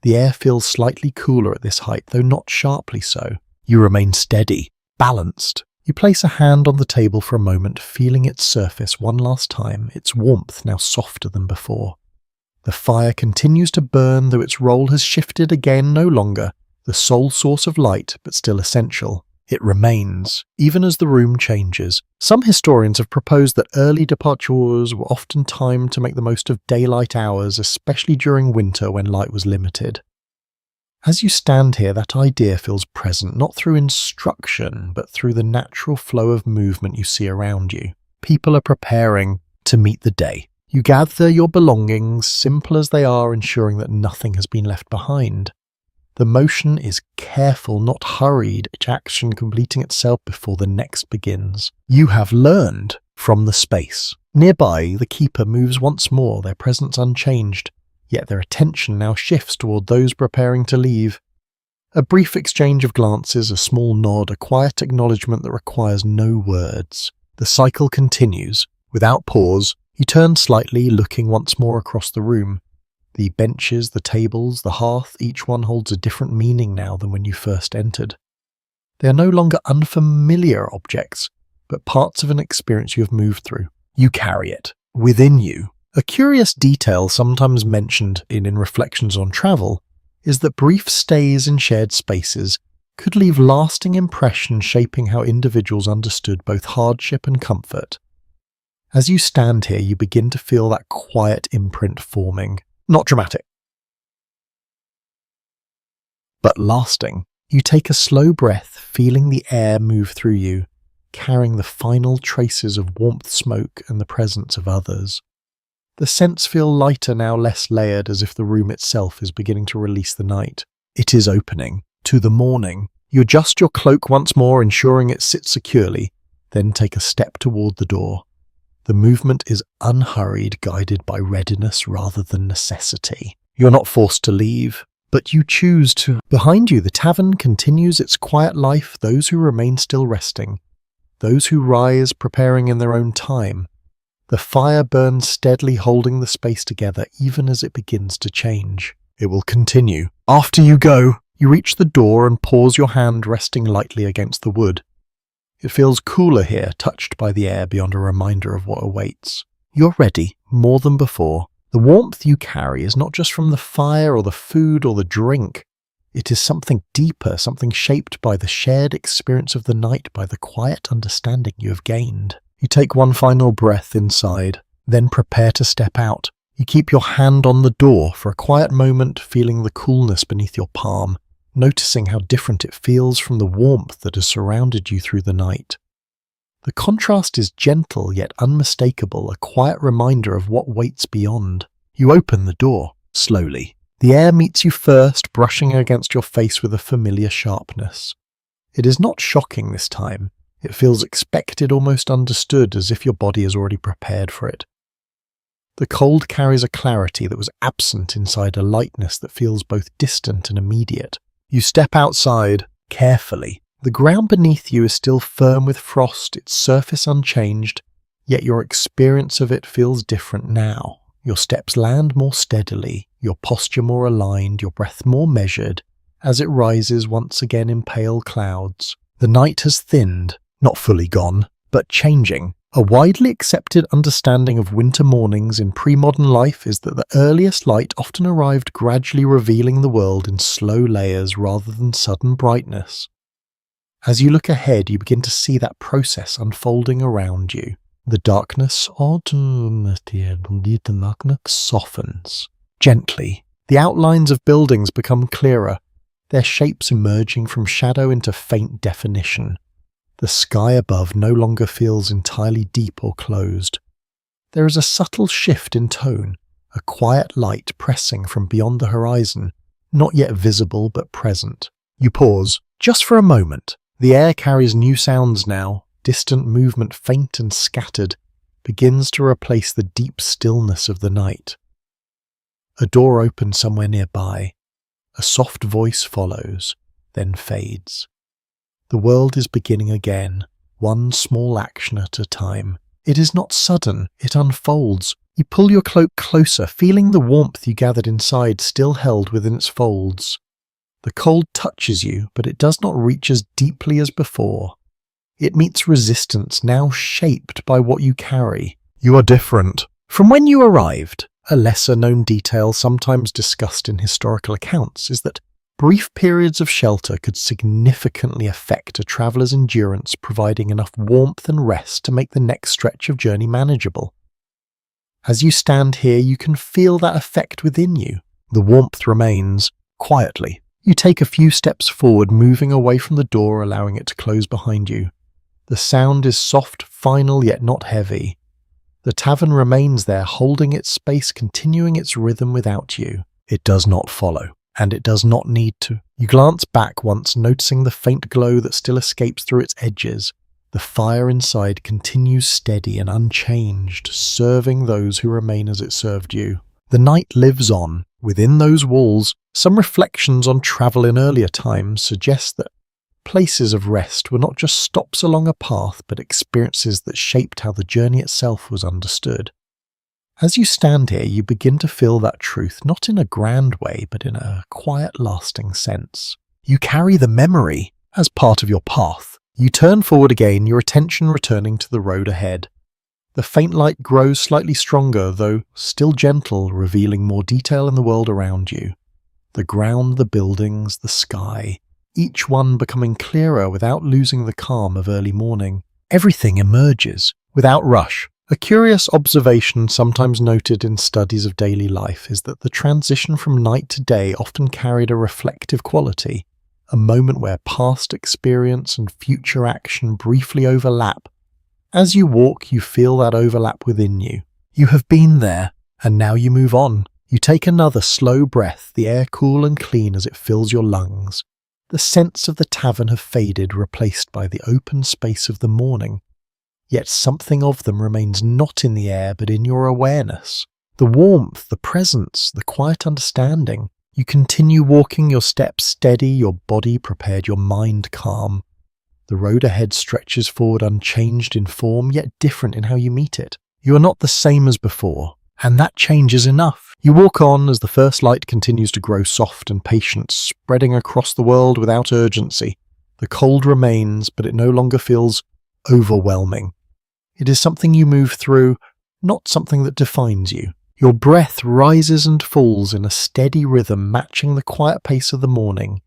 The air feels slightly cooler at this height, though not sharply so. You remain steady, balanced. You place a hand on the table for a moment, feeling its surface one last time, its warmth now softer than before. The fire continues to burn, though its role has shifted again, no longer the sole source of light, but still essential. It remains, even as the room changes. Some historians have proposed that early departures were often timed to make the most of daylight hours, especially during winter when light was limited. As you stand here, that idea feels present, not through instruction, but through the natural flow of movement you see around you. People are preparing to meet the day. You gather your belongings, simple as they are, ensuring that nothing has been left behind. The motion is careful, not hurried, each action completing itself before the next begins. You have learned from the space. Nearby, the keeper moves once more, their presence unchanged, yet their attention now shifts toward those preparing to leave. A brief exchange of glances, a small nod, a quiet acknowledgement that requires no words. The cycle continues. Without pause, you turn slightly, looking once more across the room. The benches, the tables, the hearth, each one holds a different meaning now than when you first entered. They are no longer unfamiliar objects, but parts of an experience you have moved through. You carry it within you. A curious detail sometimes mentioned in Reflections on Travel is that brief stays in shared spaces could leave lasting impressions, shaping how individuals understood both hardship and comfort. As you stand here, you begin to feel that quiet imprint forming. Not dramatic, but lasting. You take a slow breath, feeling the air move through you, carrying the final traces of warmth, smoke, and the presence of others. The scents feel lighter now, less layered, as if the room itself is beginning to release the night. It is opening to the morning. You adjust your cloak once more, ensuring it sits securely, then take a step toward the door. The movement is unhurried, guided by readiness rather than necessity. You're not forced to leave, but you choose to. Behind you, the tavern continues its quiet life, those who remain still resting, those who rise preparing in their own time. The fire burns steadily, holding the space together even as it begins to change. It will continue. After you go, you reach the door and pause, your hand resting lightly against the wood. It feels cooler here, touched by the air beyond a reminder of what awaits. You're ready, more than before. The warmth you carry is not just from the fire or the food or the drink. It is something deeper, something shaped by the shared experience of the night, by the quiet understanding you have gained. You take one final breath inside, then prepare to step out. You keep your hand on the door for a quiet moment, feeling the coolness beneath your palm, noticing how different it feels from the warmth that has surrounded you through the night. The contrast is gentle yet unmistakable, a quiet reminder of what waits beyond. You open the door, slowly. The air meets you first, brushing against your face with a familiar sharpness. It is not shocking this time. It feels expected, almost understood, as if your body is already prepared for it. The cold carries a clarity that was absent inside a lightness that feels both distant and immediate. You step outside, carefully. The ground beneath you is still firm with frost, its surface unchanged, yet your experience of it feels different now. Your steps land more steadily, your posture more aligned, your breath more measured, as it rises once again in pale clouds. The night has thinned, not fully gone, but changing. A widely accepted understanding of winter mornings in pre-modern life is that the earliest light often arrived gradually revealing the world in slow layers rather than sudden brightness. As you look ahead, you begin to see that process unfolding around you. The darkness softens. Gently, the outlines of buildings become clearer, their shapes emerging from shadow into faint definition. The sky above no longer feels entirely deep or closed. There is a subtle shift in tone, a quiet light pressing from beyond the horizon, not yet visible but present. You pause, just for a moment. The air carries new sounds now, distant movement faint and scattered, begins to replace the deep stillness of the night. A door opens somewhere nearby. A soft voice follows, then fades. The world is beginning again, one small action at a time. It is not sudden, it unfolds. You pull your cloak closer, feeling the warmth you gathered inside still held within its folds. The cold touches you, but it does not reach as deeply as before. It meets resistance, now shaped by what you carry. You are different from when you arrived. A lesser-known detail sometimes discussed in historical accounts is that brief periods of shelter could significantly affect a traveller's endurance, providing enough warmth and rest to make the next stretch of journey manageable. As you stand here, you can feel that effect within you. The warmth remains, quietly. You take a few steps forward, moving away from the door, allowing it to close behind you. The sound is soft, final, yet not heavy. The tavern remains there, holding its space, continuing its rhythm without you. It does not follow, and it does not need to. You glance back once, noticing the faint glow that still escapes through its edges. The fire inside continues steady and unchanged, serving those who remain as it served you. The night lives on. Within those walls, some reflections on travel in earlier times suggest that places of rest were not just stops along a path, but experiences that shaped how the journey itself was understood. As you stand here, you begin to feel that truth, not in a grand way, but in a quiet, lasting sense. You carry the memory as part of your path. You turn forward again, your attention returning to the road ahead. The faint light grows slightly stronger, though still gentle, revealing more detail in the world around you. The ground, the buildings, the sky, each one becoming clearer without losing the calm of early morning. Everything emerges, without rush. A curious observation sometimes noted in studies of daily life is that the transition from night to day often carried a reflective quality, a moment where past experience and future action briefly overlap. As you walk, you feel that overlap within you. You have been there, and now you move on. You take another slow breath, the air cool and clean as it fills your lungs. The scents of the tavern have faded, replaced by the open space of the morning. Yet something of them remains not in the air, but in your awareness. The warmth, the presence, the quiet understanding. You continue walking, your steps steady, your body prepared, your mind calm. The road ahead stretches forward unchanged in form, yet different in how you meet it. You are not the same as before, and that change is enough. You walk on as the first light continues to grow soft and patient, spreading across the world without urgency. The cold remains, but it no longer feels overwhelming. It is something you move through, not something that defines you. Your breath rises and falls in a steady rhythm matching the quiet pace of the morning.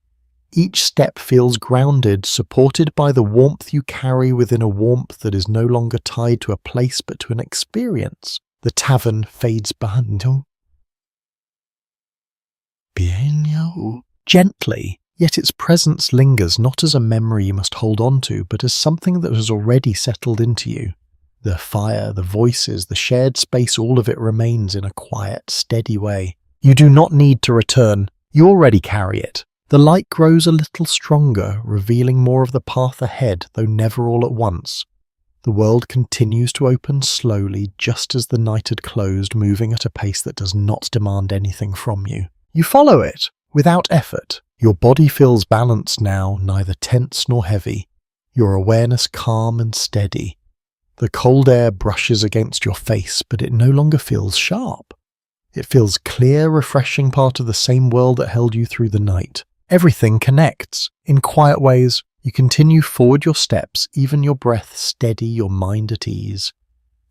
Each step feels grounded, supported by the warmth you carry within a warmth that is no longer tied to a place but to an experience. The tavern fades behind you. Gently, Yet its presence lingers not as a memory you must hold on to, but as something that has already settled into you. The fire, the voices, the shared space, all of it remains in a quiet, steady way. You do not need to return. You already carry it. The light grows a little stronger, revealing more of the path ahead, though never all at once. The world continues to open slowly, just as the night had closed, moving at a pace that does not demand anything from you. You follow it, without effort. Your body feels balanced now, neither tense nor heavy. Your awareness calm and steady. The cold air brushes against your face, but it no longer feels sharp. It feels clear, refreshing, part of the same world that held you through the night. Everything connects. In quiet ways, you continue forward your steps, even your breath steady, your mind at ease.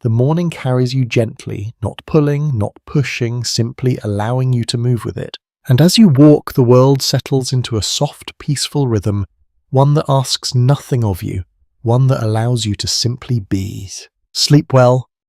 The morning carries you gently, not pulling, not pushing, simply allowing you to move with it. And as you walk, the world settles into a soft, peaceful rhythm, one that asks nothing of you, one that allows you to simply be. Sleep well,